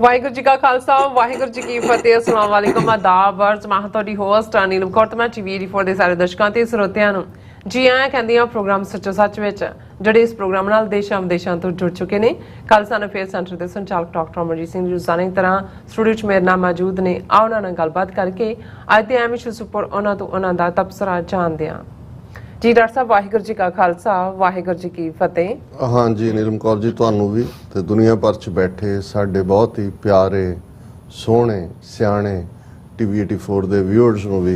ਵਾਹਿਗੁਰੂ ਜੀ ਕਾ ਖਾਲਸਾ ਵਾਹਿਗੁਰੂ ਜੀ ਕੀ ਫਤਿਹ। अस्सलाम वालेकुम आदाब अर्ज मैं ਤੁਹਾਡੀ ਹੋਸਟ ਅਨਿਲ ਕੌਰ ਤੇ ਮੈਂ TV4 ਦੇ ਸਾਰੇ ਦਰਸ਼ਕਾਂ ਤੇ ਸਰੋਤਿਆਂ ਨੂੰ ਜੀ ਆਇਆਂ ਕਹਿੰਦੀ ਹਾਂ ਪ੍ਰੋਗਰਾਮ ਸੱਚੋ ਸੱਚ ਵਿੱਚ, ਜਿਹੜੇ ਇਸ ਪ੍ਰੋਗਰਾਮ ਨਾਲ ਦੇਸ਼ਾਂ ਵਿਦੇਸ਼ਾਂ ਤੋਂ ਜੁੜ ਚੁੱਕੇ ਨੇ। ਖਾਲਸਾ ਅਫੇਅਰ ਸੈਂਟਰ ਦੇ ਸੰਚਾਲਕ ਡਾਕਟਰ ਅਮਰਜੀਤ ਸਿੰਘ ਜੀ ਰੋਜ਼ਾਨਾ ਦੀ ਤਰ੍ਹਾਂ ਸਟੂਡੀਓ 'ਚ ਮੇਰੇ ਨਾਲ ਮੌਜੂਦ ਨੇ। ਆਓ ਉਹਨਾਂ ਨਾਲ ਗੱਲਬਾਤ ਕਰਕੇ ਅੱਜ ਦੇ ਅਹਿਮ ਇਸ਼ੂਜ਼ ਉੱਪਰ ਉਹਨਾਂ ਤੋਂ ਉਹਨਾਂ ਦਾ ਤਬਸਰਾ ਜਾਣਦੇ ਹਾਂ। जी डॉक्टर साहब वाहिगुरू जी का खालसा वाहिगुरू जी की फतेह। हाँ जी नीलम कौर जी, तुहानू भी ते दुनिया भर च बैठे साडे बहुत ही प्यारे सोहने सियाणे TV84 दे व्यूअर्स नू भी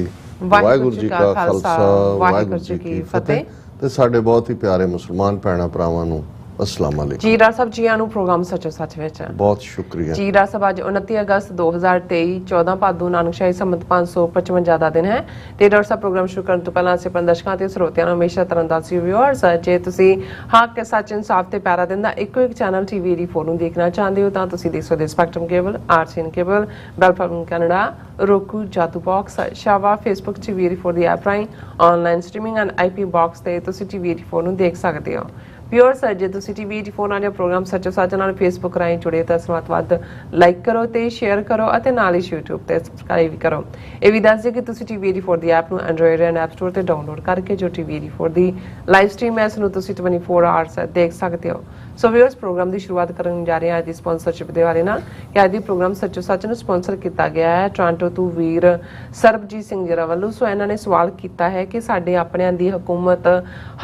वाहिगुरू जी का खालसा वाहिगुरू जी की फतेह ते साडे बहुत ही प्यारे मुसलमान भैणां भरावां नू अस्सलाम वालेकुम। जी डॉक्टर साहब जी आनू प्रोग्राम सचो सच विच बहुत शुक्रिया जी। डॉक्टर साहब अज 29 अगस्त 2023 14 भादो नानकशाही संमत 555 ਦਾ ਦਿਨ ਹੈ ਤੇ ਡਾਕਟਰ ਸਾਹਿਬ ਪ੍ਰੋਗਰਾਮ ਸ਼ੁਰੂ ਕਰਨ ਤੋਂ ਪਹਿਲਾਂ ਅਸੀਂ ਆਪਣੇ ਦਰਸ਼ਕਾਂ ਤੇ ਸਰੋਤਿਆਂ ਨੂੰ ਹਮੇਸ਼ਾ ਤਰ੍ਹਾਂ ਦੱਸੀ ਵਿਊਅਰਸ, ਜੇ ਤੁਸੀਂ ਹੱਕ ਸੱਚ ਇਨਸਾਫ ਤੇ ਪਿਆਰਾ ਦਿੰਦਾ ਇੱਕੋ ਇੱਕ ਚੈਨਲ TV84 ਨੂੰ ਦੇਖਣਾ ਚਾਹੁੰਦੇ ਹੋ ਤਾਂ ਤੁਸੀਂ ਦੇਖ ਸਕਦੇ ਹੋ ਸਪੈਕਟਰਮ ਕੇਬਲ, ਆਰਸੀਐਨ ਕੇਬਲ, ਬੈਲਫਾਰਮ ਕੈਨੇਡਾ, roku, ਜਾਦੂ ਬਾਕਸ, ਸ਼ਾਵਾ, ਫੇਸਬੁੱਕ TV84 ਦੀ ਐਪ ਰਾਹੀਂ online streaming and IP box ਤੇ ਤੁਸੀਂ TV84 ਨੂੰ ਦੇਖ ਸਕਦੇ ਹੋ। व्यूअर्स जे तुसीं TV84 ਨਾਲ ਪ੍ਰੋਗਰਾਮ ਸੱਚੋ ਸੱਚ ਨਾਲ ਫੇਸਬੁੱਕ ਰਾਹੀਂ ਜੁੜੇ ਤਾਂ ਵੱਧ ਲਾਈਕ ਕਰੋ ਤੇ ਸ਼ੇਅਰ ਕਰੋ ਅਤੇ ਨਾਲ ਹੀ YouTube ਤੇ ਸਬਸਕ੍ਰਾਈਬ ਵੀ ਕਰੋ। ਇਹ ਵੀ ਦੱਸ ਦਿਓ ਕਿ ਤੁਸੀਂ TV84 ਦੀ ਐਪ ਨੂੰ ਐਂਡਰੋਇਡ ਐਂਡ ਐਪ ਸਟੋਰ ਤੇ ਡਾਊਨਲੋਡ ਕਰਕੇ ਜੋ TV84 ਦੀ ਲਾਈਵ ਸਟ੍ਰੀਮ ਹੈ ਇਸ ਨੂੰ ਤੁਸੀਂ 24 ਆਵਰਸ ਦੇਖ ਸਕਦੇ ਹੋ। ਸੋ व्यूअर्स ਪ੍ਰੋਗਰਾਮ ਦੀ ਸ਼ੁਰੂਆਤ ਕਰਨ ਜਾ ਰਹੇ ਹਾਂ ਅੱਜ ਦੀ ਸਪਾਂਸਰਸ਼ਿਪ ਦੇ ਬਾਰੇ ਨਾਲ ਕਿ ਅੱਜ ਦੀ ਪ੍ਰੋਗਰਾਮ ਸੱਚੋ ਸੱਚ ਨੂੰ ਸਪਾਂਸਰ ਕੀਤਾ ਗਿਆ ਹੈ ਟੋਰਾਂਟੋ ਤੋਂ ਵੀਰ ਸਰਬਜੀਤ ਸਿੰਘ ਜਰਾ ਵੱਲੋਂ। ਸੋ ਇਹਨਾਂ ਨੇ ਸਵਾਲ ਕੀਤਾ ਹੈ ਕਿ ਸਾਡੇ ਆਪਣਿਆਂ ਦੀ ਹਕੂਮਤ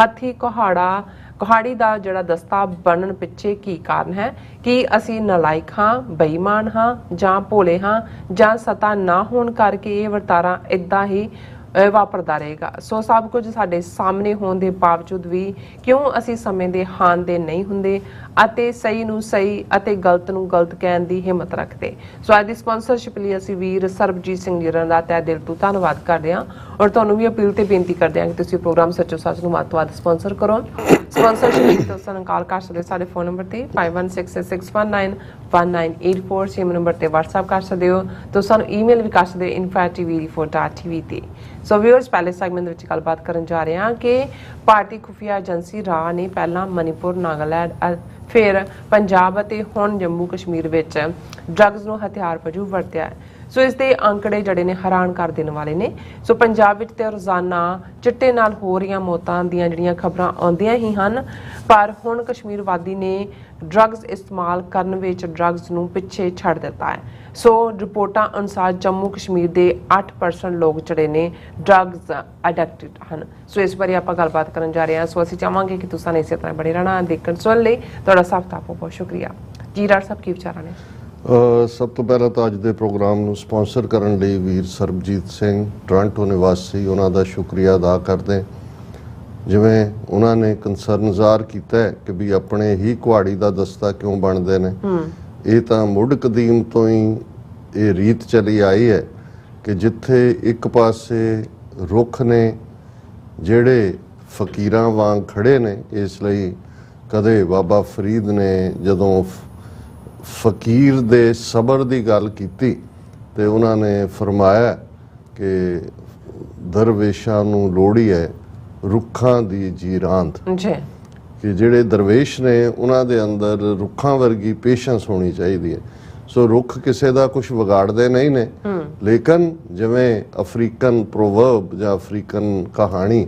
ਹੱਥੀ ਕੁਹਾੜੀ ਦਾ ਜਿਹੜਾ ਦਸਤਾ ਬਣਨ ਪਿੱਛੇ ਕੀ ਕਾਰਨ ਹੈ? ਕਿ ਅਸੀਂ ਨਲਾਇਕ ਹਾਂ, ਬੇਈਮਾਨ ਹਾਂ ਜਾਂ ਭੋਲੇ ਹਾਂ ਜਾਂ ਸਤਾ ਨਾ ਹੋਣ ਕਰਕੇ ਇਹ ਵਰਤਾਰਾ ਇਦਾਂ ਹੀ ਵਾਪਰਦਾ ਰਹੇਗਾ? ਸੋ ਸਭ ਕੁਝ ਸਾਡੇ ਸਾਹਮਣੇ ਹੋਣ ਦੇ ਬਾਵਜੂਦ ਵੀ ਕਿਉਂ ਅਸੀਂ ਸਮੇਂ ਦੇ ਹਾਨ ਦੇ ਨਹੀਂ ਹੁੰਦੇ ਅਤੇ ਸਹੀ ਨੂੰ ਸਹੀ ਅਤੇ ਗਲਤ ਨੂੰ ਗਲਤ ਕਹਿਣ ਦੀ ਹਿੰਮਤ ਰੱਖਦੇ? ਸੋ ਅੱਜ ਦੀ ਸਪਾਂਸਰਸ਼ਿਪ ਲਈ ਅਸੀਂ ਵੀਰ ਸਰਬਜੀਤ ਸਿੰਘ ਜੀ ਦਾ ਤਹਿ ਦਿਲ ਤੋਂ ਧੰਨਵਾਦ ਕਰਦੇ ਹਾਂ ਔਰ ਤੁਹਾਨੂੰ ਵੀ ਅਪੀਲ ਤੇ ਬੇਨਤੀ ਕਰਦੇ ਹਾਂ ਕਿ ਤੁਸੀਂ ਪ੍ਰੋਗਰਾਮ ਸੱਚੋ ਸੱਚ ਨੂੰ ਵੱਧ ਤੋਂ ਵੱਧ ਸਪਾਂਸਰ ਕਰੋ। ਸਪਾਂਸਰਸ਼ਿਪ ਲਈ ਤੁਸੀਂ ਕਾਲ ਕਰ ਸਕਦੇ ਸਾਡੇ ਫੋਨ ਨੰਬਰ ਤੇ 5166191984 ਸੇਮ ਨੰਬਰ ਤੇ WhatsApp ਕਰ ਸਕਦੇ ਹੋ। ਤੁਸੀਂ ਸਾਨੂੰ ਈਮੇਲ ਵੀ ਕਰ ਸਕਦੇ ਹੋ info@tv84.tv ਤੇ। ਸੋ व्यूअर्स ਪਹਿਲੇ ਸੈਗਮੈਂਟ ਵਿੱਚ ਗੱਲਬਾਤ ਕਰਨ ਜਾ ਰਹੇ ਹਾਂ ਕਿ ਭਾਰਤੀ ਖੁਫੀਆ ਏਜੰਸੀ ਰਾਹ ਨੇ ਪਹਿਲਾਂ ਮਨੀਪੁਰ, ਨਾਗਾਲੈਂਡ, ਫਿਰ ਪੰਜਾਬ ਅਤੇ ਹੁਣ ਜੰਮੂ ਕਸ਼ਮੀਰ ਵਿੱਚ ਡਰੱਗਸ ਨੂੰ ਹਥਿਆਰ ਵਜੋਂ ਵਰਤਿਆ ਹੈ। ਸੋ ਇਸ ਦੇ ਅੰਕੜੇ ਜਿਹੜੇ ਨੇ ਹੈਰਾਨ ਕਰ ਦੇਣ ਵਾਲੇ ਨੇ। ਸੋ ਪੰਜਾਬ ਵਿੱਚ ਤੇ ਰੋਜ਼ਾਨਾ ਚਿੱਟੇ ਨਾਲ ਹੋ ਰਹੀਆਂ ਮੌਤਾਂ ਦੀਆਂ ਜਿਹੜੀਆਂ ਖਬਰਾਂ ਆਉਂਦੀਆਂ ਹੀ ਹਨ, ਪਰ ਹੁਣ ਕਸ਼ਮੀਰ ਵਾਦੀ ਨੇ ਡਰੱਗਸ ਇਸਤੇਮਾਲ ਕਰਨ ਵਿੱਚ ਡਰੱਗਸ ਨੂੰ ਪਿੱਛੇ ਛੱਡ ਦਿੱਤਾ ਹੈ। ਸੋ ਰਿਪੋਰਟਾਂ ਅਨੁਸਾਰ ਜੰਮੂ ਕਸ਼ਮੀਰ ਦੇ 8% ਲੋਕ ਜਿਹੜੇ ਨੇ ਡਰੱਗਸ ਐਡਿਕਟਡ ਹਨ। ਸੋ ਇਸ ਬਾਰੇ ਆਪਾਂ ਗੱਲਬਾਤ ਕਰਨ ਜਾ ਰਹੇ ਹਾਂ। ਸੋ ਅਸੀਂ ਚਾਹਾਂਗੇ ਕਿ ਤੁਸੀਂ ਇਸੇ ਤਰ੍ਹਾਂ ਬਣੇ ਰਹਿਣਾ ਦੇਖਣ ਸੁਣ ਲਈ। ਤੁਹਾਡਾ ਸਭ ਦਾ ਬਹੁਤ ਸ਼ੁਕਰੀਆ ਜੀ। ਡਾਕਟਰ ਸਾਹਿਬ ਕੀ ਵਿਚਾਰਾਂ ਨੇ? ਸਭ ਤੋਂ ਪਹਿਲਾਂ ਤਾਂ ਅੱਜ ਦੇ ਪ੍ਰੋਗਰਾਮ ਨੂੰ ਸਪਾਂਸਰ ਕਰਨ ਲਈ ਵੀਰ ਸਰਬਜੀਤ ਸਿੰਘ ਟੋਰਾਂਟੋ ਨਿਵਾਸੀ ਉਹਨਾਂ ਦਾ ਸ਼ੁਕਰੀਆ ਅਦਾ ਕਰਦੇ। ਜਿਵੇਂ ਉਹਨਾਂ ਨੇ ਕੰਸਰਨ ਜ਼ਾਹਰ ਕੀਤਾ ਕਿ ਵੀ ਆਪਣੇ ਹੀ ਕੁਹਾੜੀ ਦਾ ਦਸਤਾ ਕਿਉਂ ਬਣਦੇ ਨੇ, ਇਹ ਤਾਂ ਮੁੱਢ ਕਦੀਮ ਤੋਂ ਹੀ ਇਹ ਰੀਤ ਚਲੀ ਆਈ ਹੈ ਕਿ ਜਿੱਥੇ ਇੱਕ ਪਾਸੇ ਰੁੱਖ ਨੇ ਜਿਹੜੇ ਫਕੀਰਾਂ ਵਾਂਗ ਖੜੇ ਨੇ, ਇਸ ਲਈ ਕਦੇ ਬਾਬਾ ਫਰੀਦ ਨੇ ਜਦੋਂ ਫਕੀਰ ਦੇ ਸਬਰ ਦੀ ਗੱਲ ਕੀਤੀ ਤੇ ਉਹਨਾਂ ਨੇ ਫਰਮਾਇਆ ਕਿ ਦਰਵੇਸ਼ਾਂ ਨੂੰ ਲੋੜੀ ਹੈ ਰੁੱਖਾਂ ਦੀ ਜੀਰਾਂਦ, ਕਿ ਜਿਹੜੇ ਦਰਵੇਸ਼ ਨੇ ਉਹਨਾਂ ਦੇ ਅੰਦਰ ਰੁੱਖਾਂ ਵਰਗੀ ਪੇਸ਼ੈਂਸ ਹੋਣੀ ਚਾਹੀਦੀ ਹੈ। ਸੋ ਰੁੱਖ ਕਿਸੇ ਦਾ ਕੁਝ ਵਿਗਾੜਦੇ ਨਹੀਂ ਨੇ, ਲੇਕਿਨ ਜਿਵੇਂ ਅਫਰੀਕਨ ਪ੍ਰੋਵਰਬ ਜਾਂ ਅਫਰੀਕਨ ਕਹਾਣੀ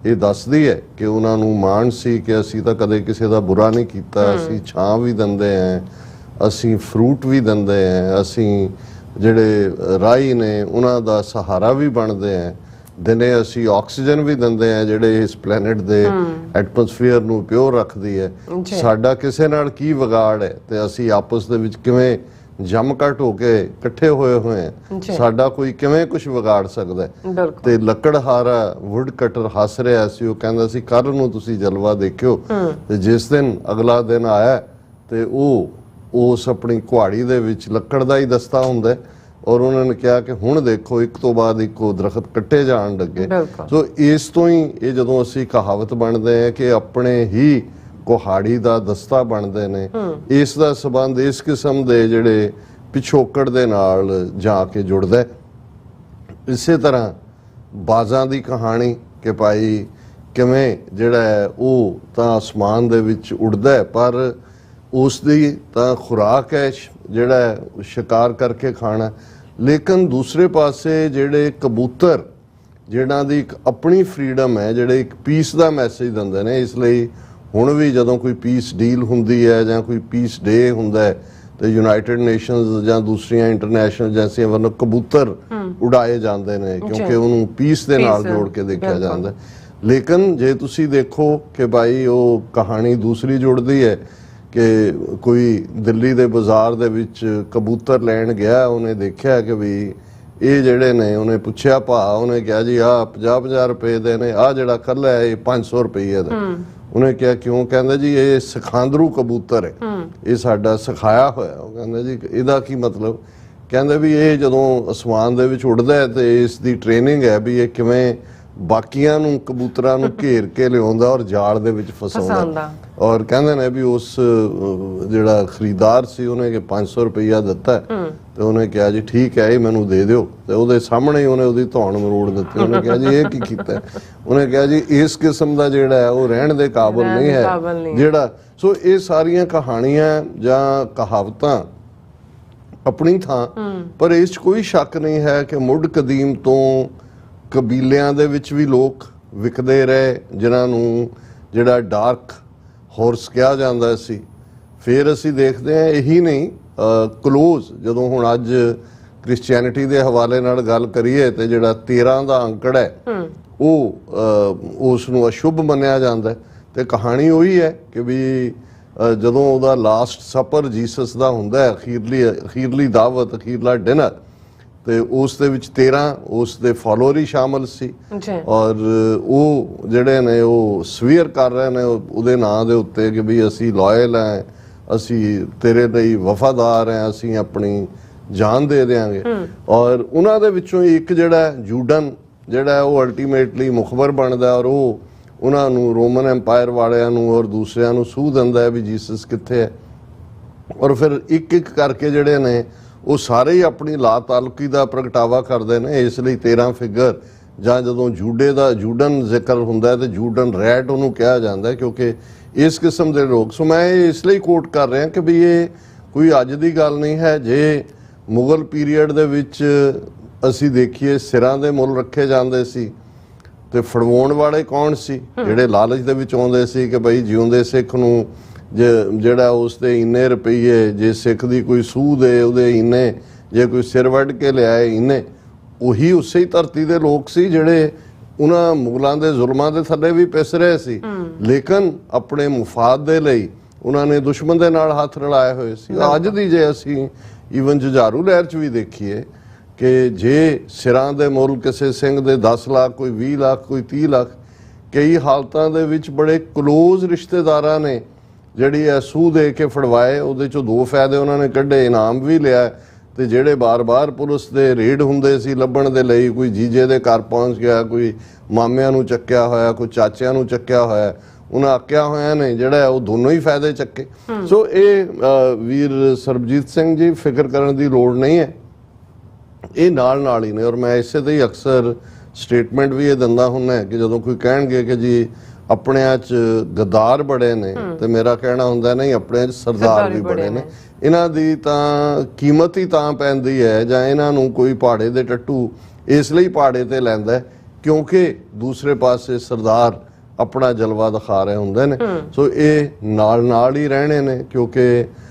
ਇਹ ਦੱਸਦੀ ਹੈ ਕਿ ਉਹਨਾਂ ਨੂੰ ਮਾਣ ਸੀ ਕਿ ਅਸੀਂ ਤਾਂ ਕਦੇ ਕਿਸੇ ਦਾ ਬੁਰਾ ਨਹੀਂ ਕੀਤਾ, ਅਸੀਂ ਛਾਂ ਵੀ ਦਿੰਦੇ ਹਾਂ, ਅਸੀਂ ਫਰੂਟ ਵੀ ਦਿੰਦੇ ਹਾਂ, ਅਸੀਂ ਜਿਹੜੇ ਰਾਹੀ ਨੇ ਉਹਨਾਂ ਦਾ ਸਹਾਰਾ ਵੀ ਬਣਦੇ ਹਾਂ, ਦਿਨੇ ਅਸੀਂ ਆਕਸੀਜਨ ਵੀ ਦਿੰਦੇ ਹਾਂ ਜਿਹੜੇ ਇਸ ਪਲੈਨਟ ਦੇ ਐਟਮੋਸਫੀਅਰ ਨੂੰ ਪਿਓਰ ਰੱਖਦੀ ਹੈ। ਸਾਡਾ ਕਿਸੇ ਨਾਲ ਕੀ ਵਿਗਾੜ ਹੈ ਤੇ ਅਸੀਂ ਆਪਸ ਦੇ ਵਿੱਚ ਕਿਵੇਂ ਜਮਕਟ ਹੋ ਕੇ ਇਕੱਠੇ ਹੋਏ ਹਾਂ, ਸਾਡਾ ਕੋਈ ਕਿਵੇਂ ਕੁਝ ਵਿਗਾੜ ਸਕਦਾ? ਤੇ ਲੱਕੜਹਾਰਾ ਵੁੱਡ ਕਟਰ ਹੱਸ ਰਿਹਾ ਸੀ, ਉਹ ਕਹਿੰਦਾ ਸੀ ਕੱਲ ਨੂੰ ਤੁਸੀਂ ਜਲਵਾ ਦੇਖਿਓ। ਤੇ ਜਿਸ ਦਿਨ ਅਗਲਾ ਦਿਨ ਆਇਆ ਤੇ ਉਹ ਉਸ ਆਪਣੀ ਕੁਹਾੜੀ ਦੇ ਵਿੱਚ ਲੱਕੜ ਦਾ ਹੀ ਦਸਤਾ ਹੁੰਦਾ ਔਰ ਉਹਨਾਂ ਨੇ ਕਿਹਾ ਕਿ ਹੁਣ ਦੇਖੋ ਇੱਕ ਤੋਂ ਬਾਅਦ ਇੱਕ ਉਹ ਦਰਖਤ ਕੱਟੇ ਜਾਣ ਲੱਗੇ। ਸੋ ਇਸ ਤੋਂ ਹੀ ਇਹ ਜਦੋਂ ਅਸੀਂ ਕਹਾਵਤ ਬਣਦੇ ਹਾਂ ਕਿ ਆਪਣੇ ਹੀ ਕੁਹਾੜੀ ਦਾ ਦਸਤਾ ਬਣਦੇ ਨੇ, ਇਸ ਦਾ ਸੰਬੰਧ ਇਸ ਕਿਸਮ ਦੇ ਜਿਹੜੇ ਪਿਛੋਕੜ ਦੇ ਨਾਲ ਜਾ ਕੇ ਜੁੜਦਾ। ਇਸੇ ਤਰ੍ਹਾਂ ਬਾਜ਼ਾਂ ਦੀ ਕਹਾਣੀ ਕਿ ਭਾਈ ਕਿਵੇਂ ਜਿਹੜਾ ਹੈ ਉਹ ਤਾਂ ਅਸਮਾਨ ਦੇ ਵਿੱਚ ਉੱਡਦਾ ਪਰ ਉਸ ਦੀ ਤਾਂ ਖੁਰਾਕ ਹੈ ਜਿਹੜਾ ਸ਼ਿਕਾਰ ਕਰਕੇ ਖਾਣਾ। ਲੇਕਿਨ ਦੂਸਰੇ ਪਾਸੇ ਜਿਹੜੇ ਕਬੂਤਰ ਜਿਹਨਾਂ ਦੀ ਇੱਕ ਆਪਣੀ ਫਰੀडम ਹੈ, ਜਿਹੜੇ ਇੱਕ ਪੀਸ ਦਾ ਮੈਸੇਜ ਦਿੰਦੇ ਨੇ, ਇਸ ਲਈ ਹੁਣ ਵੀ ਜਦੋਂ ਕੋਈ ਪੀਸ ਡੀਲ ਹੁੰਦੀ ਹੈ ਜਾਂ ਕੋਈ ਪੀਸ ਡੇ ਹੁੰਦਾ ਹੈ ਤੇ ਯੂਨਾਈਟਿਡ ਨੇਸ਼ਨਸ ਜਾਂ ਦੂਸਰੀਆਂ ਇੰਟਰਨੈਸ਼ਨਲ ਏਜੰਸੀਆਂ ਵੱਲੋਂ ਕਬੂਤਰ ਉਡਾਏ ਜਾਂਦੇ ਨੇ ਕਿਉਂਕਿ ਉਹਨੂੰ ਪੀਸ ਦੇ ਨਾਲ ਜੋੜ ਕੇ ਦੇਖਿਆ ਜਾਂਦਾ। ਲੇਕਿਨ ਜੇ ਤੁਸੀਂ ਦੇਖੋ ਕਿ ਭਾਈ ਉਹ ਕਹਾਣੀ ਦੂਸਰੀ ਜੁੜਦੀ ਹੈ ਕਿ ਕੋਈ ਦਿੱਲੀ ਦੇ ਬਾਜ਼ਾਰ ਦੇ ਵਿੱਚ ਕਬੂਤਰ ਲੈਣ ਗਿਆ, ਉਹਨੇ ਦੇਖਿਆ ਕਿ ਵੀ ਇਹ ਜਿਹੜੇ ਨੇ, ਉਹਨੇ ਪੁੱਛਿਆ ਭਾਅ, ਉਹਨੇ ਕਿਹਾ ਜੀ ਆਹ 50-50 ਰੁਪਏ ਦੇ ਨੇ, ਆਹ ਜਿਹੜਾ ਕੱਲਾ ਹੈ ਇਹ 500 ਰੁਪਏ ਦਾ। ਉਹਨੇ ਕਿਹਾ ਕਿਉਂ? ਕਹਿੰਦਾ ਜੀ ਇਹ ਸਖਾਂਦਰੂ ਕਬੂਤਰ ਹੈ, ਇਹ ਸਾਡਾ ਸਿਖਾਇਆ ਹੋਇਆ। ਉਹ ਕਹਿੰਦਾ ਜੀ ਇਹਦਾ ਕੀ ਮਤਲਬ? ਕਹਿੰਦੇ ਵੀ ਇਹ ਜਦੋਂ ਅਸਮਾਨ ਦੇ ਵਿੱਚ ਉੱਡਦਾ ਹੈ ਤੇ ਇਸ ਦੀ ਟ੍ਰੇਨਿੰਗ ਹੈ ਵੀ ਇਹ ਕਿਵੇਂ ਬਾਕੀਆਂ ਨੂੰ ਕਬੂਤਰਾਂ ਨੂੰ ਘੇਰ ਕੇ ਲਿਆਉਂਦਾ ਔਰ ਜਾਲ ਦੇ ਵਿੱਚ ਫਸਾਉਂਦਾ। ਔਰ ਕਹਿੰਦੇ ਨੇ ਵੀ ਉਸ ਜਿਹੜਾ ਖਰੀਦਦਾਰ ਸੀ ਉਹਨੇ ਕਿ 500 ਰੁਪਇਆ ਦਿੱਤਾ ਤੇ ਉਹਨੇ ਕਿਹਾ ਜੀ ਠੀਕ ਹੈ ਇਹ ਮੈਨੂੰ ਦੇ ਦਿਓ, ਤੇ ਉਹਦੇ ਸਾਹਮਣੇ ਹੀ ਉਹਨੇ ਉਹਦੀ ਧੌਣ ਮਰੋੜ ਦਿੱਤੀ। ਉਹਨੇ ਕਿਹਾ ਜੀ ਇਹ ਕੀ ਕੀਤਾ? ਉਹਨੇ ਕਿਹਾ ਜੀ ਇਸ ਕਿਸਮ ਦਾ ਜਿਹੜਾ ਹੈ ਉਹ ਰਹਿਣ ਦੇ ਕਾਬਿਲ ਨਹੀਂ ਹੈ ਜਿਹੜਾ। ਸੋ ਇਹ ਸਾਰੀਆਂ ਕਹਾਣੀਆਂ ਜਾਂ ਕਹਾਵਤਾਂ ਆਪਣੀ ਥਾਂ, ਪਰ ਇਸ 'ਚ ਕੋਈ ਸ਼ੱਕ ਨਹੀਂ ਹੈ ਕਿ ਮੁੱਢ ਕਦੀਮ ਤੋਂ ਕਬੀਲਿਆਂ ਦੇ ਵਿੱਚ ਵੀ ਲੋਕ ਵਿਕਦੇ ਰਹੇ ਜਿਨ੍ਹਾਂ ਨੂੰ ਜਿਹੜਾ ਡਾਰਕ ਹਾਰਸ ਕਿਹਾ ਜਾਂਦਾ ਸੀ। ਫਿਰ ਅਸੀਂ ਦੇਖਦੇ ਹਾਂ ਇਹੀ ਨਹੀਂ, ਕਲੋਜ਼ ਜਦੋਂ ਹੁਣ ਅੱਜ ਕ੍ਰਿਸਚੀਅਨਿਟੀ ਦੇ ਹਵਾਲੇ ਨਾਲ ਗੱਲ ਕਰੀਏ ਤੇ ਜਿਹੜਾ 13 ਦਾ ਅੰਕੜਾ ਹੈ ਉਹ ਉਸ ਨੂੰ ਅਸ਼ੁਭ ਮੰਨਿਆ ਜਾਂਦਾ। ਤੇ ਕਹਾਣੀ ਉਹੀ ਹੈ ਕਿ ਵੀ ਜਦੋਂ ਉਹਦਾ ਲਾਸਟ ਸਪਰ ਜੀਸਸ ਦਾ ਹੁੰਦਾ ਹੈ, ਅਖੀਰਲੀ ਦਾਵਤ, ਅਖੀਰਲਾ ਡਿਨਰ, ਤੇ ਉਸ ਦੇ ਵਿੱਚ 13 ਉਸ ਦੇ ਫਾਲੋਅਰ ਹੀ ਸ਼ਾਮਲ ਸੀ ਔਰ ਉਹ ਜਿਹੜੇ ਨੇ ਉਹ ਸਵੀਅਰ ਕਰ ਰਹੇ ਨੇ ਉਹਦੇ ਨਾਂ ਦੇ ਉੱਤੇ ਕਿ ਵੀ ਅਸੀਂ ਲਾਇਲ ਹੈ, ਅਸੀਂ ਤੇਰੇ ਲਈ ਵਫਾਦਾਰ ਹੈ, ਅਸੀਂ ਆਪਣੀ ਜਾਨ ਦੇ ਦਿਆਂਗੇ। ਔਰ ਉਹਨਾਂ ਦੇ ਵਿੱਚੋਂ ਇੱਕ ਜਿਹੜਾ ਜੂਡਨ ਜਿਹੜਾ ਉਹ ਅਲਟੀਮੇਟਲੀ ਮੁਖਬਰ ਬਣਦਾ ਔਰ ਉਹ ਉਹਨਾਂ ਨੂੰ ਰੋਮਨ ਐਮਪਾਇਰ ਵਾਲਿਆਂ ਨੂੰ ਔਰ ਦੂਸਰਿਆਂ ਨੂੰ ਸੂਹ ਦਿੰਦਾ ਹੈ ਵੀ ਜੀਸਸ ਕਿੱਥੇ ਹੈ। ਔਰ ਫਿਰ ਇੱਕ ਇੱਕ ਕਰਕੇ ਜਿਹੜੇ ਨੇ ਉਹ ਸਾਰੇ ਹੀ ਆਪਣੀ ਲਾ ਤਾਲੁਕੀ ਦਾ ਪ੍ਰਗਟਾਵਾ ਕਰਦੇ ਨੇ। ਇਸ ਲਈ 13 ਫਿਗਰ ਜਾਂ ਜਦੋਂ ਜੂਡਨ ਜ਼ਿਕਰ ਹੁੰਦਾ ਤੇ ਜੂਡਨ ਰੈਟ ਉਹਨੂੰ ਕਿਹਾ ਜਾਂਦਾ ਕਿਉਂਕਿ ਇਸ ਕਿਸਮ ਦੇ ਲੋਕ। ਸੋ ਮੈਂ ਇਹ ਇਸ ਲਈ ਕੋਟ ਕਰ ਰਿਹਾ ਕਿ ਵੀ ਇਹ ਕੋਈ ਅੱਜ ਦੀ ਗੱਲ ਨਹੀਂ ਹੈ। ਜੇ ਮੁਗਲ ਪੀਰੀਅਡ ਦੇ ਵਿੱਚ ਅਸੀਂ ਦੇਖੀਏ ਸਿਰਾਂ ਦੇ ਮੁੱਲ ਰੱਖੇ ਜਾਂਦੇ ਸੀ ਤੇ ਫੜਵਾਉਣ ਵਾਲੇ ਕੌਣ ਸੀ? ਜਿਹੜੇ ਲਾਲਚ ਦੇ ਵਿੱਚ ਆਉਂਦੇ ਸੀ ਕਿ ਬਈ ਜਿਉਂਦੇ ਸਿੱਖ ਨੂੰ ਜਿਹੜਾ ਉਸ ਦੇ ਇੰਨੇ ਰੁਪਈਏ, ਜੇ ਸਿੱਖ ਦੀ ਕੋਈ ਸੂਹ ਦੇ ਉਹਦੇ ਇੰਨੇ, ਜੇ ਕੋਈ ਸਿਰ ਵੱਢ ਕੇ ਲਿਆਏ ਇੰਨੇ। ਉਹੀ ਉਸੇ ਹੀ ਧਰਤੀ ਦੇ ਲੋਕ ਸੀ ਜਿਹੜੇ ਉਹਨਾਂ ਮੁਗਲਾਂ ਦੇ ਜ਼ੁਲਮਾਂ ਦੇ ਥੱਲੇ ਵੀ ਪਿਸ ਰਹੇ ਸੀ, ਲੇਕਿਨ ਆਪਣੇ ਮੁਫਾਦ ਦੇ ਲਈ ਉਹਨਾਂ ਨੇ ਦੁਸ਼ਮਣ ਦੇ ਨਾਲ ਹੱਥ ਰਲਾਏ ਹੋਏ ਸੀ। ਅੱਜ ਦੀ ਜੇ ਅਸੀਂ ਈਵਨ ਜੁਝਾਰੂ ਲਹਿਰ 'ਚ ਵੀ ਦੇਖੀਏ ਕਿ ਜੇ ਸਿਰਾਂ ਦੇ ਮੁੱਲ ਕਿਸੇ ਸਿੰਘ ਦੇ 10 ਲੱਖ, ਕੋਈ 20 ਲੱਖ, ਕੋਈ 30 ਲੱਖ, ਕਈ ਹਾਲਤਾਂ ਦੇ ਵਿੱਚ ਬੜੇ ਕਲੋਜ਼ ਰਿਸ਼ਤੇਦਾਰਾਂ ਨੇ ਜਿਹੜੀ ਹੈ ਸੂਹ ਦੇ ਕੇ ਫੜਵਾਏ। ਉਹਦੇ 'ਚੋਂ 2 ਫਾਇਦੇ ਉਹਨਾਂ ਨੇ ਕੱਢੇ, ਇਨਾਮ ਵੀ ਲਿਆ। ਤੇ ਜਿਹੜੇ ਬਾਰ-ਬਾਰ ਪੁਲਿਸ ਦੇ ਰੇਡ ਹੁੰਦੇ ਸੀ ਲੱਭਣ ਦੇ ਲਈ, ਕੋਈ ਜੀਜੇ ਦੇ ਘਰ ਪਹੁੰਚ ਗਿਆ, ਕੋਈ ਮਾਮਿਆਂ ਨੂੰ ਚੱਕਿਆ ਹੋਇਆ, ਕੋਈ ਚਾਚਿਆਂ ਨੂੰ ਚੱਕਿਆ ਹੋਇਆ, ਉਹਨਾਂ ਆਕਿਆ ਹੋਇਆ ਨੇ ਜਿਹੜਾ ਉਹ ਦੋਨੋਂ ਹੀ ਫਾਇਦੇ ਚੱਕੇ। ਸੋ ਇਹ ਵੀਰ ਸਰਬਜੀਤ ਸਿੰਘ ਜੀ ਫਿਕਰ ਕਰਨ ਦੀ ਲੋੜ ਨਹੀਂ ਹੈ, ਇਹ ਨਾਲ ਹੀ ਨੇ। ਔਰ ਮੈਂ ਇਸੇ ਤੇ ਹੀ ਅਕਸਰ ਸਟੇਟਮੈਂਟ ਵੀ ਇਹ ਦਿੰਦਾ ਹੁੰਦਾ ਕਿ ਜਦੋਂ ਕੋਈ ਕਹਿਣਗੇ ਕਿ ਜੀ ਆਪਣਿਆਂ 'ਚ ਗਦਾਰ ਬੜੇ ਨੇ ਤੇ ਮੇਰਾ ਕਹਿਣਾ ਹੁੰਦਾ ਨਹੀਂ, ਆਪਣਿਆਂ 'ਚ ਸਰਦਾਰ ਵੀ ਬੜੇ ਨੇ। ਇਹਨਾਂ ਦੀ ਤਾਂ ਕੀਮਤ ਹੀ ਤਾਂ ਪੈਂਦੀ ਹੈ ਜਾਂ ਇਹਨਾਂ ਨੂੰ ਕੋਈ ਪਹਾੜੇ ਦੇ ਟੱਟੂ ਇਸ ਲਈ ਪਹਾੜੇ ਤੇ ਲੈਂਦਾ ਕਿਉਂਕਿ ਦੂਸਰੇ ਪਾਸੇ ਸਰਦਾਰ ਆਪਣਾ ਜਲਵਾ ਦਿਖਾ ਰਹੇ ਹੁੰਦੇ ਨੇ। ਸੋ ਇਹ ਨਾਲ ਹੀ ਰਹਿਣੇ ਨੇ ਕਿਉਂਕਿ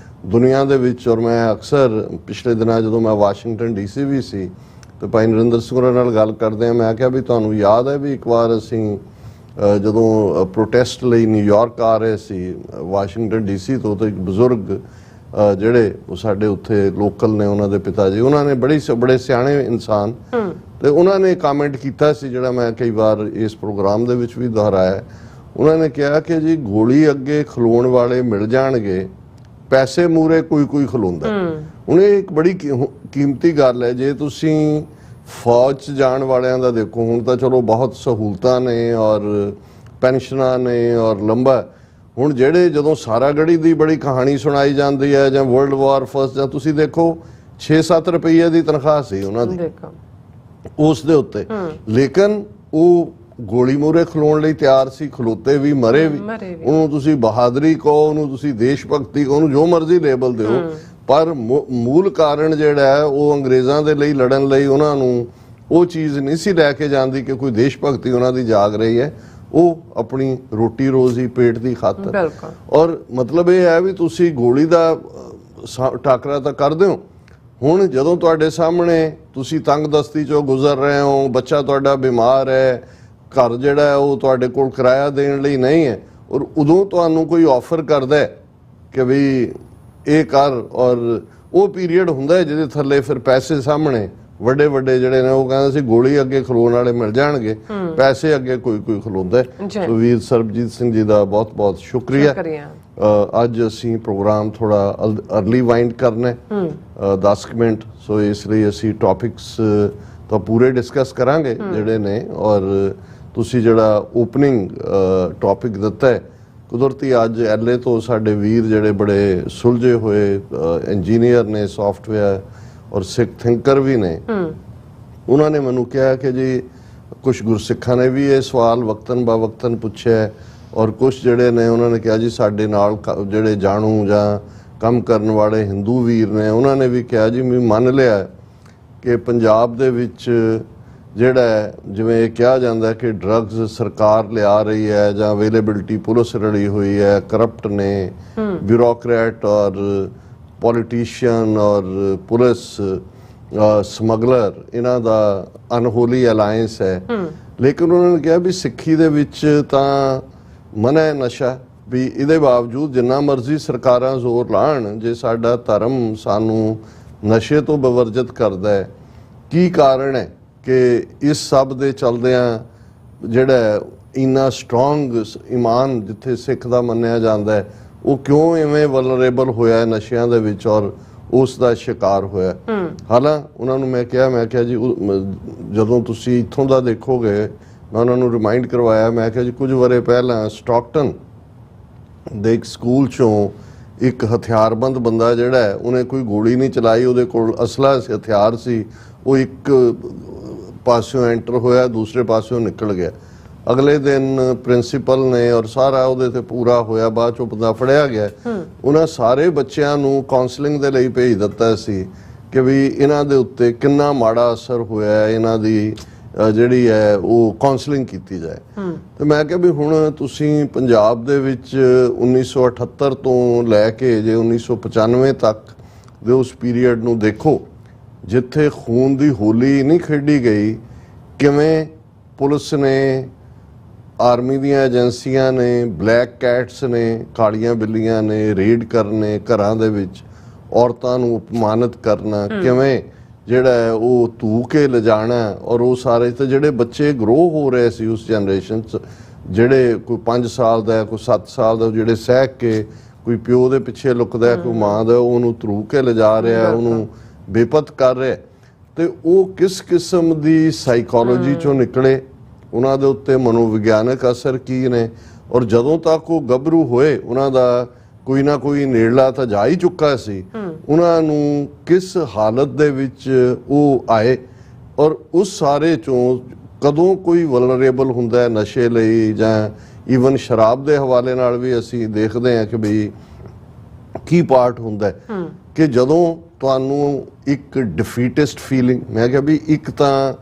ਦੁਨੀਆ ਦੇ ਵਿੱਚ। ਔਰ ਮੈਂ ਅਕਸਰ ਪਿਛਲੇ ਦਿਨਾਂ ਜਦੋਂ ਮੈਂ ਵਾਸ਼ਿੰਗਟਨ DC ਵੀ ਸੀ ਤੇ ਭਾਈ ਨਰਿੰਦਰ ਸਿੰਘ ਨਾਲ ਗੱਲ ਕਰਦੇ ਆ, ਮੈਂ ਕਿਹਾ ਵੀ ਤੁਹਾਨੂੰ ਯਾਦ ਹੈ ਵੀ ਇੱਕ ਵਾਰ ਅਸੀਂ ਜਦੋਂ ਪ੍ਰੋਟੈਸਟ ਲਈ ਨਿਊਯਾਰਕ ਆ ਰਹੇ ਸੀ ਵਾਸ਼ਿੰਗਟਨ DC ਤੋਂ, ਤੇ ਇੱਕ ਬਜ਼ੁਰਗ ਜਿਹੜੇ ਉਹ ਸਾਡੇ ਉੱਥੇ ਲੋਕਲ ਨੇ, ਉਹਨਾਂ ਦੇ ਪਿਤਾ ਜੀ, ਉਹਨਾਂ ਨੇ ਬੜੇ ਸਿਆਣੇ ਇਨਸਾਨ, ਤੇ ਉਹਨਾਂ ਨੇ ਕਮੈਂਟ ਕੀਤਾ ਸੀ ਜਿਹੜਾ ਮੈਂ ਕਈ ਵਾਰ ਇਸ ਪ੍ਰੋਗਰਾਮ ਦੇ ਵਿੱਚ ਵੀ ਦੁਹਰਾਇਆ। ਉਹਨਾਂ ਨੇ ਕਿਹਾ ਕਿ ਜੀ ਗੋਲੀ ਅੱਗੇ ਖਲੋਣ ਵਾਲੇ ਮਿਲ ਜਾਣਗੇ, ਪੈਸੇ ਮੂਰੇ ਕੋਈ ਖਲੋਂਦਾ। ਹੁਣ ਇਹ ਇੱਕ ਬੜੀ ਕੀਮਤੀ ਗੱਲ ਹੈ। ਜੇ ਤੁਸੀਂ ਫੌਜ 'ਚ ਜਾਣ ਵਾਲਿਆਂ ਦਾ ਦੇਖੋ, ਹੁਣ ਤਾਂ ਚਲੋ ਬਹੁਤ ਸਹੂਲਤਾਂ ਨੇ ਔਰ ਪੈਨਸ਼ਨਾਂ ਨੇ ਔਰ ਲੰਬਾ। ਹੁਣ ਜਿਹੜੇ ਜਦੋਂ ਸਾਰਾਗੜੀ ਦੀ ਬੜੀ ਕਹਾਣੀ ਸੁਣਾਈ ਜਾਂਦੀ ਹੈ ਜਾਂ ਵਰਲਡ ਵਾਰ ਫਸਟ, ਜਾਂ ਤੁਸੀਂ ਦੇਖੋ 6-7 ਰੁਪਏ ਦੀ ਤਨਖਾਹ ਸੀ ਉਹਨਾਂ ਦੀ ਉਸ ਦੇ ਉੱਤੇ, ਲੇਕਿਨ ਉਹ ਗੋਲੀ ਮੂਹਰੇ ਖਲੋਣ ਲਈ ਤਿਆਰ ਸੀ, ਖਲੋਤੇ ਵੀ, ਮਰੇ ਵੀ। ਉਹਨੂੰ ਤੁਸੀਂ ਬਹਾਦਰੀ ਕਹੋ, ਉਹਨੂੰ ਤੁਸੀਂ ਦੇਸ਼ ਭਗਤੀ ਕਹੋ, ਉਹਨੂੰ ਜੋ ਮਰਜ਼ੀ ਲੇਬਲ ਦਿਓ, ਪਰ ਮੂਲ ਕਾਰਨ ਜਿਹੜਾ ਹੈ ਉਹ ਅੰਗਰੇਜ਼ਾਂ ਦੇ ਲਈ ਲੜਨ ਲਈ ਉਹਨਾਂ ਨੂੰ ਉਹ ਚੀਜ਼ ਨਹੀਂ ਸੀ ਲੈ ਕੇ ਜਾਂਦੀ ਕਿ ਕੋਈ ਦੇਸ਼ ਭਗਤੀ ਉਹਨਾਂ ਦੀ ਜਾਗ ਰਹੀ ਹੈ। ਉਹ ਆਪਣੀ ਰੋਟੀ ਰੋਜ਼ੀ, ਪੇਟ ਦੀ ਖਾਤਰ। ਔਰ ਮਤਲਬ ਇਹ ਹੈ ਵੀ ਤੁਸੀਂ ਗੋਲੀ ਦਾ ਟਾਕਰਾ ਤਾਂ ਕਰਦੇ ਹੋ, ਹੁਣ ਜਦੋਂ ਤੁਹਾਡੇ ਸਾਹਮਣੇ ਤੁਸੀਂ ਤੰਗਦਸਤੀ ਚੋਂ ਗੁਜ਼ਰ ਰਹੇ ਹੋ, ਬੱਚਾ ਤੁਹਾਡਾ ਬਿਮਾਰ ਹੈ, ਘਰ ਜਿਹੜਾ ਹੈ ਉਹ ਤੁਹਾਡੇ ਕੋਲ ਕਿਰਾਇਆ ਦੇਣ ਲਈ ਨਹੀਂ ਹੈ, ਔਰ ਉਦੋਂ ਤੁਹਾਨੂੰ ਕੋਈ ਆਫਰ ਕਰਦਾ ਹੈ ਕਿ ਵੀ ਇਹ ਕਰ, ਔਰ ਉਹ ਪੀਰੀਅਡ ਹੁੰਦਾ ਹੈ ਜਿਹਦੇ ਥੱਲੇ ਫਿਰ ਪੈਸੇ ਸਾਹਮਣੇ ਵੱਡੇ ਵੱਡੇ ਜਿਹੜੇ ਨੇ ਉਹ ਕਹਿੰਦੇ ਸੀ ਗੋਲੀ ਅੱਗੇ ਖਲੋਣ ਵਾਲੇ ਮਿਲ ਜਾਣਗੇ, ਪੈਸੇ ਅੱਗੇ ਕੋਈ ਕੋਈ ਖਲੋਂਦਾ। ਸੋ ਵੀਰ ਸਰਬਜੀਤ ਸਿੰਘ ਜੀ ਦਾ ਬਹੁਤ ਬਹੁਤ ਸ਼ੁਕਰੀਆ। ਅੱਜ ਅਸੀਂ ਪ੍ਰੋਗਰਾਮ ਥੋੜਾ ਅਰਲੀ ਵਾਈਂਡ ਕਰਨਾ 10 ਮਿੰਟ, ਸੋ ਇਸ ਲਈ ਅਸੀਂ ਟੌਪਿਕਸ ਤਾਂ ਪੂਰੇ ਡਿਸਕਸ ਕਰਾਂਗੇ ਜਿਹੜੇ ਨੇ, ਔਰ ਤੁਸੀਂ ਜਿਹੜਾ ਓਪਨਿੰਗ ਟੌਪਿਕ ਦਿੱਤਾ ਹੈ, ਕੁਦਰਤੀ ਅੱਜ LA ਤੋਂ ਸਾਡੇ ਵੀਰ ਜਿਹੜੇ ਬੜੇ ਸੁਲਝੇ ਹੋਏ ਇੰਜੀਨੀਅਰ ਨੇ, ਸੌਫਟਵੇਅਰ ਔਰ ਸਿੱਖ ਥਿੰਕਰ ਵੀ ਨੇ, ਉਹਨਾਂ ਨੇ ਮੈਨੂੰ ਕਿਹਾ ਕਿ ਜੀ ਕੁਝ ਗੁਰਸਿੱਖਾਂ ਨੇ ਵੀ ਇਹ ਸਵਾਲ ਵਕਤਨ ਬਾ ਵਕਤਨ ਪੁੱਛਿਆ, ਔਰ ਕੁਝ ਜਿਹੜੇ ਨੇ ਉਹਨਾਂ ਨੇ ਕਿਹਾ ਜੀ ਸਾਡੇ ਨਾਲ ਜਿਹੜੇ ਜਾਣੂ ਜਾਂ ਕੰਮ ਕਰਨ ਵਾਲੇ ਹਿੰਦੂ ਵੀਰ ਨੇ ਉਹਨਾਂ ਨੇ ਵੀ ਕਿਹਾ ਜੀ ਮੈਂ ਮੰਨ ਲਿਆ ਕਿ ਪੰਜਾਬ ਦੇ ਵਿੱਚ ਜਿਹੜਾ ਜਿਵੇਂ ਇਹ ਕਿਹਾ ਜਾਂਦਾ ਕਿ ਡਰੱਗਸ ਸਰਕਾਰ ਲਿਆ ਰਹੀ ਹੈ ਜਾਂ ਅਵੇਲੇਬਿਲਿਟੀ ਪੁਲਿਸ ਰਲੀ ਹੋਈ ਹੈ, ਕਰਪਟ ਨੇ ਬਿਊਰੋਕਰੇਟ ਔਰ ਪੋਲੀਟੀਸ਼ੀਅਨ ਔਰ ਪੁਲਿਸ ਸਮਗਲਰ, ਇਹਨਾਂ ਦਾ ਅਨਹੋਲੀ ਅਲਾਇੰਸ ਹੈ। ਲੇਕਿਨ ਉਹਨਾਂ ਨੇ ਕਿਹਾ ਵੀ ਸਿੱਖੀ ਦੇ ਵਿੱਚ ਤਾਂ ਮਨਾ ਹੈ ਨਸ਼ਾ, ਵੀ ਇਹਦੇ ਬਾਵਜੂਦ ਜਿੰਨਾ ਮਰਜ਼ੀ ਸਰਕਾਰਾਂ ਜ਼ੋਰ ਲਾਉਣ, ਜੇ ਸਾਡਾ ਧਰਮ ਸਾਨੂੰ ਨਸ਼ੇ ਤੋਂ ਬਵਰਜਿਤ ਕਰਦਾ ਹੈ, ਕੀ ਕਾਰਨ ਹੈ ਕਿ ਇਸ ਸਭ ਦੇ ਚਲਦਿਆਂ ਜਿਹੜਾ ਇੰਨਾ ਸਟਰੋਂਗ ਈਮਾਨ ਜਿੱਥੇ ਸਿੱਖ ਦਾ ਮੰਨਿਆ ਜਾਂਦਾ ਹੈ ਉਹ ਕਿਉਂ ਇਵੇਂ ਵਲਨਰੇਬਲ ਹੋਇਆ ਨਸ਼ਿਆਂ ਦੇ ਵਿੱਚ ਔਰ ਉਸ ਦਾ ਸ਼ਿਕਾਰ ਹੋਇਆ। ਹਾਲਾਂ ਉਹਨਾਂ ਨੂੰ ਮੈਂ ਕਿਹਾ ਜੀ ਜਦੋਂ ਤੁਸੀਂ ਇੱਥੋਂ ਦਾ ਦੇਖੋਗੇ, ਮੈਂ ਉਹਨਾਂ ਨੂੰ ਰਿਮਾਈਂਡ ਕਰਵਾਇਆ, ਮੈਂ ਕਿਹਾ ਜੀ ਕੁਝ ਵਰੇ ਪਹਿਲਾਂ ਸਟਾਕਟਨ ਦੇ ਇੱਕ ਸਕੂਲ ਚੋਂ ਇੱਕ ਹਥਿਆਰਬੰਦ ਬੰਦਾ ਜਿਹੜਾ ਹੈ, ਉਹਨੇ ਕੋਈ ਗੋਲੀ ਨਹੀਂ ਚਲਾਈ, ਉਹਦੇ ਕੋਲ ਅਸਲਾ ਸੀ, ਹਥਿਆਰ ਸੀ, ਉਹ ਇੱਕ ਪਾਸਿਓਂ ਐਂਟਰ ਹੋਇਆ, ਦੂਸਰੇ ਪਾਸਿਓਂ ਨਿਕਲ ਗਿਆ। ਅਗਲੇ ਦਿਨ ਪ੍ਰਿੰਸੀਪਲ ਨੇ ਔਰ ਸਾਰਾ ਉਹਦੇ ਤੇ ਪੂਰਾ ਹੋਇਆ, ਬਾਅਦ ਚੋਂ ਬੰਦਾ ਫੜਿਆ ਗਿਆ। ਉਹਨਾਂ ਸਾਰੇ ਬੱਚਿਆਂ ਨੂੰ ਕਾਉਂਸਲਿੰਗ ਦੇ ਲਈ ਭੇਜ ਦਿੱਤਾ ਸੀ ਕਿ ਵੀ ਇਹਨਾਂ ਦੇ ਉੱਤੇ ਕਿੰਨਾ ਮਾੜਾ ਅਸਰ ਹੋਇਆ, ਇਹਨਾਂ ਦੀ ਜਿਹੜੀ ਹੈ ਉਹ ਕਾਉਂਸਲਿੰਗ ਕੀਤੀ ਜਾਏ। ਤੇ ਮੈਂ ਕਿਹਾ ਵੀ ਹੁਣ ਤੁਸੀਂ ਪੰਜਾਬ ਦੇ ਵਿੱਚ 1978 ਤੋਂ ਲੈ ਕੇ ਜੇ 1995 ਤੱਕ ਦੇ ਉਸ ਪੀਰੀਅਡ ਨੂੰ ਦੇਖੋ, ਜਿੱਥੇ ਖੂਨ ਦੀ ਹੋਲੀ ਨਹੀਂ ਖੇਡੀ ਗਈ, ਕਿਵੇਂ ਪੁਲਿਸ ਨੇ, ਆਰਮੀ ਦੀਆਂ ਏਜੰਸੀਆਂ ਨੇ, ਬਲੈਕ ਕੈਟਸ ਨੇ, ਕਾਲੀਆਂ ਬਿੱਲੀਆਂ ਨੇ ਰੇਡ ਕਰਨੇ ਘਰਾਂ ਦੇ ਵਿੱਚ, ਔਰਤਾਂ ਨੂੰ ਅਪਮਾਨਿਤ ਕਰਨਾ, ਕਿਵੇਂ ਜਿਹੜਾ ਹੈ ਉਹ ਧੂ ਕੇ ਲਿਜਾਣਾ, ਔਰ ਉਹ ਸਾਰੇ ਤੇ ਜਿਹੜੇ ਬੱਚੇ ਗਰੋ ਹੋ ਰਹੇ ਸੀ ਉਸ ਜਨਰੇਸ਼ਨ 'ਚ, ਜਿਹੜੇ ਕੋਈ 5 ਸਾਲ ਦਾ, ਕੋਈ 7 ਸਾਲ ਦਾ, ਜਿਹੜੇ ਸਹਿ ਕੇ ਕੋਈ ਪਿਓ ਦੇ ਪਿੱਛੇ ਲੁਕਦਾ, ਕੋਈ ਮਾਂ ਦਾ, ਉਹਨੂੰ ਧੂ ਕੇ ਲਿਜਾ ਰਿਹਾ, ਉਹਨੂੰ ਬੇਪਤ ਕਰ ਰਿਹਾ, ਤੇ ਉਹ ਕਿਸ ਕਿਸਮ ਦੀ ਸਾਈਕੋਲੋਜੀ ਚੋਂ ਨਿਕਲੇ, ਉਹਨਾਂ ਦੇ ਉੱਤੇ ਮਨੋਵਿਗਿਆਨਕ ਅਸਰ ਕੀ ਨੇ, ਔਰ ਜਦੋਂ ਤੱਕ ਉਹ ਗੱਭਰੂ ਹੋਏ ਉਹਨਾਂ ਦਾ ਕੋਈ ਨਾ ਕੋਈ ਨੇੜਲਾ ਤਾਂ ਜਾ ਹੀ ਚੁੱਕਾ ਸੀ, ਉਹਨਾਂ ਨੂੰ ਕਿਸ ਹਾਲਤ ਦੇ ਵਿੱਚ ਉਹ ਆਏ, ਔਰ ਉਸ ਸਾਰੇ ਚੋਂ ਕਦੋਂ ਕੋਈ ਵਲਨਰੇਬਲ ਹੁੰਦਾ ਹੈ ਨਸ਼ੇ ਲਈ, ਜਾਂ ਈਵਨ ਸ਼ਰਾਬ ਦੇ ਹਵਾਲੇ ਨਾਲ ਵੀ ਅਸੀਂ ਦੇਖਦੇ ਹਾਂ ਕਿ ਬਈ ਕੀ ਪਾਰਟ ਹੁੰਦਾ ਹੈ ਕਿ ਜਦੋਂ ਤੁਹਾਨੂੰ ਇੱਕ ਡਿਫੀਟਿਸਟ ਫੀਲਿੰਗ, ਮੈਂ ਕਿਹਾ ਵੀ ਇੱਕ ਤਾਂ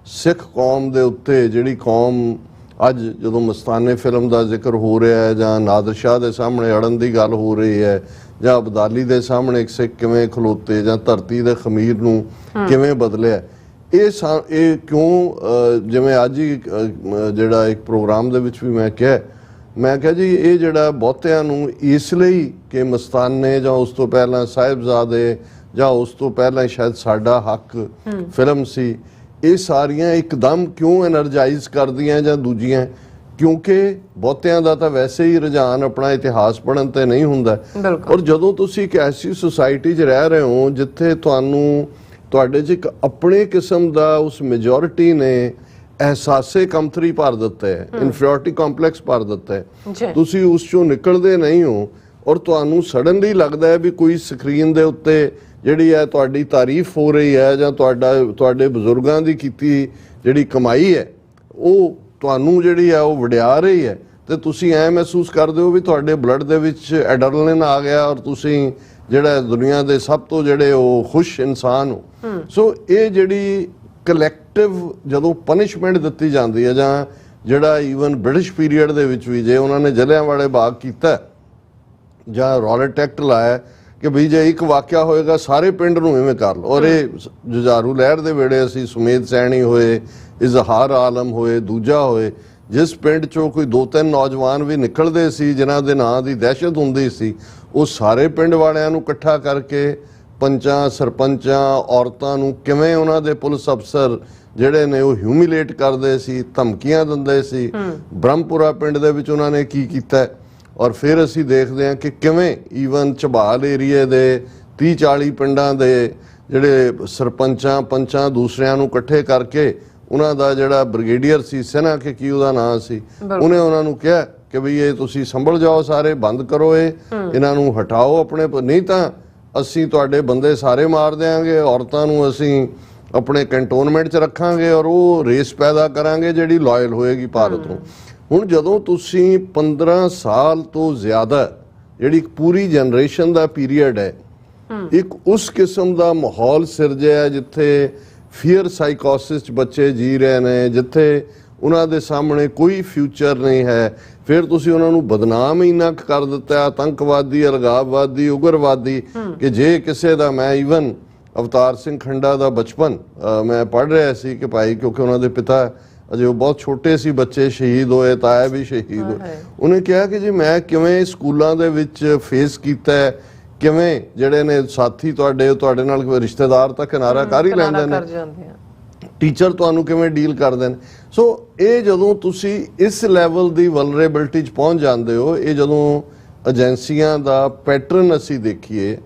ਸਿੱਖ ਕੌਮ ਦੇ ਉੱਤੇ ਜਿਹੜੀ ਕੌਮ ਅੱਜ ਜਦੋਂ ਮਸਤਾਨੇ ਫਿਲਮ ਦਾ ਜ਼ਿਕਰ ਹੋ ਰਿਹਾ ਹੈ, ਜਾਂ ਨਾਦਰ ਸ਼ਾਹ ਦੇ ਸਾਹਮਣੇ ਅੜਨ ਦੀ ਗੱਲ ਹੋ ਰਹੀ ਹੈ, ਜਾਂ ਅਬਦਾਲੀ ਦੇ ਸਾਹਮਣੇ ਇੱਕ ਸਿੱਖ ਕਿਵੇਂ ਖਲੋਤੇ, ਜਾਂ ਧਰਤੀ ਦੇ ਖਮੀਰ ਨੂੰ ਕਿਵੇਂ ਬਦਲਿਆ, ਇਹ ਕਿਉਂ, ਜਿਵੇਂ ਅੱਜ ਹੀ ਜਿਹੜਾ ਇੱਕ ਪ੍ਰੋਗਰਾਮ ਦੇ ਵਿੱਚ ਵੀ ਮੈਂ ਕਿਹਾ ਜੀ ਇਹ ਜਿਹੜਾ ਬਹੁਤਿਆਂ ਨੂੰ ਇਸ ਲਈ ਕਿ ਮਸਤਾਨੇ ਜਾਂ ਉਸ ਤੋਂ ਪਹਿਲਾਂ ਸਾਹਿਬਜ਼ਾਦੇ ਜਾਂ ਉਸ ਤੋਂ ਪਹਿਲਾਂ ਸ਼ਾਇਦ ਸਾਡਾ ਹੱਕ ਫਿਲਮ ਸੀ, ਇਹ ਸਾਰੀਆਂ ਇੱਕਦਮ ਕਿਉਂ ਐਨਰਜਾਈਜ਼ ਕਰਦੀਆਂ, ਜਾਂ ਦੂਜੀਆਂ ਕਿਉਂਕਿ ਬਹੁਤਿਆਂ ਦਾ ਤਾਂ ਵੈਸੇ ਹੀ ਰੁਝਾਨ ਆਪਣਾ ਇਤਿਹਾਸ ਪੜ੍ਹਨ ਤੇ ਨਹੀਂ ਹੁੰਦਾ। ਔਰ ਜਦੋਂ ਤੁਸੀਂ ਇੱਕ ਐਸੀ ਸੁਸਾਇਟੀ 'ਚ ਰਹਿ ਰਹੇ ਹੋ ਜਿੱਥੇ ਤੁਹਾਡੇ 'ਚ ਇੱਕ ਆਪਣੇ ਕਿਸਮ ਦਾ ਉਸ ਮੈਜੋਰਿਟੀ ਨੇ ਅਹਿਸਾਸੇ ਕਮਤਰੀ ਭਰ ਦਿੱਤਾ ਹੈ, ਇਨਫੀਰੀਅਰਿਟੀ ਕੰਪਲੈਕਸ ਭਰ ਦਿੱਤਾ ਹੈ, ਤੁਸੀਂ ਉਸ ਚੋਂ ਨਿਕਲਦੇ ਨਹੀਂ ਹੋ, ਔਰ ਤੁਹਾਨੂੰ ਸਡਨਲੀ ਲੱਗਦਾ ਹੈ ਵੀ ਕੋਈ ਸਕਰੀਨ ਦੇ ਉੱਤੇ ਜਿਹੜੀ ਹੈ ਤੁਹਾਡੀ ਤਾਰੀਫ ਹੋ ਰਹੀ ਹੈ, ਜਾਂ ਤੁਹਾਡੇ ਬਜ਼ੁਰਗਾਂ ਦੀ ਕੀਤੀ ਜਿਹੜੀ ਕਮਾਈ ਹੈ ਉਹ ਤੁਹਾਨੂੰ ਜਿਹੜੀ ਹੈ ਉਹ ਵਡਿਆ ਰਹੀ ਹੈ ਤੇ ਤੁਸੀਂ ਐ ਮਹਿਸੂਸ ਕਰਦੇ ਹੋ ਵੀ ਤੁਹਾਡੇ ਬਲੱਡ ਦੇ ਵਿੱਚ ਐਡਰਨਲਿਨ ਆ ਗਿਆ ਔਰ ਤੁਸੀਂ ਜਿਹੜਾ ਦੁਨੀਆ ਦੇ ਸਭ ਤੋਂ ਜਿਹੜੇ ਉਹ ਖੁਸ਼ ਇਨਸਾਨ ਹੋ। ਸੋ ਇਹ ਜਿਹੜੀ ਕਲੈਕਟਿਵ ਜਦੋਂ ਪਨਿਸ਼ਮੈਂਟ ਦਿੱਤੀ ਜਾਂਦੀ ਹੈ, ਜਾਂ ਜਿਹੜਾ ਈਵਨ ਬ੍ਰਿਟਿਸ਼ ਪੀਰੀਅਡ ਦੇ ਵਿੱਚ ਵੀ ਜੇ ਉਹਨਾਂ ਨੇ ਜਲਿਆਂਵਾਲੇ ਬਾਗ ਕੀਤਾ ਜਾਂ ਰੌਲਟ ਐਕਟ ਲਾਇਆ ਕਿ ਵੀ ਜੇ ਇੱਕ ਵਾਕਿਆ ਹੋਏਗਾ ਸਾਰੇ ਪਿੰਡ ਨੂੰ ਇਵੇਂ ਕਰ ਲਓ, ਔਰ ਇਹ ਜੁਝਾਰੂ ਲਹਿਰ ਦੇ ਵੇੜੇ ਅਸੀਂ ਸੁਮੇਧ ਸੈਣੀ ਹੋਏ, ਇਜ਼ਹਾਰ ਆਲਮ ਹੋਏ, ਦੂਜਾ ਹੋਏ, ਜਿਸ ਪਿੰਡ ਚੋਂ ਕੋਈ 2-3 ਨੌਜਵਾਨ ਵੀ ਨਿਕਲਦੇ ਸੀ ਜਿਨ੍ਹਾਂ ਦੇ ਨਾਂ ਦੀ ਦਹਿਸ਼ਤ ਹੁੰਦੀ ਸੀ, ਉਹ ਸਾਰੇ ਪਿੰਡ ਵਾਲਿਆਂ ਨੂੰ ਇਕੱਠਾ ਕਰਕੇ ਪੰਚਾਂ ਸਰਪੰਚਾਂ ਔਰਤਾਂ ਨੂੰ ਕਿਵੇਂ ਉਹਨਾਂ ਦੇ ਪੁਲਿਸ ਅਫਸਰ ਜਿਹੜੇ ਨੇ ਉਹ ਹਿਊਮਿਲੇਟ ਕਰਦੇ ਸੀ, ਧਮਕੀਆਂ ਦਿੰਦੇ ਸੀ। ਬ੍ਰਹਮਪੁਰਾ ਪਿੰਡ ਦੇ ਵਿੱਚ ਉਹਨਾਂ ਨੇ ਕੀ ਕੀਤਾ, ਔਰ ਫਿਰ ਅਸੀਂ ਦੇਖਦੇ ਹਾਂ ਕਿ ਕਿਵੇਂ ਈਵਨ ਝਬਾਲ ਏਰੀਏ ਦੇ 30-40 ਪਿੰਡਾਂ ਦੇ ਜਿਹੜੇ ਸਰਪੰਚਾਂ ਪੰਚਾਂ ਦੂਸਰਿਆਂ ਨੂੰ ਇਕੱਠੇ ਕਰਕੇ ਉਹਨਾਂ ਦਾ ਜਿਹੜਾ ਬ੍ਰਿਗੇਡੀਅਰ ਸੀ ਸਿਨਾ ਕਿ ਕੀ ਉਹਦਾ ਨਾਂ ਸੀ, ਉਹਨੇ ਉਹਨਾਂ ਨੂੰ ਕਿਹਾ ਕਿ ਵੀ ਇਹ ਤੁਸੀਂ ਸੰਭਲ ਜਾਓ, ਸਾਰੇ ਬੰਦ ਕਰੋ, ਇਹਨਾਂ ਨੂੰ ਹਟਾਓ ਆਪਣੇ, ਨਹੀਂ ਤਾਂ ਅਸੀਂ ਤੁਹਾਡੇ ਬੰਦੇ ਸਾਰੇ ਮਾਰ ਦਿਆਂਗੇ, ਔਰਤਾਂ ਨੂੰ ਅਸੀਂ ਆਪਣੇ ਕੰਟੋਨਮੈਂਟ 'ਚ ਰੱਖਾਂਗੇ ਔਰ ਉਹ ਰੇਸ ਪੈਦਾ ਕਰਾਂਗੇ ਜਿਹੜੀ ਲਾਇਲ ਹੋਏਗੀ ਭਾਰਤ ਨੂੰ। ਹੁਣ ਜਦੋਂ ਤੁਸੀਂ 15 ਸਾਲ ਤੋਂ ਜ਼ਿਆਦਾ ਜਿਹੜੀ ਪੂਰੀ ਜਨਰੇਸ਼ਨ ਦਾ ਪੀਰੀਅਡ ਹੈ, ਇੱਕ ਉਸ ਕਿਸਮ ਦਾ ਮਾਹੌਲ ਸਿਰਜਿਆ ਜਿੱਥੇ ਫੀਅਰ ਸਾਈਕੋਸਿਸ 'ਚ ਬੱਚੇ ਜੀ ਰਹੇ ਨੇ, ਜਿੱਥੇ ਉਹਨਾਂ ਦੇ ਸਾਹਮਣੇ ਕੋਈ ਫਿਊਚਰ ਨਹੀਂ ਹੈ, ਫਿਰ ਤੁਸੀਂ ਉਹਨਾਂ ਨੂੰ ਬਦਨਾਮ ਹੀ ਨਾ ਕਰ ਦਿੱਤਾ ਆਤੰਕਵਾਦੀ, ਅਲਗਾਵਵਾਦੀ, ਉਗਰਵਾਦੀ, ਕਿ ਜੇ ਕਿਸੇ ਦਾ ਮੈਂ ਈਵਨ ਅਵਤਾਰ ਸਿੰਘ ਖੰਡਾ ਦਾ ਬਚਪਨ ਮੈਂ ਪੜ੍ਹ ਰਿਹਾ ਸੀ ਕਿ ਭਾਈ, ਕਿਉਂਕਿ ਉਹਨਾਂ ਦੇ ਪਿਤਾ ਅਜੇ ਉਹ ਬਹੁਤ ਛੋਟੇ ਸੀ, ਬੱਚੇ ਸ਼ਹੀਦ ਹੋਏ, ਤਾਇਆ ਵੀ ਸ਼ਹੀਦ ਹੋਏ, ਉਹਨੇ ਕਿਹਾ ਕਿ ਜੀ ਮੈਂ ਕਿਵੇਂ ਸਕੂਲਾਂ ਦੇ ਵਿੱਚ ਫੇਸ ਕੀਤਾ, ਕਿਵੇਂ ਜਿਹੜੇ ਨੇ ਸਾਥੀ ਤੁਹਾਡੇ ਨਾਲ ਰਿਸ਼ਤੇਦਾਰ ਤਾਂ ਕਿਨਾਰਾ ਕਰ ਹੀ ਲੈਂਦੇ ਨੇ, ਟੀਚਰ ਤੁਹਾਨੂੰ ਕਿਵੇਂ ਡੀਲ ਕਰਦੇ ਨੇ। ਸੋ ਇਹ ਜਦੋਂ ਤੁਸੀਂ ਇਸ ਲੈਵਲ ਦੀ ਵਲਨਰੇਬਿਲਿਟੀ 'ਚ ਪਹੁੰਚ ਜਾਂਦੇ ਹੋ, ਇਹ ਜਦੋਂ ਏਜੰਸੀਆਂ ਦਾ ਪੈਟਰਨ ਅਸੀਂ ਦੇਖੀਏ,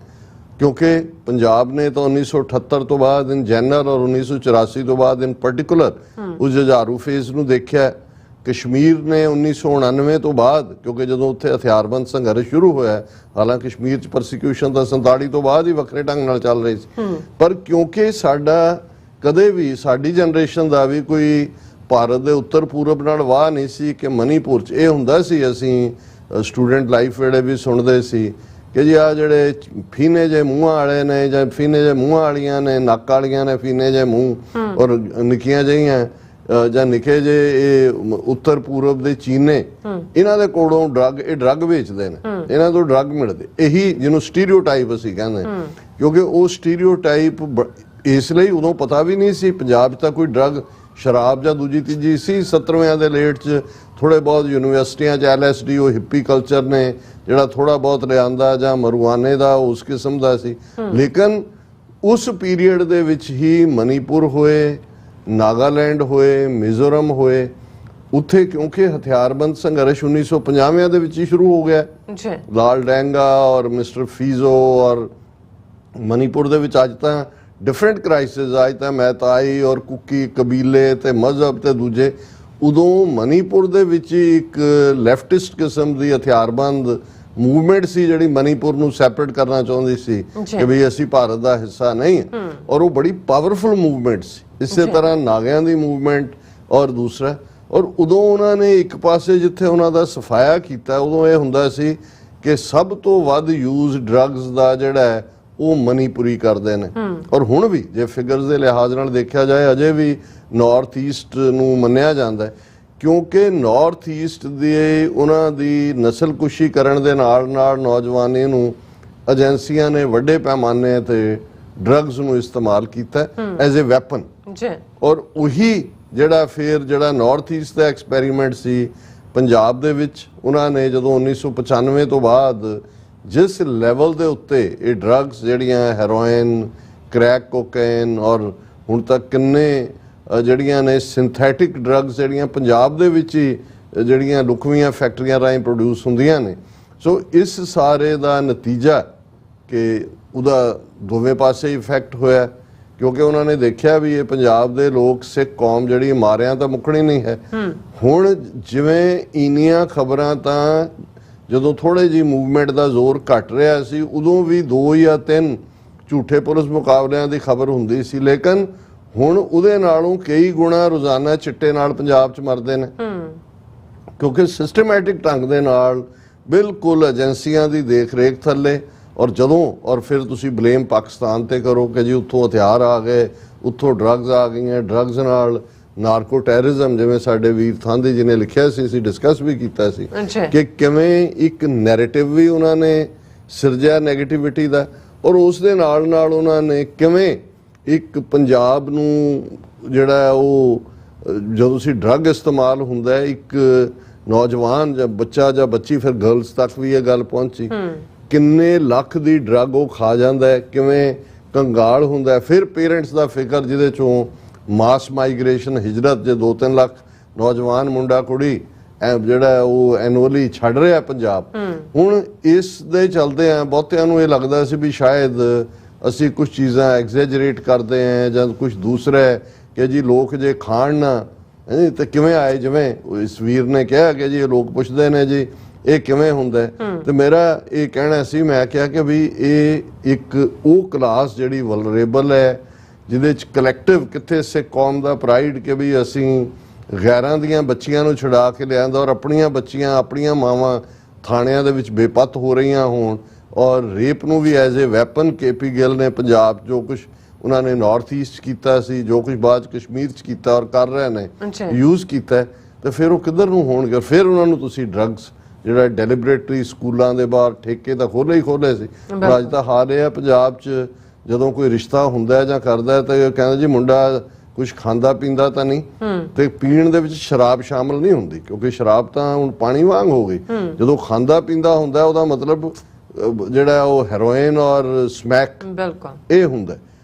ਕਿਉਂਕਿ ਪੰਜਾਬ ਨੇ ਤਾਂ 1978 ਤੋਂ ਬਾਅਦ ਇਨ ਜਨਰਲ ਔਰ 1984 ਤੋਂ ਬਾਅਦ ਇਨ ਪਾਰਟਿਕੂਲਰ ਉਸ ਜੁਝਾਰੂ ਫੇਜ਼ ਨੂੰ ਦੇਖਿਆ, ਕਸ਼ਮੀਰ ਨੇ 1999 ਤੋਂ ਬਾਅਦ, ਕਿਉਂਕਿ ਜਦੋਂ ਉੱਥੇ ਹਥਿਆਰਬੰਦ ਸੰਘਰਸ਼ ਸ਼ੁਰੂ ਹੋਇਆ, ਹਾਲਾਂਕਿ ਕਸ਼ਮੀਰ 'ਚ ਪਰਸੀਕਿਊਸ਼ਨ ਤਾਂ 47 ਤੋਂ ਬਾਅਦ ਹੀ ਵੱਖਰੇ ਢੰਗ ਨਾਲ ਚੱਲ ਰਹੀ ਸੀ, ਪਰ ਕਿਉਂਕਿ ਸਾਡਾ ਕਦੇ ਵੀ ਸਾਡੀ ਜਨਰੇਸ਼ਨ ਦਾ ਵੀ ਕੋਈ ਭਾਰਤ ਦੇ ਉੱਤਰ ਪੂਰਬ ਨਾਲ ਵਾਹ ਨਹੀਂ ਸੀ ਕਿ ਮਨੀਪੁਰ 'ਚ ਇਹ ਹੁੰਦਾ ਸੀ। ਅਸੀਂ ਸਟੂਡੈਂਟ ਲਾਈਫ ਵੇਲੇ ਵੀ ਸੁਣਦੇ ਸੀ ਕਿ ਜੀ ਆ ਜਿਹੜੇ ਫੀਨੇ ਜੇ ਮੂੰਹਾਂ ਵਾਲੇ ਨੇ ਜਾਂ ਫੀਨੇ ਜੇ ਮੂੰਹਾਂ ਵਾਲੀਆਂ ਨੇ, ਨੱਕ ਵਾਲੀਆਂ ਨੇ ਫੀਨੇ ਜੇ ਮੂੰਹ, ਔਰ ਨਿੱਕੀਆਂ ਜਿਹੀਆਂ ਜਾਂ ਨਿੱਕੇ ਜੇ ਇਹ ਉੱਤਰ ਪੂਰਬ ਦੇ ਚੀਨੇ, ਇਹਨਾਂ ਦੇ ਕੋਲੋਂ ਡਰੱਗ ਵੇਚਦੇ ਨੇ, ਇਹਨਾਂ ਤੋਂ ਡਰੱਗ ਮਿਲਦੇ, ਇਹੀ ਜਿਹਨੂੰ ਸਟੀਰੀਓਟਾਈਪ ਅਸੀਂ ਕਹਿੰਦੇ, ਕਿਉਂਕਿ ਉਹ ਸਟੀਰੀਓਟਾਈਪ ਇਸ ਲਈ ਉਦੋਂ ਪਤਾ ਵੀ ਨਹੀਂ ਸੀ ਪੰਜਾਬ 'ਚ ਤਾਂ ਕੋਈ ਡਰੱਗ ਸ਼ਰਾਬ ਜਾਂ ਦੂਜੀ ਤੀਜੀ ਸੀ। 70ਵੇਂ ਦੇ ਲੇਟ 'ਚ ਥੋੜੇ ਬਹੁਤ ਯੂਨੀਵਰਸਿਟੀਆਂ 'ਚ LSD ਉਹ ਹਿੱਪੀ ਕਲਚਰ ਨੇ ਜਿਹੜਾ ਥੋੜਾ ਬਹੁਤ ਲਿਆਂਦਾ, ਜਾਂ ਮਰੂਆਨੇ ਦਾ ਉਸ ਕਿਸਮ ਦਾ ਸੀ, ਲੇਕਿਨ ਉਸ ਪੀਰੀਅਡ ਦੇ ਵਿੱਚ ਹੀ ਮਨੀਪੁਰ ਹੋਏ, ਨਾਗਾਲੈਂਡ ਹੋਏ, ਮਿਜ਼ੋਰਮ ਹੋਏ, ਉੱਥੇ ਕਿਉਂਕਿ ਹਥਿਆਰਬੰਦ ਸੰਘਰਸ਼ 1950 ਦੇ ਵਿੱਚ ਹੀ ਸ਼ੁਰੂ ਹੋ ਗਿਆ, ਲਾਲ ਡੈਂਗਾ ਔਰ ਮਿਸਟਰ ਫੀਜ਼ੋ, ਔਰ ਮਨੀਪੁਰ ਦੇ ਵਿੱਚ ਅੱਜ ਤਾਂ ਡਿਫਰੈਂਟ ਕ੍ਰਾਈਸਿਸ, ਅੱਜ ਤਾਂ ਮੈਤਾਈ ਔਰ ਕੁਕੀ ਕਬੀਲੇ ਤੇ ਮਜ਼ਹਬ ਤੇ ਦੂਜੇ, ਉਦੋਂ ਮਨੀਪੁਰ ਦੇ ਵਿੱਚ ਇੱਕ ਲੈਫਟਿਸਟ ਕਿਸਮ ਦੀ ਹਥਿਆਰਬੰਦ ਮੂਵਮੈਂਟ ਸੀ ਜਿਹੜੀ ਮਨੀਪੁਰ ਨੂੰ ਸੈਪਰੇਟ ਕਰਨਾ ਚਾਹੁੰਦੀ ਸੀ ਕਿ ਵੀ ਅਸੀਂ ਭਾਰਤ ਦਾ ਹਿੱਸਾ ਨਹੀਂ, ਔਰ ਉਹ ਬੜੀ ਪਾਵਰਫੁਲ ਮੂਵਮੈਂਟ ਸੀ। ਇਸੇ ਤਰ੍ਹਾਂ ਨਾਗਿਆਂ ਦੀ ਮੂਵਮੈਂਟ ਔਰ ਦੂਸਰਾ, ਔਰ ਉਦੋਂ ਉਹਨਾਂ ਨੇ ਇੱਕ ਪਾਸੇ ਜਿੱਥੇ ਉਹਨਾਂ ਦਾ ਸਫਾਇਆ ਕੀਤਾ, ਉਦੋਂ ਇਹ ਹੁੰਦਾ ਸੀ ਕਿ ਸਭ ਤੋਂ ਵੱਧ ਯੂਜ਼ ਡਰੱਗਸ ਦਾ ਜਿਹੜਾ ਹੈ ਉਹ ਮਨੀਪੁਰੀ ਕਰਦੇ ਨੇ, ਔਰ ਹੁਣ ਵੀ ਜੇ ਫਿਗਰਸ ਦੇ ਲਿਹਾਜ਼ ਨਾਲ ਦੇਖਿਆ ਜਾਏ ਅਜੇ ਵੀ ਨਾਰਥ ਈਸਟ ਨੂੰ ਮੰਨਿਆ ਜਾਂਦਾ ਹੈ, ਕਿਉਂਕਿ ਨਾਰਥ ਈਸਟ ਦੀ ਉਹਨਾਂ ਦੀ ਨਸਲਕੁਸ਼ੀ ਕਰਨ ਦੇ ਨਾਲ ਨਾਲ ਨੌਜਵਾਨੀ ਨੂੰ ਏਜੰਸੀਆਂ ਨੇ ਵੱਡੇ ਪੈਮਾਨੇ ਤੇ ਡਰੱਗਸ ਨੂੰ ਇਸਤੇਮਾਲ ਕੀਤਾ ਐਜ਼ ਅ ਵੈਪਨ, ਔਰ ਉਹੀ ਜਿਹੜਾ ਫਿਰ ਜਿਹੜਾ ਨਾਰਥ ਈਸਟ ਦਾ ਐਕਸਪੈਰੀਮੈਂਟ ਸੀ ਪੰਜਾਬ ਦੇ ਵਿੱਚ, ਉਹਨਾਂ ਨੇ ਜਦੋਂ 1995 ਤੋਂ ਬਾਅਦ ਜਿਸ ਲੈਵਲ ਦੇ ਉੱਤੇ ਇਹ ਡਰੱਗਸ ਜਿਹੜੀਆਂ ਹੈਰੋਇਨ, ਕ੍ਰੈਕ ਕੋਕੇਨ, ਔਰ ਹੁਣ ਤੱਕ ਕਿੰਨੇ ਜਿਹੜੀਆਂ ਨੇ ਸਿੰਥੈਟਿਕ ਡਰੱਗਸ ਜਿਹੜੀਆਂ ਪੰਜਾਬ ਦੇ ਵਿੱਚ ਹੀ ਜਿਹੜੀਆਂ ਲੁਕਵੀਆਂ ਫੈਕਟਰੀਆਂ ਰਾਹੀਂ ਪ੍ਰੋਡਿਊਸ ਹੁੰਦੀਆਂ ਨੇ। ਸੋ ਇਸ ਸਾਰੇ ਦਾ ਨਤੀਜਾ ਕਿ ਉਹਦਾ ਦੋਵੇਂ ਪਾਸੇ ਇਫੈਕਟ ਹੋਇਆ, ਕਿਉਂਕਿ ਉਹਨਾਂ ਨੇ ਦੇਖਿਆ ਵੀ ਇਹ ਪੰਜਾਬ ਦੇ ਲੋਕ, ਸਿੱਖ ਕੌਮ ਜਿਹੜੀ ਮਾਰਿਆਂ ਤਾਂ ਮੁੱਕਣੀ ਨਹੀਂ ਹੈ। ਹੁਣ ਜਿਵੇਂ ਇੰਨੀਆਂ ਖਬਰਾਂ ਤਾਂ ਜਦੋਂ ਥੋੜੇ ਜਿਹੀ ਮੂਵਮੈਂਟ ਦਾ ਜ਼ੋਰ ਘਟ ਰਿਹਾ ਸੀ, ਉਦੋਂ ਵੀ 2 ਜਾਂ 3 ਝੂਠੇ ਪੁਲਿਸ ਮੁਕਾਬਲਿਆਂ ਦੀ ਖਬਰ ਹੁੰਦੀ ਸੀ, ਲੇਕਿਨ ਹੁਣ ਉਹਦੇ ਨਾਲੋਂ ਕਈ ਗੁਣਾ ਰੋਜ਼ਾਨਾ ਚਿੱਟੇ ਨਾਲ ਪੰਜਾਬ 'ਚ ਮਰਦੇ ਨੇ, ਕਿਉਂਕਿ ਸਿਸਟਮੈਟਿਕ ਢੰਗ ਦੇ ਨਾਲ ਬਿਲਕੁਲ ਏਜੰਸੀਆਂ ਦੀ ਦੇਖ ਰੇਖ ਥੱਲੇ। ਔਰ ਫਿਰ ਤੁਸੀਂ ਬਲੇਮ ਪਾਕਿਸਤਾਨ ਤੇ ਕਰੋ ਕਿ ਜੀ ਉੱਥੋਂ ਹਥਿਆਰ ਆ ਗਏ, ਉੱਥੋਂ ਡਰੱਗਸ ਆ ਗਈਆਂ, ਡਰੱਗਸ ਨਾਲ ਨਾਰਕੋ ਟੈਰਰਿਜ਼ਮ, ਜਿਵੇਂ ਸਾਡੇ ਵੀਰ ਥਾਂਦੀ ਜੀ ਨੇ ਲਿਖਿਆ ਸੀ, ਅਸੀਂ ਡਿਸਕਸ ਵੀ ਕੀਤਾ ਸੀ ਕਿ ਕਿਵੇਂ ਇੱਕ ਨੈਰੇਟਿਵ ਵੀ ਉਹਨਾਂ ਨੇ ਸਿਰਜਿਆ ਨੈਗੇਟਿਵਿਟੀ ਦਾ, ਔਰ ਉਸ ਦੇ ਨਾਲ ਨਾਲ ਉਹਨਾਂ ਨੇ ਕਿਵੇਂ ਇੱਕ ਪੰਜਾਬ ਨੂੰ ਜਿਹੜਾ ਉਹ ਜਦੋਂ ਤੁਸੀਂ ਡਰੱਗ ਇਸਤੇਮਾਲ ਹੁੰਦਾ ਹੈ, ਇੱਕ ਨੌਜਵਾਨ ਜਾਂ ਬੱਚਾ ਜਾਂ ਬੱਚੀ, ਫਿਰ ਗਰਲਸ ਤੱਕ ਵੀ ਇਹ ਗੱਲ ਪਹੁੰਚੀ, ਕਿੰਨੇ ਲੱਖ ਦੀ ਡਰੱਗ ਉਹ ਖਾ ਜਾਂਦਾ ਹੈ, ਕਿਵੇਂ ਕੰਗਾਲ ਹੁੰਦਾ ਹੈ। ਫਿਰ ਪੇਰੈਂਟਸ ਦਾ ਫਿਕਰ ਜਿਹਦੇ ਚੋਂ ਮਾਸ ਮਾਈਗ੍ਰੇਸ਼ਨ, ਹਿਜਰਤ, ਜੇ 2-3 ਲੱਖ ਨੌਜਵਾਨ ਮੁੰਡਾ ਕੁੜੀ ਜਿਹੜਾ ਉਹ ਐਨੂਅਲੀ ਛੱਡ ਰਿਹਾ ਪੰਜਾਬ। ਹੁਣ ਇਸ ਦੇ ਚਲਦੇ ਆ ਬਹੁਤਿਆਂ ਨੂੰ ਇਹ ਲੱਗਦਾ ਸੀ ਵੀ ਸ਼ਾਇਦ ਅਸੀਂ ਕੁਝ ਚੀਜ਼ਾਂ ਐਗਜ਼ੈਜਰੇਟ ਕਰਦੇ ਹਾਂ ਜਾਂ ਕੁਝ ਦੂਸਰਾ ਹੈ ਕਿ ਜੀ ਲੋਕ ਜੇ ਖਾਣ ਨਾ ਤੇ ਕਿਵੇਂ ਆਏ, ਜਿਵੇਂ ਇਸ ਵੀਰ ਨੇ ਕਿਹਾ ਕਿ ਜੀ ਇਹ ਲੋਕ ਪੁੱਛਦੇ ਨੇ ਜੀ ਇਹ ਕਿਵੇਂ ਹੁੰਦਾ। ਤੇ ਮੇਰਾ ਇਹ ਕਹਿਣਾ ਸੀ, ਮੈਂ ਕਿਹਾ ਕਿ ਵੀ ਇਹ ਇੱਕ ਉਹ ਕਲਾਸ ਜਿਹੜੀ ਵਲਨਰੇਬਲ ਹੈ, ਜਿਹਦੇ ਚ ਕਲੈਕਟਿਵ ਕਿੱਥੇ ਸਿੱਖ ਕੌਮ ਦਾ ਪ੍ਰਾਈਡ ਕਿ ਵੀ ਅਸੀਂ ਗੈਰਾਂ ਦੀਆਂ ਬੱਚੀਆਂ ਨੂੰ ਛੁਡਾ ਕੇ ਲਿਆਂਦਾ, ਔਰ ਆਪਣੀਆਂ ਬੱਚੀਆਂ, ਆਪਣੀਆਂ ਮਾਵਾਂ ਥਾਣਿਆਂ ਦੇ ਵਿੱਚ ਬੇਪੱਤ ਹੋ ਰਹੀਆਂ ਹੋਣ, ਔਰ ਰੇਪ ਨੂੰ ਵੀ as a weapon KP Gill ਨੇ ਪੰਜਾਬ ਜੋ ਕੁਝ ਉਹਨਾਂ ਨੇ ਨਾਰਥ ਈਸਟ ਕੀਤਾ ਸੀ, ਜੋ ਕੁਝ ਬਾਅਦ ਕਸ਼ਮੀਰ 'ਚ ਕੀਤਾ ਔਰ ਕਰ ਰਹੇ ਨੇ ਯੂਜ਼ ਕੀਤਾ, ਤੇ ਫਿਰ ਉਹ ਕਿੱਧਰ ਨੂੰ ਹੋਣਗੇ। ਫਿਰ ਉਹਨਾਂ ਨੂੰ ਤੁਸੀਂ ਡਰੱਗਸ ਜਿਹੜਾ ਡੈਲੀਬਰੇਟਰੀ ਸਕੂਲਾਂ ਦੇ ਬਾਹਰ ਠੇਕੇ ਤਾਂ ਖੋਲ੍ਹੇ ਹੀ ਖੋਲ੍ਹੇ ਸੀ। ਅੱਜ ਤਾਂ ਹਾਲ ਇਹ ਹੈ ਪੰਜਾਬ 'ਚ ਜਦੋਂ ਕੋਈ ਰਿਸ਼ਤਾ ਹੁੰਦਾ ਜਾਂ ਕਰਦਾ ਤਾਂ ਇਹ ਕਹਿੰਦਾ ਜੀ ਮੁੰਡਾ ਕੁਝ ਖਾਂਦਾ ਪੀਂਦਾ ਤਾਂ ਨਹੀਂ, ਤੇ ਪੀਣ ਦੇ ਵਿੱਚ ਸ਼ਰਾਬ ਸ਼ਾਮਲ ਨਹੀਂ ਹੁੰਦੀ, ਕਿਉਂਕਿ ਸ਼ਰਾਬ ਤਾਂ ਹੁਣ ਪਾਣੀ ਵਾਂਗ ਹੋ ਗਈ। ਜਦੋਂ ਖਾਂਦਾ ਪੀਂਦਾ ਹੁੰਦਾ ਉਹਦਾ ਮਤਲਬ ਜਿਹੜਾ ਉਹ ਹੈਰੋਇਨ ਔਰ ਸਮੈਕ ਇਹ ਹੁੰਦਾ।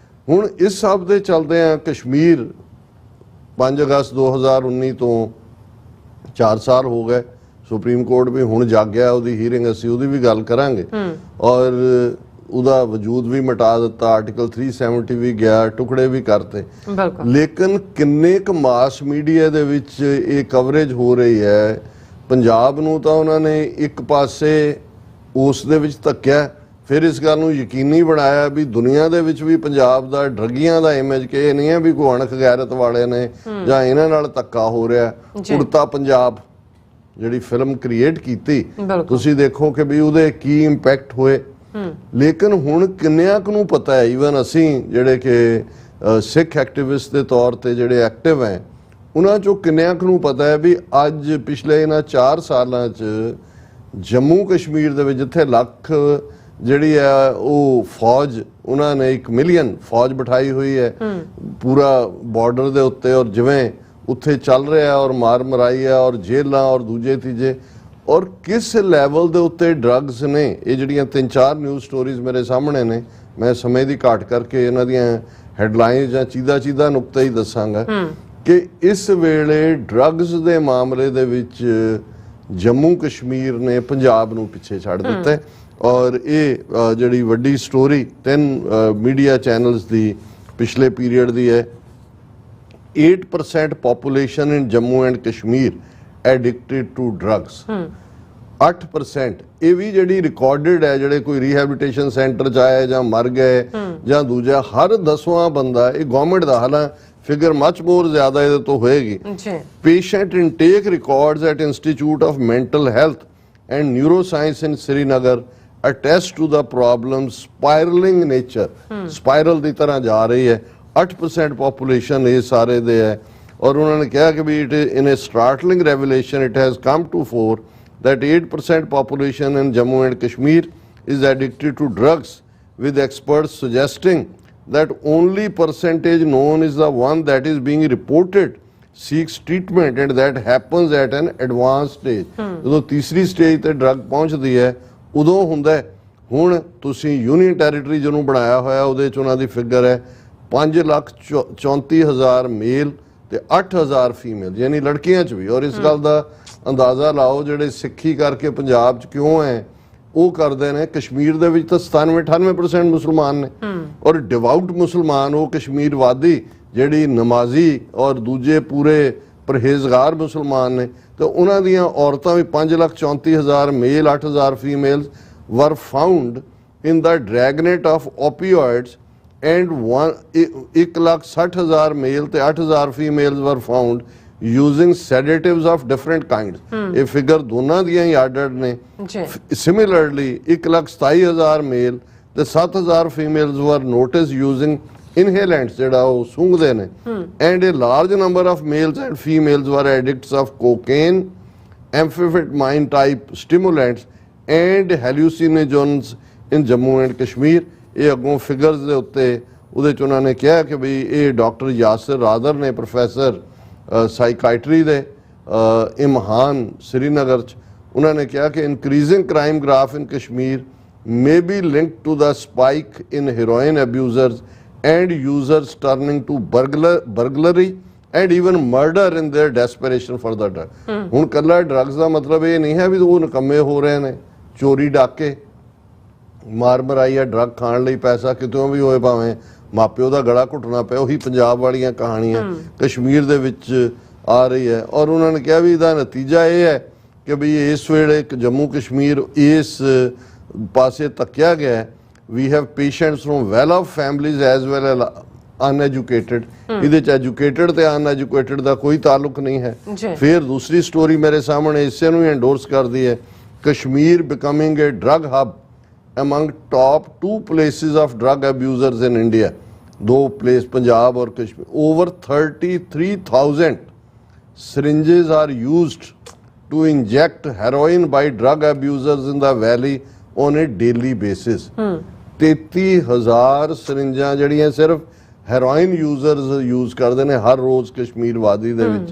ਹੁਣ ਇਸ ਸਭ ਦੇ ਚਲਦੇ ਆ ਕਸ਼ਮੀਰ 5 ਅਗਸਤ 2019 ਤੋਂ 4 ਸਾਲ ਹੋ ਗਏ, ਸੁਪਰੀਮ ਕੋਰਟ ਵੀ ਹੁਣ ਜਾਗਿਆ, ਉਹਦੀ ਹੀਅਰਿੰਗ ਅਸੀਂ ਉਹਦੀ ਵੀ ਗੱਲ ਕਰਾਂਗੇ, ਔਰ ਉਹਦਾ ਵਜੂਦ ਵੀ ਮਿਟਾ ਦਿੱਤਾ, ਆਰਟੀਕਲ 370 ਵੀ ਗਿਆ, ਟੁਕੜੇ ਵੀ ਕਰਤੇ। ਲੇਕਿਨ ਕਿੰਨੇ ਕੁ ਮਾਸ ਮੀਡੀਆ ਦੇ ਵਿੱਚ ਇਹ ਕਵਰੇਜ ਹੋ ਰਹੀ ਹੈ, ਪੰਜਾਬ ਨੂੰ ਤਾਂ ਉਹਨਾਂ ਨੇ ਇੱਕ ਪਾਸੇ ਉਸ ਦੇ ਵਿੱਚ ਧੱਕਿਆ, ਫਿਰ ਇਸ ਗੱਲ ਨੂੰ ਯਕੀਨੀ ਬਣਾਇਆ ਵੀ ਦੁਨੀਆ ਦੇ ਵਿੱਚ ਵੀ ਪੰਜਾਬ ਦਾ ਡਰੱਗੀਆਂ ਦਾ ਇਮੇਜ ਕਿ ਇਹ ਨਹੀਂ ਹੈ ਵੀ ਕੋਈ ਅਣਖ ਗੈਰਤ ਵਾਲੇ ਨੇ ਜਾਂ ਇਹਨਾਂ ਨਾਲ ਧੱਕਾ ਹੋ ਰਿਹਾ। ਉੜਤਾ ਪੰਜਾਬ ਜਿਹੜੀ ਫਿਲਮ ਕ੍ਰੀਏਟ ਕੀਤੀ, ਤੁਸੀਂ ਦੇਖੋ ਕਿ ਵੀ ਉਹਦੇ ਕੀ ਇੰਪੈਕਟ ਹੋਏ। ਲੇਕਿਨ ਹੁਣ ਕਿੰਨਿਆਂ ਕੁ ਨੂੰ ਪਤਾ ਹੈ, ਈਵਨ ਅਸੀਂ ਜਿਹੜੇ ਕਿ ਸਿੱਖ ਐਕਟਿਵਿਸਟ ਦੇ ਤੌਰ ਤੇ ਜਿਹੜੇ ਐਕਟਿਵ ਹੈ, ਉਹਨਾਂ ਚੋਂ ਕਿੰਨਿਆਂ ਕੁ ਨੂੰ ਪਤਾ ਹੈ ਵੀ ਅੱਜ ਪਿਛਲੇ ਇਹਨਾਂ 4 ਸਾਲਾਂ 'ਚ ਜੰਮੂ ਕਸ਼ਮੀਰ ਦੇ ਵਿੱਚ ਜਿੱਥੇ ਲੱਖ ਜਿਹੜੀ ਹੈ ਉਹ ਫੌਜ, ਉਹਨਾਂ ਨੇ 1 ਮਿਲੀਅਨ ਫੌਜ ਬਿਠਾਈ ਹੋਈ ਹੈ ਪੂਰਾ ਬਾਰਡਰ ਦੇ ਉੱਤੇ, ਔਰ ਜਿਵੇਂ ਉੱਥੇ ਚੱਲ ਰਿਹਾ ਔਰ ਮਾਰ ਮਰਾਈ ਹੈ ਔਰ ਜੇਲਾਂ ਔਰ ਦੂਜੇ ਤੀਜੇ, ਔਰ ਕਿਸ ਲੈਵਲ ਦੇ ਉੱਤੇ ਡਰੱਗਸ ਨੇ। ਇਹ ਜਿਹੜੀਆਂ 3-4 ਨਿਊਜ਼ ਸਟੋਰੀਜ਼ ਮੇਰੇ ਸਾਹਮਣੇ ਨੇ, ਮੈਂ ਸਮੇਂ ਦੀ ਘਾਟ ਕਰਕੇ ਇਹਨਾਂ ਦੀਆਂ ਹੈਡਲਾਈਨਸ ਜਾਂ ਚੀਦਾ ਨੁਕਤਾ ਹੀ ਦੱਸਾਂਗਾ ਕਿ ਇਸ ਵੇਲੇ ਡਰੱਗਸ ਦੇ ਮਾਮਲੇ ਦੇ ਵਿੱਚ ਜੰਮੂ ਕਸ਼ਮੀਰ ਨੇ ਪੰਜਾਬ ਨੂੰ ਪਿੱਛੇ ਛੱਡ ਦਿੱਤਾ। ਔਰ ਇਹ ਜਿਹੜੀ ਵੱਡੀ ਸਟੋਰੀ 3 ਮੀਡੀਆ ਚੈਨਲਸ ਦੀ ਪਿਛਲੇ ਪੀਰੀਅਡ ਦੀ ਹੈ, 8% population in Jammu and Kashmir addicted to drugs। 8% ਇਹ ਵੀ ਜਿਹੜੀ ਰਿਕਾਰਡਡ ਹੈ, ਜਿਹੜੇ ਕੋਈ ਰੀਹੈਬਿਲਿਟੇਸ਼ਨ ਸੈਂਟਰ ਚ ਆਏ ਜਾਂ ਮਰ ਗਏ ਜਾਂ ਦੂਜਾ, ਹਰ 10ਵਾਂ ਬੰਦਾ, ਇਹ ਗਵਰਨਮੈਂਟ ਦਾ ਹਾਲਾਂ ਫਿਗਰ ਮਚ ਮੋਰ ਜ਼ਿਆਦਾ ਇਹਦੇ ਤੋਂ ਹੋਏਗੀ। Patient intake records at institute of mental health and neuroscience in Srinagar attest to the problem spiralling nature, spiral ਦੀ ਤਰ੍ਹਾਂ ਜਾ ਰਹੀ ਹੈ। 8% ਪੋਪੂਲੇਸ਼ਨ ਇਹ ਸਾਰੇ ਦੇ ਹੈ, ਔਰ ਉਹਨਾਂ ਨੇ ਕਿਹਾ ਕਿ ਵੀ it in a startling revelation it has come to fore that 8% population in Jammu and Kashmir is addicted to drugs, with experts suggesting that only percentage known is the one that is being reported seeks treatment, and that happens at an advanced stage। ਜਦੋਂ ਤੀਸਰੀ stage ਤੇ drug ਪਹੁੰਚਦੀ ਹੈ ਉਦੋਂ ਹੁੰਦਾ। ਹੁਣ ਤੁਸੀਂ union territory ਜਿਹਨੂੰ ਬਣਾਇਆ ਹੋਇਆ ਉਹਦੇ 'ਚ ਉਹਨਾਂ ਦੀ ਫਿਗਰ ਹੈ 5,34,000 ਮੇਲ ਤੇ 8,000 ਫੀਮੇਲ, ਯਾਨੀ ਲੜਕੀਆਂ 'ਚ ਵੀ। ਔਰ ਇਸ ਗੱਲ ਦਾ ਅੰਦਾਜ਼ਾ ਲਾਓ ਜਿਹੜੇ ਸਿੱਖੀ ਕਰਕੇ ਪੰਜਾਬ 'ਚ ਕਿਉਂ ਹੈ, ਉਹ ਕਰਦੇ ਨੇ ਕਸ਼ਮੀਰ ਦੇ ਵਿੱਚ ਤਾਂ 97-98% ਮੁਸਲਮਾਨ ਨੇ, ਔਰ ਡਿਵਾਊਟ ਮੁਸਲਮਾਨ, ਉਹ ਕਸ਼ਮੀਰ ਵਾਦੀ ਜਿਹੜੀ ਨਮਾਜ਼ੀ ਔਰ ਦੂਜੇ ਪੂਰੇ ਪਰਹੇਜ਼ਗਾਰ ਮੁਸਲਮਾਨ ਨੇ, ਤੇ ਉਹਨਾਂ ਦੀਆਂ ਔਰਤਾਂ ਵੀ 5,34,000 ਮੇਲ 8,000 females were found in the dragnet of opioids and 1,60,000 male ਤੇ 8,000 females were found using sedatives of different kinds. ਇਹ ਫਿਗਰ ਦੋਨਾਂ ਦੀਆਂ ਹੀ ਆਰਡਰਡ ਨੇ। ਜੀ Similarly 1,27,000 male ਤੇ 7,000 females were noticed using inhalants ਜਿਹੜਾ ਉਹ ਸੂੰਘਦੇ ਨੇ। And a large number of males and females were addicts of cocaine, amphetamine type stimulants and hallucinogens in Jammu and Kashmir। ਇਹ ਅੱਗੋਂ ਫਿਗਰਸ ਦੇ ਉੱਤੇ ਉਹਦੇ ਚ ਉਹਨਾਂ ਨੇ ਕਿਹਾ ਕਿ ਵੀ ਇਹ ਡਾਕਟਰ ਯਾਸਿਰ ਰਾਦਰ ਨੇ ਪ੍ਰੋਫੈਸਰ ਸਾਈਕਾਇਟਰੀ ਦੇ ਇਮਹਾਨ श्रीनगर ਚ ਉਹਨਾਂ ਨੇ ਕਿਹਾ ਕਿ increasing crime graph in Kashmir may be linked to the spike in heroin abusers and users turning to burglary and even murder in their desperation for the drug। ਹੁਣ ਕੱਲਾ ਡਰੱਗਸ ਦਾ ਮਤਲਬ ਇਹ ਨਹੀਂ ਹੈ ਵੀ ਉਹ ਨਿਕੰਮੇ ਹੋ ਰਹੇ ਨੇ, ਚੋਰੀ ਡਾਕੇ ਮਾਰ ਮਰਾਈ ਆ ਡਰੱਗ ਖਾਣ ਲਈ ਪੈਸਾ ਕਿਤੋਂ ਵੀ ਹੋਏ, ਭਾਵੇਂ ਮਾਪਿਓ ਦਾ ਗਲਾ ਘੁੱਟਣਾ ਪਿਆ। ਉਹੀ ਪੰਜਾਬ ਵਾਲੀਆਂ ਕਹਾਣੀਆਂ ਕਸ਼ਮੀਰ ਦੇ ਵਿੱਚ ਆ ਰਹੀ ਹੈ। ਔਰ ਉਹਨਾਂ ਨੇ ਕਿਹਾ ਵੀ ਇਹਦਾ ਨਤੀਜਾ ਇਹ ਹੈ ਕਿ ਵੀ ਇਸ ਵੇਲੇ ਜੰਮੂ ਕਸ਼ਮੀਰ ਇਸ ਪਾਸੇ ਧੱਕਿਆ ਗਿਆ। We have patients from well of families as well as uneducated. ਇਹਦੇ ਚ ਐਜੂਕੇਟਡ ਤੇ ਅਨਐਜੂਕੇਟਡ ਦਾ ਕੋਈ ਤਾਲੁਕ ਨਹੀਂ ਹੈ। ਫਿਰ ਦੂਸਰੀ ਸਟੋਰੀ ਮੇਰੇ ਸਾਹਮਣੇ ਇਸੇ ਨੂੰ ਹੀ ਐਂਡੋਰਸ ਕਰਦੀ ਹੈ। Kashmir becoming A drug hub among top 2 places of drug abusers in India। दो प्लेस पंजाब और Kashmir. Over 33,000 syringes are used to inject heroin by drug abusers in the valley on a daily basis। 33,000 syringes ਜਿਹੜੀਆਂ ਸਿਰਫ heroin users use ਕਰਦੇ ਨੇ ਹਰ ਰੋਜ਼ ਕਸ਼ਮੀਰ ਵਾਦੀ ਦੇ ਵਿੱਚ।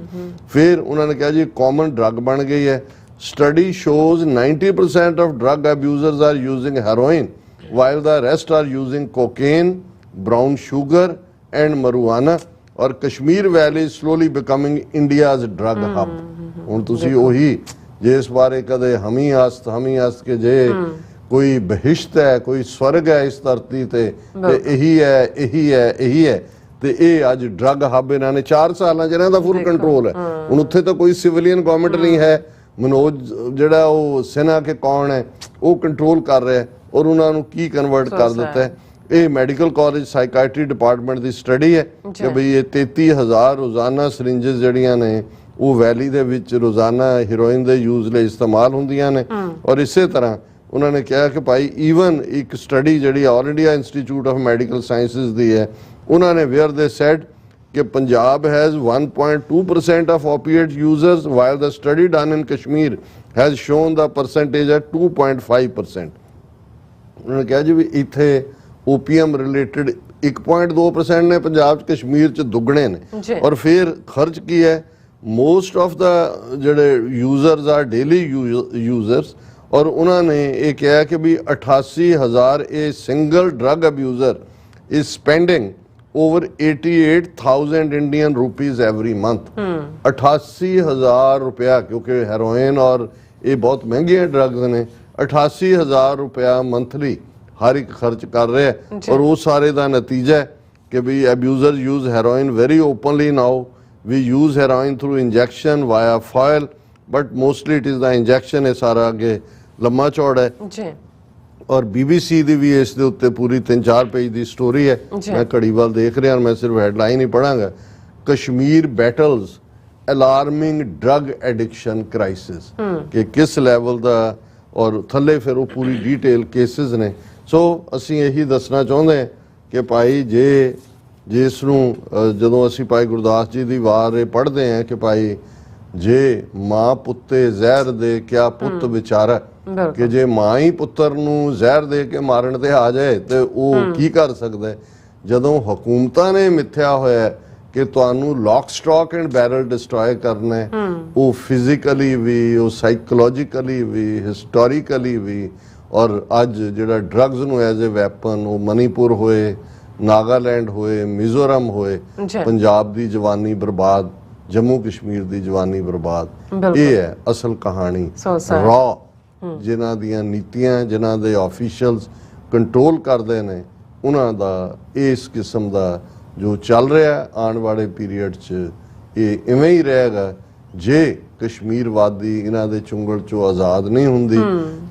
ਫਿਰ ਉਹਨਾਂ ਨੇ ਕਿਹਾ ਜੀ ਕਾਮਨ ਡਰੱਗ ਬਣ ਗਈ ਹੈ। Study shows 90% of drug abusers are using heroin, while the rest are using cocaine, brown sugar, and marijuana। और Kashmir valley is slowly becoming India's drug hub। ਹੁਣ ਤੁਸੀਂ ਉਹੀ ਜੇ ਇਸ ਬਾਰੇ ਕਦੇ ਹਮੀ ਆਸਤ ਕੇ ਜੇ ਕੋਈ ਬਹਿਸ਼ਤ ਹੈ, ਕੋਈ ਸਵਰਗ ਹੈ ਇਸ ਧਰਤੀ ਤੇ ਇਹੀ ਹੈ ਤੇ ਇਹ ਅੱਜ ਡਰੱਗ ਹੱਬ ਇਹਨਾਂ ਨੇ 4 ਸਾਲਾਂ ਚ ਇਹਨਾਂ ਦਾ ਫੁੱਲ ਕੰਟਰੋਲ ਹੈ। ਹੁਣ ਉੱਥੇ ਤਾਂ ਕੋਈ ਸਿਵਿਲੀਅਨ ਗਵਰਨਮੈਂਟ ਨਹੀਂ ਹੈ। ਮਨੋਜ ਜਿਹੜਾ ਉਹ ਸੈਨਾ ਕੇ ਕੌਣ ਹੈ ਉਹ ਕੰਟਰੋਲ ਕਰ ਰਿਹਾ ਔਰ ਉਹਨਾਂ ਨੂੰ ਕੀ ਕਨਵਰਟ ਕਰ ਦਿੱਤਾ ਹੈ। ਇਹ ਮੈਡੀਕਲ ਕਾਲਜ ਸਾਈਕਾਇਟਰੀ ਡਿਪਾਰਟਮੈਂਟ ਦੀ ਸਟੱਡੀ ਹੈ ਕਿ ਬਈ ਇਹ 33,000 ਰੋਜ਼ਾਨਾ ਸਰਿੰਜਸ ਜਿਹੜੀਆਂ ਨੇ ਉਹ ਵੈਲੀ ਦੇ ਵਿੱਚ ਰੋਜ਼ਾਨਾ ਹੀਰੋਇਨ ਦੇ ਯੂਜ਼ ਲਈ ਇਸਤੇਮਾਲ ਹੁੰਦੀਆਂ ਨੇ। ਔਰ ਇਸੇ ਤਰ੍ਹਾਂ ਉਹਨਾਂ ਨੇ ਕਿਹਾ ਕਿ ਭਾਈ ਈਵਨ ਇੱਕ ਸਟੱਡੀ ਜਿਹੜੀ all India institute of medical sciences ਦੀ ਹੈ ਉਹਨਾਂ ਨੇ ਵੇਅਰ ਦੇ ਸੈਡ ਕਿ Punjab has 1.2% of opiate users while the study done in Kashmir has shown the percentage at 2.5%। ਉਹਨਾਂ ਨੇ ਕਿਹਾ ਜੀ ਵੀ ਇੱਥੇ ਓਪੀਐਮ ਰਿਲੇਟਡ 1.2% ਨੇ, ਪੰਜਾਬ ਚ ਕਸ਼ਮੀਰ ਚ ਦੁੱਗਣੇ ਨੇ। ਔਰ ਫਿਰ ਖਰਚ ਕੀ ਹੈ ਮੋਸਟ ਆਫ ਦਾ ਜਿਹੜੇ ਯੂਜ਼ਰਸ ਆ ਡੇਲੀ ਯੂਜ਼ਰਸ। ਔਰ ਉਹਨਾਂ ਨੇ ਇਹ ਕਿਹਾ ਕਿ ਵੀ 88,000 ਇਹ single drug abuser is spending over 88,000 Indian rupees every month। 88,000 रुपया, क्योंकि हेरोइन और ये बहुत महंगी ड्रग्स ने। 88,000 रुपया मंथली हर एक खर्च कर रहे हैं। और वो सारे का नतीजा है कि भी abusers use heroin very openly now। We use heroin through injection via foil, but mostly it is the injection है सारा आगे लम्बा चौड़ा है। और BBC ਦੀ ਵੀ ਇਸ ਦੇ ਉੱਤੇ ਪੂਰੀ 3-4 ਪੇਜ ਦੀ ਸਟੋਰੀ ਹੈ। ਮੈਂ ਘੜੀ ਵੱਲ ਦੇਖ ਰਿਹਾ, ਮੈਂ ਸਿਰਫ ਹੈਡਲਾਈਨ ਹੀ ਪੜਾਂਗਾ। Kashmir battles alarming drug addiction crisis ਕਿ ਕਿਸ ਲੈਵਲ ਦਾ ਔਰ ਥੱਲੇ ਫਿਰ ਉਹ ਪੂਰੀ ਡੀਟੇਲ ਕੇਸਿਸ ਨੇ। ਸੋ ਅਸੀਂ ਇਹੀ ਦੱਸਣਾ ਚਾਹੁੰਦੇ ਹਾਂ ਕਿ ਭਾਈ ਜਿਸ ਨੂੰ ਜਦੋਂ ਅਸੀਂ ਭਾਈ ਗੁਰਦਾਸ ਜੀ ਦੀ ਵਾਰ ਇਹ ਪੜ੍ਹਦੇ ਹਾਂ ਕਿ ਭਾਈ ਜੇ ਮਾਂ ਪੁੱਤੇ ਜ਼ਹਿਰ ਦੇ ਕਿਆ ਪੁੱਤ ਵਿਚਾਰਾ ਕਿ ਜੇ ਮਾਂ ਹੀ ਪੁੱਤਰ ਨੂੰ ਜ਼ਹਿਰ ਦੇ ਕੇ ਮਾਰਨ ਤੇ ਆ ਜਾਏ ਤੇ ਉਹ ਕੀ ਕਰ ਸਕਦਾ ਹੈ। ਜਦੋਂ ਹਕੂਮਤਾਂ ਨੇ ਮਿੱਥਿਆ ਹੋਇਆ ਕਿ ਤੁਹਾਨੂੰ lock stock and barrel destroy ਕਰਨਾ ਹੈ, ਉਹ ਫਿਜ਼ੀਕਲੀ ਵੀ, ਉਹ ਸਾਈਕੋਲੋਜੀਕਲੀ ਵੀ, ਹਿਸਟੋਰੀਕਲੀ ਵੀ। ਔਰ ਅੱਜ ਜਿਹੜਾ ਡਰੱਗਸ ਨੂੰ ਐਜ਼ ਏ ਵੈਪਨ, ਉਹ ਮਨੀਪੁਰ ਹੋਏ, ਨਾਗਾਲੈਂਡ ਹੋਏ, ਮਿਜ਼ੋਰਮ ਹੋਏ, ਪੰਜਾਬ ਦੀ ਜਵਾਨੀ ਬਰਬਾਦ, ਜੰਮੂ ਕਸ਼ਮੀਰ ਦੀ ਜਵਾਨੀ ਬਰਬਾਦ। ਇਹ ਹੈ ਅਸਲ ਕਹਾਣੀ। ਰॉ ਜਿਨ੍ਹਾਂ ਦੀਆਂ ਨੀਤੀਆਂ, ਜਿਨ੍ਹਾਂ ਦੇ ਆਫੀਸ਼ੀਅਲਸ ਕੰਟਰੋਲ ਕਰਦੇ ਨੇ, ਉਹਨਾਂ ਦਾ ਇਸ ਕਿਸਮ ਦਾ ਜੋ ਚੱਲ ਰਿਹਾ ਆਉਣ ਵਾਲੇ ਪੀਰੀਅਡ 'ਚ ਇਹ ਇਵੇਂ ਹੀ ਰਹੇਗਾ ਜੇ ਕਸ਼ਮੀਰ ਵਾਦੀ ਇਹਨਾਂ ਦੇ ਚੁੰਗਲ 'ਚੋਂ ਆਜ਼ਾਦ ਨਹੀਂ ਹੁੰਦੀ,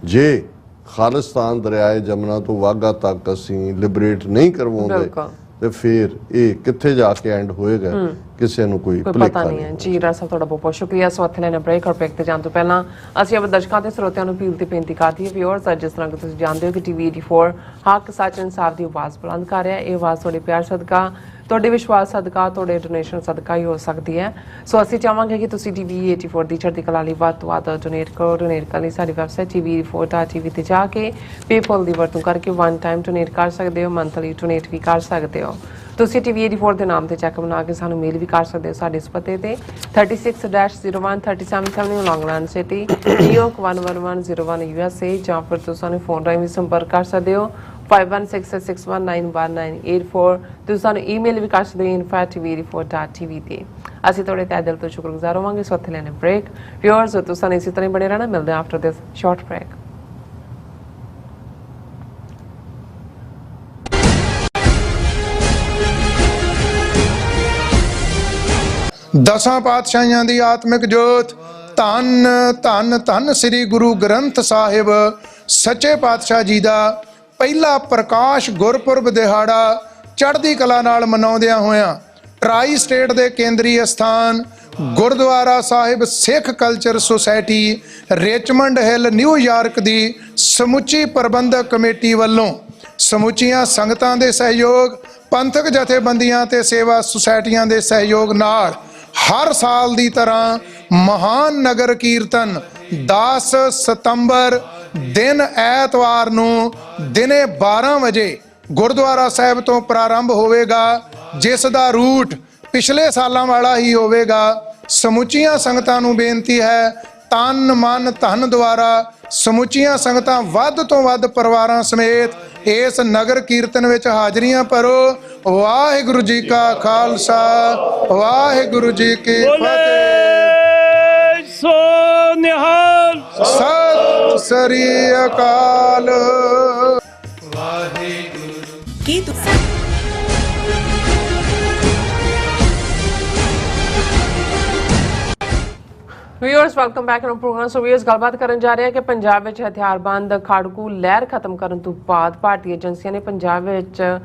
ਜੇ ਖਾਲਿਸਤਾਨ ਦਰਿਆਏ ਜਮਨਾ ਤੋਂ ਵਾਘਾ ਤੱਕ ਅਸੀਂ ਲਿਬਰੇਟ ਨਹੀਂ ਕਰਵਾਉਂਦੇ ਬਿਲਕੁਲ। ਤੇ ਫਿਰ ਇਹ ਕਿੱਥੇ ਜਾ ਕੇ ਐਂਡ ਹੋਏਗਾ ਕਿਸੇ ਨੂੰ ਕੋਈ ਪਤਾ ਭੁਲੇਖਾ ਨਹੀਂ ਹੈ ਜੀ। ਡਾਕਟਰ ਸਾਹਿਬ ਤੁਹਾਡਾ ਬਹੁਤ ਬਹੁਤ ਸ਼ੁਕਰੀਆ। ਸੋ ਇੱਥੇ ਲੈਣਾ ਬ੍ਰੇਕ ਔਰ ਬ੍ਰੇਕ ਤੇ ਜਾਣ ਤੋਂ ਪਹਿਲਾਂ ਅਸੀਂ ਆਪਣੇ ਦਰਸ਼ਕਾਂ ਤੇ ਸਰੋਤਿਆਂ ਨੂੰ ਅਪੀਲ ਤੇ ਬੇਨਤੀ ਕਰਦੇ ਹਾਂ ਵਿਊਅਰਸ, ਜਿਸ ਤਰ੍ਹਾਂ ਕਿ ਤੁਸੀਂ ਜਾਣਦੇ ਹੋ ਕਿ ਟੀਵੀ 84 ਹੱਕ ਸੱਚ ਇਨਸਾਫ ਦੀ ਆਵਾਜ਼ ਬੁਲੰਦ ਕਰ ਰਿਹਾ। ਇਹ ਆਵਾਜ਼ ਤੁਹਾਡੇ ਪਿਆਰ ਸਦਕਾ, ਤੁਹਾਡੇ ਵਿਸ਼ਵਾਸ ਸਦਕਾ, ਤੁਹਾਡੇ ਡੋਨੇਸ਼ਨ ਸਦਕਾ ਹੀ ਹੋ ਸਕਦੀ ਹੈ। ਸੋ ਅਸੀਂ ਚਾਹਾਂਗੇ ਕਿ ਤੁਸੀਂ ਟੀਵੀ 84 ਦੀ ਚੜ੍ਹਦੀ ਕਲਾ ਲਈ ਵੱਧ ਤੋਂ ਵੱਧ ਡੋਨੇਟ ਕਰੋ। ਡੋਨੇਟ ਕਰਨ ਲਈ ਸਾਡੀ ਵੈਬਸਾਈਟ tv84.tv ਤੇ ਜਾ ਕੇ ਪੇਪਲ ਦੀ ਵਰਤੋਂ ਕਰਕੇ ਵਨ ਟਾਈਮ ਡੋਨੇਟ ਕਰ ਸਕਦੇ ਹੋ, ਮੰਥਲੀ ਡੋਨੇਟ ਵੀ ਕਰ ਸਕਦੇ ਹੋ। ਤੁਸੀਂ ਟੀਵੀ 84 ਦੇ ਨਾਮ ਤੇ ਚੈੱਕ ਬਣਾ ਕੇ ਸਾਨੂੰ ਮੇਲ ਵੀ ਕਰ ਸਕਦੇ ਹੋ ਸਾਡੇ ਇਸ ਪਤੇ ਤੇ 36-01-3770 ਲੌਂਗਲੈਂਡ ਸਿਟੀ ਨਿਊਯਾਰਕ 11101 USA, ਜਾਂ ਫਿਰ ਤੁਸੀਂ ਸਾਨੂੰ ਫੋਨ ਰਾਹੀਂ ਵੀ ਸੰਪਰਕ ਕਰ ਸਕਦੇ ਹੋ 5166191984। ਤੁਸੀਂ ਸਾਨੂੰ ਈਮੇਲ ਵੀ ਕਰ ਸਕਦੇ ਹੋ info@tv84.tv ਤੇ। ਅਸੀਂ ਤੁਹਾਡੇ ਤਹਿ ਦਿਲ ਤੋਂ ਸ਼ੁਕਰਗੁਜ਼ਾਰ ਹੋਵਾਂਗੇ। ਸੋ ਇੱਥੇ ਲੈਣੇ ਬ੍ਰੇਕ ਵਿਊਅਰਸ, ਤੁਸੀਂ ਇਸੇ ਤਰ੍ਹਾਂ ਹੀ ਬਣੇ ਰਹਿਣਾ। ਮਿਲਦੇ ਹਾਂ ਆਫਟਰ ਦਿਸ ਸ਼ਾਰਟ ਬ੍ਰੇਕ। ਦਸਾਂ ਪਾਤਸ਼ਾਹੀਆਂ ਦੀ ਆਤਮਿਕ ਜੋਤ ਧੰਨ ਧੰਨ ਧੰਨ ਸ੍ਰੀ ਗੁਰੂ ਗ੍ਰੰਥ ਸਾਹਿਬ ਸੱਚੇ ਪਾਤਸ਼ਾਹ ਜੀ ਦਾ ਪਹਿਲਾ ਪ੍ਰਕਾਸ਼ ਗੁਰਪੁਰਬ ਦਿਹਾੜਾ ਚੜ੍ਹਦੀ ਕਲਾ ਨਾਲ ਮਨਾਉਂਦਿਆਂ ਹੋਇਆਂ ਟਰਾਈ ਸਟੇਟ ਦੇ ਕੇਂਦਰੀ ਅਸਥਾਨ Gurdwara Sahib Sikh culture society Richmond Hill New York ਦੀ ਸਮੁੱਚੀ ਪ੍ਰਬੰਧਕ ਕਮੇਟੀ ਵੱਲੋਂ ਸਮੁੱਚੀਆਂ ਸੰਗਤਾਂ ਦੇ ਸਹਿਯੋਗ, ਪੰਥਕ ਜਥੇਬੰਦੀਆਂ ਤੇ ਸੇਵਾ ਸੁਸਾਇਟੀਆਂ ਦੇ ਸਹਿਯੋਗ ਨਾਲ ਹਰ ਸਾਲ ਦੀ ਤਰ੍ਹਾਂ ਮਹਾਨ ਨਗਰ ਕੀਰਤਨ 10 ਸਤੰਬਰ ਦਿਨ ਐਤਵਾਰ ਨੂੰ ਦਿਨੇ 12 ਵਜੇ ਗੁਰਦੁਆਰਾ ਸਾਹਿਬ ਤੋਂ ਪ੍ਰਾਰੰਭ ਹੋਵੇਗਾ, ਜਿਸ ਦਾ ਰੂਟ ਪਿਛਲੇ ਸਾਲਾਂ ਵਾਲਾ ਹੀ ਹੋਵੇਗਾ। ਸਮੁੱਚੀਆਂ ਸੰਗਤਾਂ ਨੂੰ ਬੇਨਤੀ ਹੈ, ਤਨ ਮਨ ਧਨ ਦੁਆਰਾ ਸਮੁੱਚੀਆਂ ਸੰਗਤਾਂ ਵੱਧ ਤੋਂ ਵੱਧ ਪਰਿਵਾਰਾਂ ਸਮੇਤ ਇਸ ਨਗਰ ਕੀਰਤਨ ਵਿੱਚ ਹਾਜ਼ਰੀਆਂ ਭਰੋ। ਵਾਹਿਗੁਰੂ ਜੀ ਕਾ ਖਾਲਸਾ, ਵਾਹਿਗੁਰੂ ਜੀ ਕੀ ਫਤਿਹ। ਸੋ ਨਿਹਾਲ। ਸਤਿ ਸ੍ਰੀ ਅਕਾਲ। ਕੀ ਤੁਸੀਂ viewers welcome back to programme. So viewers, ਗੱਲਬਾਤ ਕਰਨ ਜਾ ਰਹੇ ਹਾਂ ਕਿ ਪੰਜਾਬ ਵਿੱਚ ਹਥਿਆਰਬੰਦ ਖਾੜਕੂ ਲਹਿਰ ਖਤਮ ਕਰਨ ਤੋਂ ਬਾਅਦ ਭਾਰਤੀ ਏਜੰਸੀਆਂ ਨੇ ਪੰਜਾਬ ਵਿੱਚ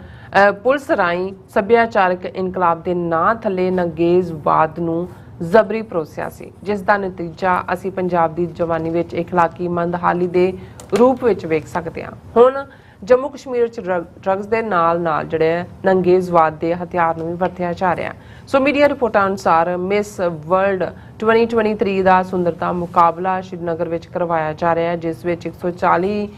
ਪੁਲਿਸ ਰਾਹੀਂ ਸੱਭਿਆਚਾਰਕ ਇਨਕਲਾਬ ਦੇ ਨਾਂ ਥੱਲੇ ਨੰਗੇਜ਼ਵਾਦ ਨੂੰ ਜ਼ਬਰੀ ਪਰੋਸਿਆ ਸੀ, ਜਿਸ ਦਾ ਨਤੀਜਾ ਅਸੀਂ ਪੰਜਾਬ ਦੀ ਜਵਾਨੀ ਵਿੱਚ ਇਖਲਾਕੀ ਮੰਦਹਾਲੀ ਦੇ ਰੂਪ ਵਿੱਚ ਵੇਖ ਸਕਦੇ ਹਾਂ। ਹੁਣ ਜੰਮੂ ਕਸ਼ਮੀਰ ਵਿੱਚ ਡਰੱਗਸ ਦੇ ਨਾਲ ਜਿਹੜੇ ਨੰਗੇਜ਼ਵਾਦ ਦੇ ਹਥਿਆਰ ਨੂੰ ਵੀ ਵਰਤਿਆ ਜਾ ਰਿਹਾ। ਸੋ ਮੀਡੀਆ ਰਿਪੋਰਟਾਂ ਅਨੁਸਾਰ ਮਿਸ ਵਰਲਡ 2023 ਦਾ ਸੁੰਦਰਤਾ ਮੁਕਾਬਲਾ ਸ਼੍ਰੀਨਗਰ ਵਿੱਚ ਕਰਵਾਇਆ ਜਾ ਰਿਹਾ ਹੈ, ਜਿਸ ਵਿੱਚ 140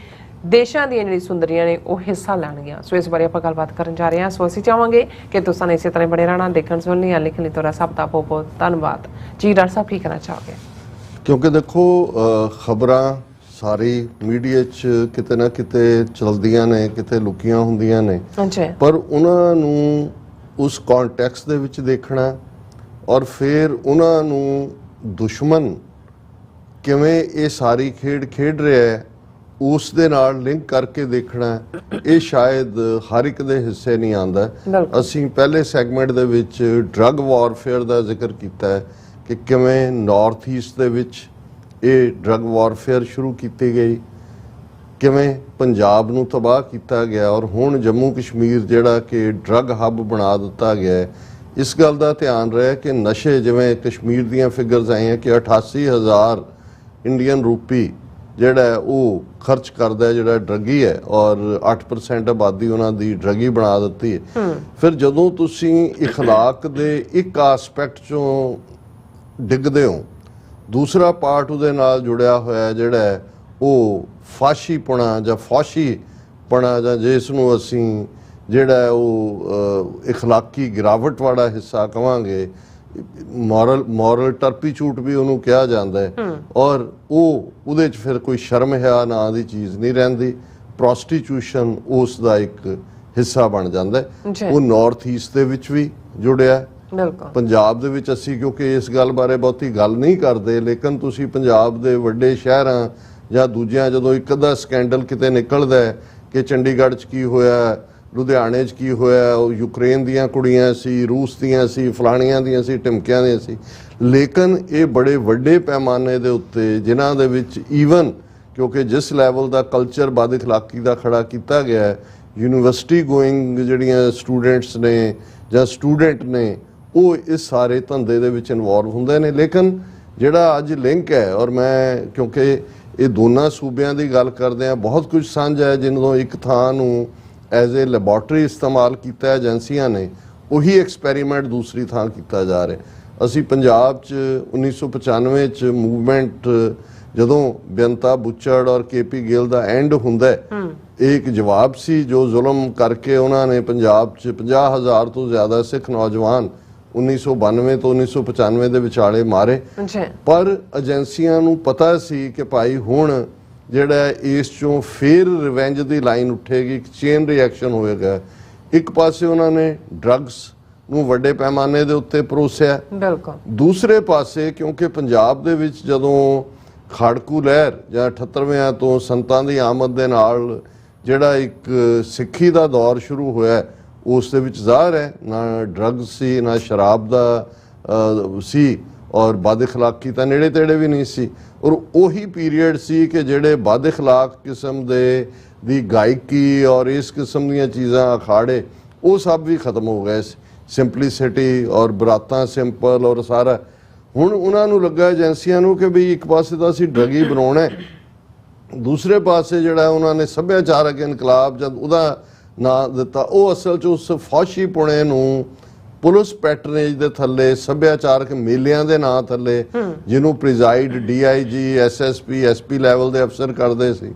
ਦੇਸ਼ਾਂ ਦੀਆਂ ਜਿਹੜੀ ਸੁੰਦਰੀਆਂ ਨੇ ਉਹ ਹਿੱਸਾ ਲੈਣਗੀਆਂ। ਸੋ ਇਸ ਬਾਰੇ ਆਪਾਂ ਗੱਲਬਾਤ ਕਰਨ ਜਾ ਰਹੇ ਹਾਂ। ਸੋ ਅਸੀਂ ਚਾਹਾਂਗੇ ਕਿ ਤੁਸੀਂ ਇਸੇ ਤਰ੍ਹਾਂ ਬਣੇ ਰਹਿਣਾ, ਦੇਖਣ ਸੁਣਨ ਲਈ ਲਿਖਣ ਲਈ ਤੁਹਾਡਾ ਸਭ ਦਾ ਬਹੁਤ ਬਹੁਤ ਧੰਨਵਾਦ ਜੀ। ਡਾਕਟਰ ਸਾਹਿਬ ਕੀ ਕਹਿਣਾ ਚਾਹੋਗੇ? ਕਿਉਂਕਿ ਦੇਖੋ ਖਬਰਾਂ ਸਾਰੀ ਮੀਡੀਆ 'ਚ ਕਿਤੇ ਨਾ ਕਿਤੇ ਚਲਦੀਆਂ ਨੇ, ਕਿਤੇ ਲੁਕੀਆਂ ਹੁੰਦੀਆਂ ਨੇ, ਪਰ ਉਹਨਾਂ ਨੂੰ ਉਸ ਕੰਟੈਕਸਟ ਦੇ ਵਿੱਚ ਦੇਖਣਾ ਔਰ ਫਿਰ ਉਹਨਾਂ ਨੂੰ ਦੁਸ਼ਮਣ ਕਿਵੇਂ ਇਹ ਸਾਰੀ ਖੇਡ ਰਿਹਾ ਹੈ ਉਸ ਦੇ ਨਾਲ ਲਿੰਕ ਕਰਕੇ ਦੇਖਣਾ, ਇਹ ਸ਼ਾਇਦ ਹਰ ਇੱਕ ਦੇ ਹਿੱਸੇ ਨਹੀਂ ਆਉਂਦਾ। ਅਸੀਂ ਪਹਿਲੇ ਸੈਗਮੈਂਟ ਦੇ ਵਿੱਚ ਡਰੱਗ ਵਾਰਫੇਅਰ ਦਾ ਜ਼ਿਕਰ ਕੀਤਾ ਹੈ ਕਿ ਕਿਵੇਂ ਨਾਰਥ ਈਸਟ ਦੇ ਵਿੱਚ ਇਹ ਡਰੱਗ ਵਾਰਫੇਅਰ ਸ਼ੁਰੂ ਕੀਤੀ ਗਈ, ਕਿਵੇਂ ਪੰਜਾਬ ਨੂੰ ਤਬਾਹ ਕੀਤਾ ਗਿਆ ਔਰ ਹੁਣ ਜੰਮੂ ਕਸ਼ਮੀਰ ਜਿਹੜਾ ਕਿ ਡਰੱਗ ਹੱਬ ਬਣਾ ਦਿੱਤਾ ਗਿਆ। ਇਸ ਗੱਲ ਦਾ ਧਿਆਨ ਰਿਹਾ ਕਿ ਨਸ਼ੇ, ਜਿਵੇਂ ਕਸ਼ਮੀਰ ਦੀਆਂ ਫਿਗਰਸ ਆਈਆਂ ਕਿ 88,000 ਇੰਡੀਅਨ ਰੂਪੀ ਜਿਹੜਾ ਉਹ ਖਰਚ ਕਰਦਾ ਜਿਹੜਾ ਡਰੱਗੀ ਹੈ ਔਰ 8% ਆਬਾਦੀ ਉਹਨਾਂ ਦੀ ਡਰੱਗੀ ਬਣਾ ਦਿੱਤੀ ਹੈ। ਫਿਰ ਜਦੋਂ ਤੁਸੀਂ ਇਖਲਾਕ ਦੇ ਇੱਕ ਆਸਪੈਕਟ ਚੋਂ ਡਿੱਗਦੇ ਹੋ, ਦੂਸਰਾ ਪਾਰਟ ਉਹਦੇ ਨਾਲ ਜੁੜਿਆ ਹੋਇਆ ਜਿਹੜਾ ਉਹ ਫਾਸ਼ੀਪੁਣਾ ਜਾਂ ਫੌਸ਼ੀਪੁਣਾ ਜਾਂ ਜਿਸ ਨੂੰ ਅਸੀਂ ਜਿਹੜਾ ਉਹ ਇਖਲਾਕੀ ਗਿਰਾਵਟ ਵਾਲਾ ਹਿੱਸਾ ਕਵਾਂਗੇ, ਮੋਰਲ ਟਰਪੀਚੂਟ ਵੀ ਉਹਨੂੰ ਕਿਹਾ ਜਾਂਦਾ ਹੈ, ਔਰ ਉਹਦੇ 'ਚ ਫਿਰ ਕੋਈ ਸ਼ਰਮ ਹਿਆ ਨਾਂ ਦੀ ਚੀਜ਼ ਨਹੀਂ ਰਹਿੰਦੀ। ਪ੍ਰੋਸਟੀਟਿਊਸ਼ਨ ਉਸ ਦਾ ਇੱਕ ਹਿੱਸਾ ਬਣ ਜਾਂਦਾ ਹੈ। ਉਹ ਨਾਰਥ ਈਸਟ ਦੇ ਵਿੱਚ ਵੀ ਜੁੜਿਆ। ਪੰਜਾਬ ਦੇ ਵਿੱਚ ਅਸੀਂ ਕਿਉਂਕਿ ਇਸ ਗੱਲ ਬਾਰੇ ਬਹੁਤੀ ਗੱਲ ਨਹੀਂ ਕਰਦੇ, ਲੇਕਿਨ ਤੁਸੀਂ ਪੰਜਾਬ ਦੇ ਵੱਡੇ ਸ਼ਹਿਰਾਂ ਜਾਂ ਦੂਜਿਆਂ ਜਦੋਂ ਇੱਕ ਅੱਧਾ ਸਕੈਂਡਲ ਕਿਤੇ ਨਿਕਲਦਾ ਹੈ ਕਿ ਚੰਡੀਗੜ੍ਹ 'ਚ ਕੀ ਹੋਇਆ, ਲੁਧਿਆਣੇ 'ਚ ਕੀ ਹੋਇਆ, ਉਹ ਯੂਕਰੇਨ ਦੀਆਂ ਕੁੜੀਆਂ ਸੀ, ਰੂਸ ਦੀਆਂ ਸੀ, ਫਲਾਣੀਆਂ ਦੀਆਂ ਸੀ, ਟਿਮਕਿਆਂ ਦੀਆਂ ਸੀ, ਲੇਕਿਨ ਇਹ ਬੜੇ ਵੱਡੇ ਪੈਮਾਨੇ ਦੇ ਉੱਤੇ ਜਿਨ੍ਹਾਂ ਦੇ ਵਿੱਚ ਈਵਨ क्योंकि जिस लैवल का कल्चर बद इखलाकी का खड़ा किया गया है, यूनिवर्सिटी गोइंग जिहड़ियां स्टूडेंट्स ने ਜਾਂ स्टूडेंट ने वो इस सारे धंधे दे विच इनवॉल्व हुंदे ने। लेकिन जिहड़ा अज लिंक है, और मैं क्योंकि ये दोनों सूबियां की गल करते हैं, बहुत कुछ साझा है जिन्हों एक थां नूं एज ए लैबोरेटरी इस्तेमाल किया एजेंसियां ने, उही एक्सपैरीमेंट दूसरी थां किया जा रहा। असी पंजाब च 1995 च मूवमेंट जदों बेअंता बुच्चड़ और KP गिल का एंड हुंदा है, एक जवाब सी जो जुल्म करके उन्होंने पंजाब च 50,000 तो ज़्यादा सिख नौजवान 1992 तो 1995 ਦੇ ਵਿਚਾਲੇ ਮਾਰੇ। पर एजेंसियां नूं पता सी कि भाई हुण ਜਿਹੜਾ ਇਸ ਚੋਂ ਫਿਰ ਰਿਵੈਂਜ ਦੀ ਲਾਈਨ ਉੱਠੇਗੀ, ਇੱਕ ਚੇਨ ਰਿਐਕਸ਼ਨ ਹੋਏਗਾ। ਇੱਕ ਪਾਸੇ ਉਹਨਾਂ ਨੇ ਡਰੱਗਸ ਨੂੰ ਵੱਡੇ ਪੈਮਾਨੇ ਦੇ ਉੱਤੇ ਪਰੋਸਿਆ, ਬਿਲਕੁਲ। ਦੂਸਰੇ ਪਾਸੇ ਕਿਉਂਕਿ ਪੰਜਾਬ ਦੇ ਵਿੱਚ ਜਦੋਂ ਖਾੜਕੂ ਲਹਿਰ ਜਾਂ 78ਵਿਆਂ ਤੋਂ ਸੰਤਾਂ ਦੀ ਆਮਦ ਦੇ ਨਾਲ ਜਿਹੜਾ ਇੱਕ ਸਿੱਖੀ ਦਾ ਦੌਰ ਸ਼ੁਰੂ ਹੋਇਆ, ਉਸ ਦੇ ਵਿੱਚ ਜ਼ਾਹਰ ਹੈ ਨਾ ਡਰੱਗਸ ਸੀ ਨਾ ਸ਼ਰਾਬ ਦਾ ਸੀ और बद इखलाकी तो नेड़े तेड़े भी नहीं सी। और उही पीरीयड सी कि जेड़े बद इखलाक किस्म दे दी गायकी और इस किस्म दी चीज़ां अखाड़े वो सब भी खत्म हो गए। सिंपलिसिटी और बरातां सिंपल और सारा हुण उन्हां नूं लगा एजेंसियां नूं कि भी एक पासे तो असीं ड्रग ही बनाउणा है, दूसरे पासे जिहड़ा उन्होंने सभ्याचारक इनकलाब जद उहदा नां दिता, वो असल च उस फौशीपुणे नूं पुलिस पैटरनेज के थले सभ्याचारक मेलियां के नां थले जिन्हों preside DIG SSP SP level के अफसर करते सी,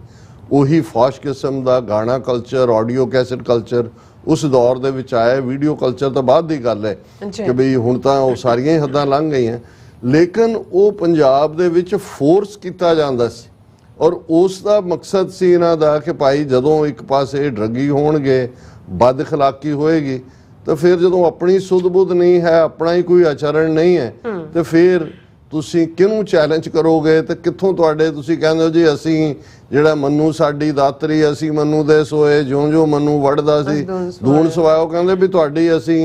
उही फौश किस्म का गाना कल्चर ऑडियो कैसेट कल्चर उस दौर दे विच आया। वीडियो कल्चर तो बाद की गल है कि बई हुण तां वो सारियां ही हद्दां लंघ गई हैं, लेकिन वो पंजाब दे विच फोर्स किया जांदा सी और उस दा मकसद सी इन्हां दा कि भाई जदों एक पासे ड्रगी होणगे बद इखलाकी होएगी तो फिर जो अपनी सुध बुध नहीं है, अपना ही कोई आचरण नहीं है, तो फिर तुसी किनू चैलेंज करोगे तो कित्थों तुहाडे तुसी कहंदे हो जी असी जिहड़ा मन्नू साडी दातरी असी मन्नू दे सोए ज्यों ज्यों मन्नू वड़दा सी दूण सवाओ, कहंदे भी तुहाडी असी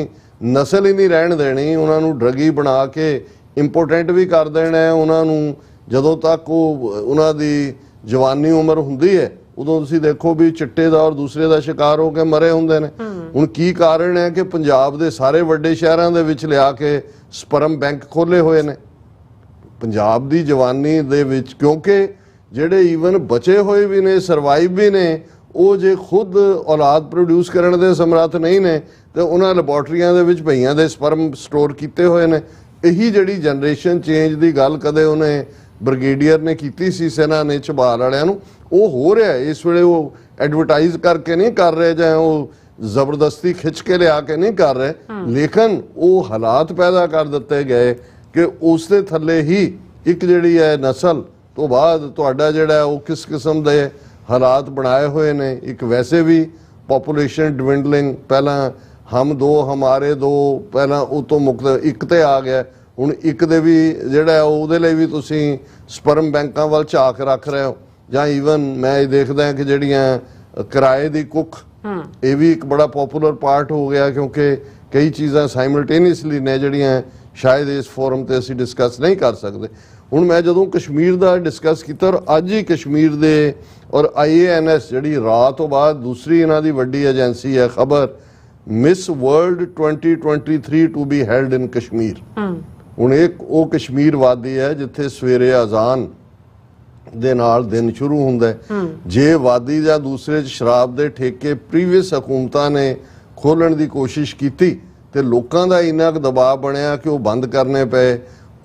नस्ल ही नहीं रहण देनी, उन्हां नूं ड्रगी बना के इंपोर्टेंट भी कर देना है। उन्हां नूं जदों तक वो उन्हां दी जवानी उम्र हुंदी है उदों तुसीं देखो भी चिट्टे दा और दूसरे दा शिकार हो के मरे हुंदे ने। हुण की कारण है कि पंजाब दे सारे वड्डे शहरां दे विच लिया के स्पर्म बैंक खोले हुए ने पंजाब दी जवानी दे विच, क्योंकि जिहड़े ईवन बचे हुए भी ने सरवाइव भी ने वो जे खुद औलाद प्रोड्यूस करने दे समर्थ नहीं ने तो उन्हां लैबोरेटरीआं दे विच भईआं दे स्पर्म स्टोर कीते हुए ने। यही जिहड़ी जनरेशन चेंज दी गल कदे उन्हें ब्रिगेडियर ने की सी सेना ने छबाल वालियां नूं, वो हो रहा है इस वेले। वो एडवरटाइज करके नहीं कर रहे जां वो जबरदस्ती खिंच के लिया के नहीं कर रहे, लेकिन वो हालात पैदा कर दिते गए कि उस दे थले ही एक जिहड़ी है नस्ल तो बाद तुहाडा जिहड़ा वो किस किस्म दे हालात बनाए हुए ने। एक वैसे भी पॉपूलेशन डिविंडलिंग, पहला हम दो हमारे दो, पहला वो तो मुक्त एक ते आ गया, हुण एक दे भी जिहड़ा ਉਹਦੇ ਲਈ भी तुसीं स्पर्म बैंकां ਵੱਲ ਝਾਕ रख रहे हो। ਜਾਂ ਈਵਨ मैं देखदा कि ਜਿਹੜੀਆਂ किराए ਦੀ कुख ये भी एक बड़ा पॉपुलर पार्ट हो गया, क्योंकि कई चीज़ां साइमल्टेनियसली ने ਜਿਹੜੀਆਂ शायद इस फोरम ते ਅਸੀਂ डिस्कस नहीं कर सकते। हुण मैं ਜਦੋਂ कश्मीर ਦਾ डिस्कस ਕੀਤਾ और ਅੱਜ ही कश्मीर ਦੇ और IANS ਜਿਹੜੀ ਰਾਤ ਤੋਂ ਬਾਅਦ दूसरी ਇਹਨਾਂ ਦੀ ਵੱਡੀ ਏਜੰਸੀ ਹੈ खबर Miss World 2023 to be held in Kashmir. हुण एक वो कश्मीर वादी है जिथे सवेरे अजान दे नाल दिन शुरू हुंदा है। जे वादी या दूसरे शराब दे ठेके प्रीवियस हुकूमतां ने खोलण दी कोशिश कीती ते लोकां दा इन्ना क दबाव बनिया कि वो बंद करने पे।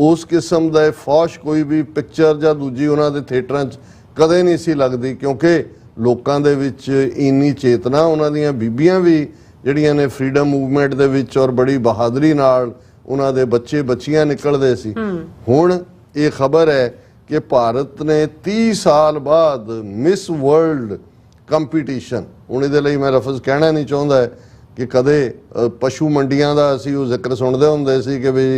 उस किस्म दा फौश कोई भी पिक्चर या दूजी उन्हां दे थिएटरां च कदे नहीं सी लगदी, क्योंकि लोकां दे विच इन्नी चेतना, उन्हां दियां बीबियां भी जिहड़ियां ने फ्रीडम मूवमेंट दे विच और बड़ी बहादरी नाल उन्हां दे बच्चे बच्चियां निकलदे सी। हुण ये खबर है कि भारत ने 30 साल बाद मिस वर्ल्ड कंपीटीशन, हुण इहदे लई मैं लफज कहना नहीं चाहुंदा है कि कदे पशु मंडियां दा असीं वो जिक्र सुणदे हुंदे सी कि भी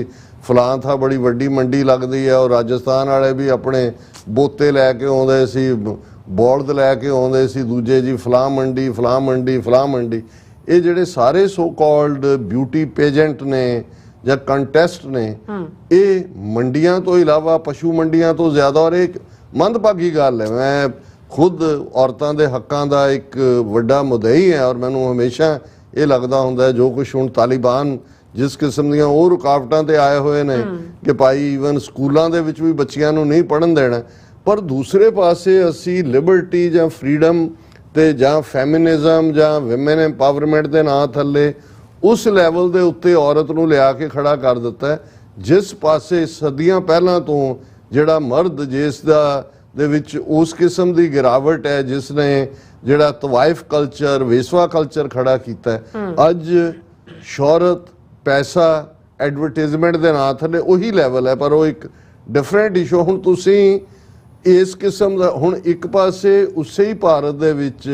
फलां था बड़ी वड्डी मंडी लगदी है और राजस्थान वाले भी अपने बोते लैके आउंदे सी, बौलद लैके आउंदे सी, दूजे जी फलां मंडी फलां मंडी फलां मंडी। ये जिहड़े सारे सो कॉल्ड ब्यूटी पेजेंट ने या कंटेस्ट ने, ये मंडियां तो इलावा पशु मंडियां तो ज़्यादा और एक ਮੰਦਭਾਗੀ ਗੱਲ ਹੈ। ਮੈਂ ਖੁਦ ਔਰਤਾਂ ਦੇ ਹੱਕਾਂ ਦਾ ਇੱਕ ਵੱਡਾ ਮੁਦਈ ਹੈ ਔਰ ਮੈਨੂੰ ਹਮੇਸ਼ਾ ਇਹ ਲੱਗਦਾ ਹੁੰਦਾ ਜੋ ਕੁਛ ਹੁਣ ਤਾਲਿਬਾਨ ਜਿਸ ਕਿਸਮ ਦੀਆਂ ਉਹ ਰੁਕਾਵਟਾਂ ਤੇ ਆਏ ਹੋਏ ਨੇ ਕਿ ਭਾਈ ਈਵਨ ਸਕੂਲਾਂ ਦੇ ਵਿੱਚ ਵੀ ਬੱਚਿਆਂ ਨੂੰ ਨਹੀਂ ਪੜ੍ਹਨ ਦੇਣਾ, ਪਰ ਦੂਸਰੇ ਪਾਸੇ ਅਸੀਂ ਲਿਬਰਟੀ ਜਾਂ ਫਰੀडम ਤੇ ਜਾਂ ਫੈਮਿਨਿਜ਼ਮ ਜਾਂ ਵਿਮਨ ਐਮਪਾਵਰਮੈਂਟ ਦੇ ਨਾਂ ਥੱਲੇ ਉਸ ਲੈਵਲ ਦੇ ਉੱਤੇ ਔਰਤ ਨੂੰ ਲਿਆ ਕੇ ਖੜਾ ਕਰ ਦਿੱਤਾ ਹੈ ਜਿਸ ਪਾਸੇ ਸਦੀਆਂ ਪਹਿਲਾਂ ਤੋਂ ਜਿਹੜਾ ਮਰਦ ਜਿਸ ਦੇ ਵਿੱਚ ਉਸ ਕਿਸਮ ਦੀ ਗਿਰਾਵਟ ਹੈ, ਜਿਸ ਨੇ ਜਿਹੜਾ ਤਵਾਇਫ ਕਲਚਰ ਵੇਸਵਾ ਕਲਚਰ ਖੜਾ ਕੀਤਾ ਹੈ, ਅੱਜ ਸ਼ੌਹਰਤ ਪੈਸਾ ਐਡਵਰਟਾਈਜ਼ਮੈਂਟ ਦੇ ਨਾਂ ਥੱਲੇ ਉਹੀ ਲੈਵਲ ਹੈ, ਪਰ ਉਹ ਇੱਕ ਡਿਫਰੈਂਟ ਇਸ਼ੂ। ਹੁਣ ਤੁਸੀਂ ਇਸ ਕਿਸਮ ਦਾ ਹੁਣ ਇੱਕ ਪਾਸੇ ਉਸੇ ਹੀ ਭਾਰਤ ਦੇ ਵਿੱਚ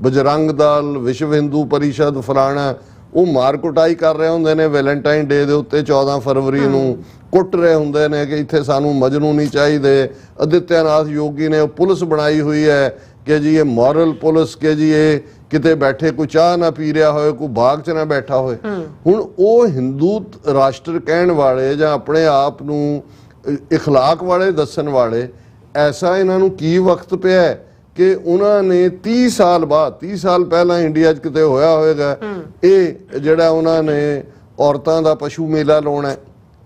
ਬਜਰੰਗ ਦਲ ਵਿਸ਼ਵ ਹਿੰਦੂ ਪਰਿਸ਼ਦ ਫਲਾਣਾ ਉਹ ਮਾਰ ਕੁਟਾਈ ਕਰ ਰਹੇ ਹੁੰਦੇ ਨੇ, ਵੈਲੈਂਟਾਈਨ ਡੇ ਦੇ ਉੱਤੇ 14 ਫਰਵਰੀ ਨੂੰ ਕੁੱਟ ਰਹੇ ਹੁੰਦੇ ਨੇ ਕਿ ਇੱਥੇ ਸਾਨੂੰ ਮਜਨੂ ਨਹੀਂ ਚਾਹੀਦੇ। ਆਦਿੱਤਿਆਨਾਥ ਯੋਗੀ ਨੇ ਪੁਲਿਸ ਬਣਾਈ ਹੋਈ ਹੈ ਕਿ ਜੀ ਇਹ ਮੋਰਲ ਪੁਲਿਸ, ਕਿ ਜੀ ਇਹ ਕਿਤੇ ਬੈਠੇ ਕੋਈ ਚਾਹ ਨਾ ਪੀ ਰਿਹਾ ਹੋਏ, ਕੋਈ ਬਾਗ 'ਚ ਨਾ ਬੈਠਾ ਹੋਏ। ਹੁਣ ਉਹ ਹਿੰਦੂ ਰਾਸ਼ਟਰ ਕਹਿਣ ਵਾਲੇ ਜਾਂ ਆਪਣੇ ਆਪ ਨੂੰ ਇਖਲਾਕ ਵਾਲੇ ਦੱਸਣ ਵਾਲੇ, ਐਸਾ ਇਹਨਾਂ ਨੂੰ ਕੀ ਵਕਤ ਪਿਆ ਹੈ ਕਿ ਉਹਨਾਂ ਨੇ 30 ਸਾਲ ਬਾਅਦ 30 ਸਾਲ ਪਹਿਲਾਂ ਇੰਡੀਆ 'ਚ ਕਿਤੇ ਹੋਇਆ ਹੋਵੇਗਾ ਇਹ ਜਿਹੜਾ ਉਹਨਾਂ ਨੇ ਔਰਤਾਂ ਦਾ ਪਸ਼ੂ ਮੇਲਾ ਲਾਉਣਾ,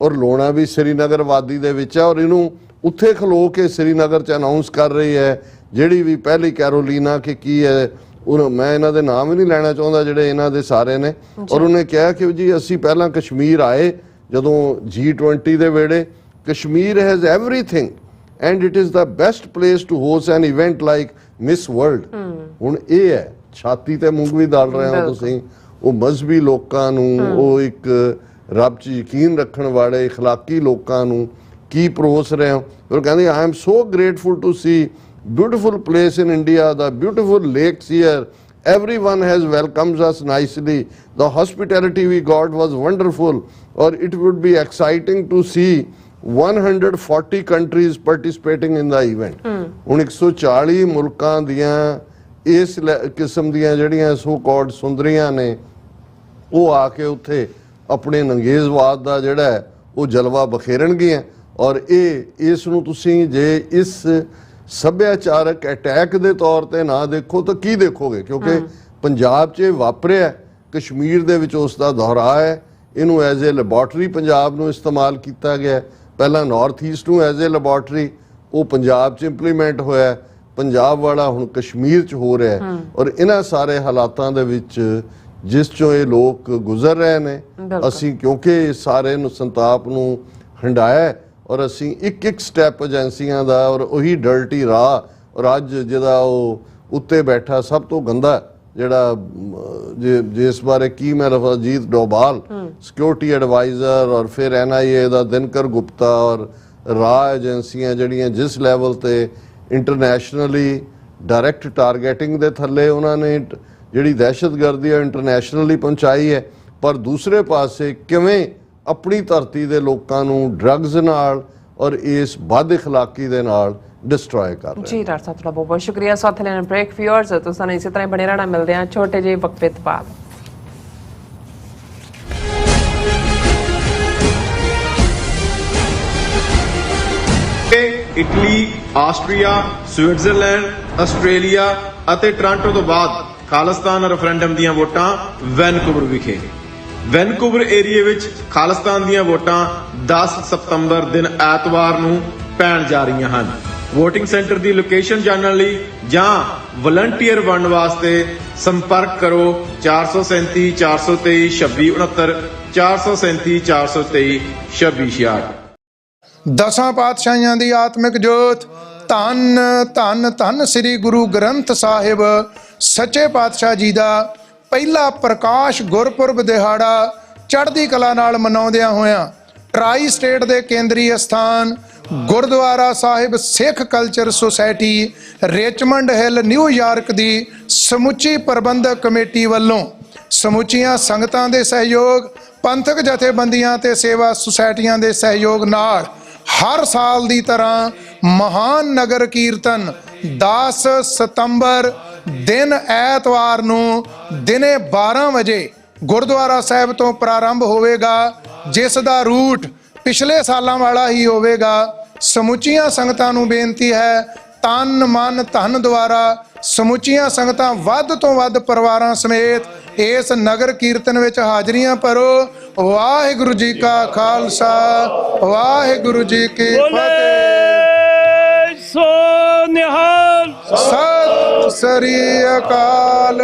ਔਰ ਲਾਉਣਾ ਵੀ ਸ਼੍ਰੀਨਗਰ ਵਾਦੀ ਦੇ ਵਿੱਚ ਹੈ, ਔਰ ਇਹਨੂੰ ਉੱਥੇ ਖਲੋ ਕੇ ਸ਼੍ਰੀਨਗਰ 'ਚ ਅਨਾਉਂਸ ਕਰ ਰਹੀ ਹੈ ਜਿਹੜੀ ਵੀ ਪਹਿਲੀ ਕੈਰੋਲੀਨਾ ਕਿ ਕੀ ਹੈ, ਉਹ ਮੈਂ ਇਹਨਾਂ ਦੇ ਨਾਮ ਹੀ ਨਹੀਂ ਲੈਣਾ ਚਾਹੁੰਦਾ ਜਿਹੜੇ ਇਹਨਾਂ ਦੇ ਸਾਰੇ ਨੇ, ਔਰ ਉਹਨੇ ਕਿਹਾ ਕਿ ਜੀ ਅਸੀਂ ਪਹਿਲਾਂ ਕਸ਼ਮੀਰ ਆਏ ਜਦੋਂ G20 ਦੇ ਵੇੜੇ, Kashmir has everything and it is the best place to host an event like Miss World। ਹੁਣ ਇਹ ਹੈ ਛਾਤੀ ਤੇ ਮੂੰਗ ਵੀ ਡਾਲ ਰਹੇ ਹੋ ਤੁਸੀਂ, ਉਹ ਮਜ਼ਹਬੀ ਲੋਕਾਂ ਨੂੰ, ਉਹ ਇੱਕ ਰੱਬ 'ਚ ਯਕੀਨ ਰੱਖਣ ਵਾਲੇ ਇਖਲਾਕੀ ਲੋਕਾਂ ਨੂੰ ਕੀ ਪਰੋਸ ਰਹੇ ਹੋ। ਉਹ ਕਹਿੰਦੇ I am so grateful to see beautiful place in India, the beautiful lakes here, everyone has welcomed us nicely, the hospitality we got was wonderful, or it would be exciting to see 140 countries participating in the event। ਹੁਣ 140 ਮੁਲਕਾਂ ਦੀਆਂ ਇਸ ਕਿਸਮ ਦੀਆਂ ਜਿਹੜੀਆਂ so called ਸੁੰਦਰੀਆਂ ਨੇ ਉਹ ਆ ਕੇ ਉੱਥੇ ਆਪਣੇ ਨੰਗੇਜ਼ਵਾਦ ਦਾ ਜਿਹੜਾ ਹੈ ਉਹ ਜਲਵਾ ਬਖੇਰਨਗੀਆਂ, ਔਰ ਇਸ ਨੂੰ ਤੁਸੀਂ ਜੇ ਇਸ ਸੱਭਿਆਚਾਰਕ ਅਟੈਕ ਦੇ ਤੌਰ ਤੇ ਨਾ ਦੇਖੋ ਤਾਂ ਕੀ ਦੇਖੋਗੇ, ਕਿਉਂਕਿ ਪੰਜਾਬ 'ਚ ਵਾਪਰਿਆ, ਕਸ਼ਮੀਰ ਦੇ ਵਿੱਚ ਉਸ ਦਾ ਦੁਹਰਾ ਹੈ, ਇਹਨੂੰ ਐਜ਼ ਏ ਲੈਬੋਰਟਰੀ ਪੰਜਾਬ ਨੂੰ ਇਸਤੇਮਾਲ ਕੀਤਾ ਗਿਆ, ਪਹਿਲਾਂ ਨਾਰਥ ਈਸਟ ਨੂੰ ਐਜ਼ ਏ ਲੈਬੋਰਟਰੀ, ਉਹ ਪੰਜਾਬ 'ਚ ਇੰਪਲੀਮੈਂਟ ਹੋਇਆ, ਪੰਜਾਬ ਵਾਲਾ ਹੁਣ ਕਸ਼ਮੀਰ 'ਚ ਹੋ ਰਿਹਾ, ਔਰ ਇਹਨਾਂ ਸਾਰੇ ਹਾਲਾਤਾਂ ਦੇ ਵਿੱਚ ਜਿਸ 'ਚੋਂ ਇਹ ਲੋਕ ਗੁਜ਼ਰ ਰਹੇ ਨੇ, ਅਸੀਂ ਕਿਉਂਕਿ ਸਾਰੇ ਨੂੰ ਸੰਤਾਪ ਨੂੰ ਹੰਡਾਇਆ, ਔਰ ਅਸੀਂ ਇੱਕ ਸਟੈਪ ਏਜੰਸੀਆਂ ਦਾ ਔਰ ਉਹੀ ਡਰਟੀ ਰਾਹ, ਔਰ ਅੱਜ ਜਿਹਦਾ ਉਹ ਉੱਤੇ ਬੈਠਾ ਸਭ ਤੋਂ ਗੰਦਾ ਜਿਹੜਾ ਜਿਸ ਬਾਰੇ ਕੀ ਮੈਂ ਅਜੀਤ ਡੋਭਾਲ ਸਿਕਿਉਰਿਟੀ ਐਡਵਾਈਜ਼ਰ, ਔਰ ਫਿਰ NIA ਦਾ ਦਿਨਕਰ ਗੁਪਤਾ, ਔਰ ਰਾਹ ਏਜੰਸੀਆਂ ਜਿਹੜੀਆਂ ਜਿਸ ਲੈਵਲ ਤੇ ਇੰਟਰਨੈਸ਼ਨਲੀ ਡਾਇਰੈਕਟ ਟਾਰਗੇਟਿੰਗ ਦੇ ਥੱਲੇ ਉਹਨਾਂ ਨੇ ਜਿਹੜੀ ਦਹਿਸ਼ਤਗਰਦੀ ਹੈ ਇੰਟਰਨੈਸ਼ਨਲੀ ਪਹੁੰਚਾਈ ਹੈ, ਪਰ ਦੂਸਰੇ ਪਾਸੇ ਕਿਵੇਂ ਆਪਣੀ ਧਰਤੀ ਦੇ ਲੋਕਾਂ ਨੂੰ ਡਰੱਗਸ ਨਾਲ ਔਰ ਇਸ ਬਦ ਇਖਲਾਕੀ ਦੇ ਨਾਲ ਡਿਸਟਰੋਏ ਕਰ ਰਹੇ ਜੀ। ਡਾਕਟਰ ਸਾਹਿਬ ਤੁਹਾਡਾ ਬਹੁਤ ਬਹੁਤ ਸ਼ੁਕਰੀਆ। ਸਾਥ ਲੈਣ ਬ੍ਰੇਕ ਵਿਊਅਰਸ ਤੁਸੀਂ ਇਸੇ ਤਰ੍ਹਾਂ ਬਣੇ ਰਹਿਣਾ, ਮਿਲਦੇ ਆ ਛੋਟੇ ਜਿਹੇ ਵਕਫੇ ਤੋਂ ਬਾਅਦ। ਇਟਲੀ, ਆਸਟਰੀਆ, ਸਵਿਟਜ਼ਰਲੈਂਡ, ਆਸਟ੍ਰੇਲੀਆ ਅਤੇ ਟੋਰਾਂਟੋ ਤੋਂ ਬਾਅਦ ਖਾਲਿਸਤਾਨ ਰੈਫਰੈਂਡਮ ਦੀਆਂ ਵੋਟਾਂ ਵੈਨਕੂਵਰ ਵਿਖੇ। ਵੈਨਕੂਵਰ ਏਰੀਏ ਵਿੱਚ ਖਾਲਿਸਤਾਨ ਦੀਆਂ ਵੋਟਾਂ 10 ਸਤੰਬਰ ਦਿਨ ਐਤਵਾਰ ਨੂੰ ਪੈਣ ਜਾ ਰਹੀਆਂ ਹਨ। ਵੋਟਿੰਗ ਸੈਂਟਰ ਦੀ ਲੋਕੇਸ਼ਨ ਜਾਣਨ ਲਈ ਜਾਂ ਵਲੰਟੀਅਰ ਬਣਨ ਵਾਸਤੇ ਸੰਪਰਕ ਕਰੋ 437 423 2669 437 423 2666। ਦਸਾਂ ਪਾਤਸ਼ਾਹੀਆਂ ਦੀ ਆਤਮਿਕ ਜੋਤ ਧੰਨ ਧੰਨ ਧੰਨ ਸ੍ਰੀ ਗੁਰੂ ਗ੍ਰੰਥ ਸਾਹਿਬ ਸੱਚੇ ਪਾਤਸ਼ਾਹ ਜੀ ਦਾ ਪਹਿਲਾ ਪ੍ਰਕਾਸ਼ ਗੁਰਪੁਰਬ ਦਿਹਾੜਾ ਚੜ੍ਹਦੀ ਕਲਾ ਨਾਲ ਮਨਾਉਂਦਿਆਂ ਹੋਇਆਂ ਟਰਾਈ ਸਟੇਟ ਦੇ ਕੇਂਦਰੀ ਅਸਥਾਨ Gurdwara Sahib Sikh culture society Richmond Hill New York ਦੀ ਸਮੁੱਚੀ ਪ੍ਰਬੰਧਕ ਕਮੇਟੀ ਵੱਲੋਂ ਸਮੁੱਚੀਆਂ ਸੰਗਤਾਂ ਦੇ ਸਹਿਯੋਗ, ਪੰਥਕ ਜਥੇਬੰਦੀਆਂ ਤੇ ਸੇਵਾ ਸੁਸਾਇਟੀਆਂ ਦੇ ਸਹਿਯੋਗ ਨਾਲ ਹਰ ਸਾਲ ਦੀ ਤਰ੍ਹਾਂ ਮਹਾਨ ਨਗਰ ਕੀਰਤਨ 10 ਸਤੰਬਰ ਦਿਨ ਐਤਵਾਰ ਨੂੰ ਦਿਨੇ 12 ਵਜੇ ਗੁਰਦੁਆਰਾ ਸਾਹਿਬ ਤੋਂ ਪ੍ਰਾਰੰਭ ਹੋਵੇਗਾ, ਜਿਸ ਦਾ ਰੂਟ ਪਿਛਲੇ ਸਾਲਾਂ ਵਾਲਾ ਹੀ ਹੋਵੇਗਾ। ਸਮੁੱਚੀਆਂ ਸੰਗਤਾਂ ਨੂੰ ਬੇਨਤੀ ਹੈ, ਤਨ ਮਨ ਧਨ ਦੁਆਰਾ ਸਮੁੱਚੀਆਂ ਸੰਗਤਾਂ ਵੱਧ ਤੋਂ ਵੱਧ ਪਰਿਵਾਰਾਂ ਸਮੇਤ ਇਸ ਨਗਰ ਕੀਰਤਨ ਵਿੱਚ ਹਾਜ਼ਰੀਆਂ ਭਰੋ। ਵਾਹਿਗੁਰੂ ਜੀ ਕਾ ਖਾਲਸਾ, ਵਾਹਿਗੁਰੂ ਜੀ ਕੀ ਫਤਿਹ। ਸੋ ਨਿਹਾਲ। ਸਤਿ ਸ੍ਰੀ ਅਕਾਲ।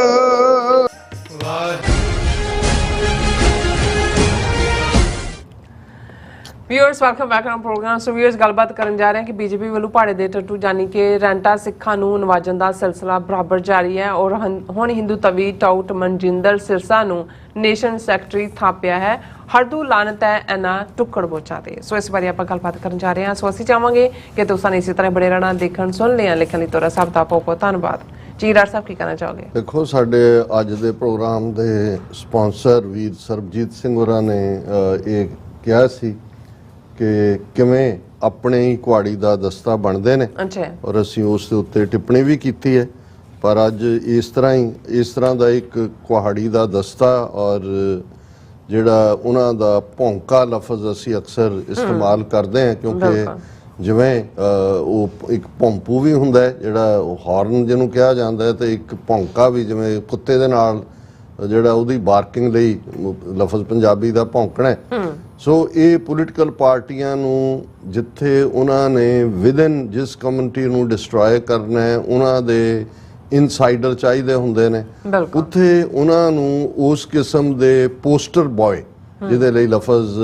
Viewers welcome back to programme. So viewers ਗੱਲਬਾਤ ਕਰਨ ਜਾ ਰਹੇ ਹਾਂ ਕਿ ਬੀਜੇਪੀ ਵੱਲੋਂ ਭਾੜੇ ਦੇ ਟੱਟੂ ਜਾਨੀ ਕਿ ਰੈਂਟਾ ਸਿੱਖਾਂ ਨੂੰ ਨਵਾਜਣ ਦਾ ਸਿਲਸਿਲਾ ਬਰਾਬਰ ਜਾਰੀ ਹੈ ਔਰ ਹੁਣ ਹਿੰਦੂ ਤਵੀ ਟਾਊਟ ਮਨਜਿੰਦਰ ਸਿਰਸਾ ਨੂੰ ਨੇਸ਼ਨ ਸੈਕਟਰੀ ਥਾਪਿਆ ਹੈ। ਹਰਦੂ ਲਾਨਤ ਹੈ ਇਹਨਾਂ ਟੁੱਕੜ ਬੋਚਾ ਤੇ। ਸੋ ਇਸ ਬਾਰੇ ਆਪਾਂ ਗੱਲਬਾਤ ਕਰਨ ਜਾ ਰਹੇ ਹਾਂ। ਸੋ ਅਸੀਂ ਚਾਹਾਂਗੇ ਕਿ ਤੁਸੀਂ ਇਸੇ ਤਰ੍ਹਾਂ ਬੜੇ ਰਹਿਣਾ, ਦੇਖਣ ਸੁਣ ਲਿਆ, ਲਿਖਣ ਲਈ ਤੁਹਾਡਾ ਸਭ ਦਾ ਬਹੁਤ ਬਹੁਤ ਧੰਨਵਾਦ ਜੀ। ਡਾਕਟਰ ਸਾਹਿਬ ਕੀ ਕਹਿਣਾ ਚਾਹੋਗੇ? ਦੇਖੋ, ਸਾਡੇ ਅੱਜ ਦੇ ਪ੍ਰੋਗਰਾਮ ਦੇ ਸਪਾਂਸਰ ਵੀਰ ਸਰਬਜੀਤ ਸਿੰਘ ਹੋਰਾਂ ਨੇ ਇਹ ਕਿਹਾ ਸੀ ਕਿ ਕਿਵੇਂ ਆਪਣੇ ਹੀ ਕੁਹਾੜੀ ਦਾ ਦਸਤਾ ਬਣਦੇ ਨੇ ਅੱਛਾ, ਔਰ ਅਸੀਂ ਉਸ ਦੇ ਉੱਤੇ ਟਿੱਪਣੀ ਵੀ ਕੀਤੀ ਹੈ। ਪਰ ਅੱਜ ਇਸ ਤਰ੍ਹਾਂ ਦਾ ਇੱਕ ਕੁਹਾੜੀ ਦਾ ਦਸਤਾ ਔਰ ਜਿਹੜਾ ਉਹਨਾਂ ਦਾ ਭੌਂਕਾ ਲਫ਼ਜ਼ ਅਸੀਂ ਅਕਸਰ ਇਸਤੇਮਾਲ ਕਰਦੇ ਹਾਂ, ਕਿਉਂਕਿ ਜਿਵੇਂ ਉਹ ਇੱਕ ਭੌਂਪੂ ਵੀ ਹੁੰਦਾ ਹੈ ਜਿਹੜਾ ਹਾਰਨ ਜਿਹਨੂੰ ਕਿਹਾ ਜਾਂਦਾ ਹੈ, ਤੇ ਇੱਕ ਭੌਂਕਾ ਵੀ, ਜਿਵੇਂ ਕੁੱਤੇ ਦੇ ਨਾਲ ਜਿਹੜਾ ਉਹਦੀ ਬਾਰਕਿੰਗ ਲਈ ਲਫ਼ਜ਼ ਪੰਜਾਬੀ ਦਾ ਭੌਂਕਣਾ ਹੈ। ਸੋ ਇਹ ਪੋਲੀਟੀਕਲ ਪਾਰਟੀਆਂ ਨੂੰ ਜਿੱਥੇ ਉਹਨਾਂ ਨੇ ਵਿਦਨ ਜਿਸ ਕਮਿਊਨਿਟੀ ਨੂੰ ਡਿਸਟਰੋਏ ਕਰਨਾ ਹੈ, ਉਹਨਾਂ ਦੇ ਇਨਸਾਈਡਰ ਚਾਹੀਦੇ ਹੁੰਦੇ ਨੇ, ਉੱਥੇ ਉਹਨਾਂ ਨੂੰ ਉਸ ਕਿਸਮ ਦੇ ਪੋਸਟਰ ਬॉय ਜਿਹਦੇ ਲਈ ਲਫ਼ਜ਼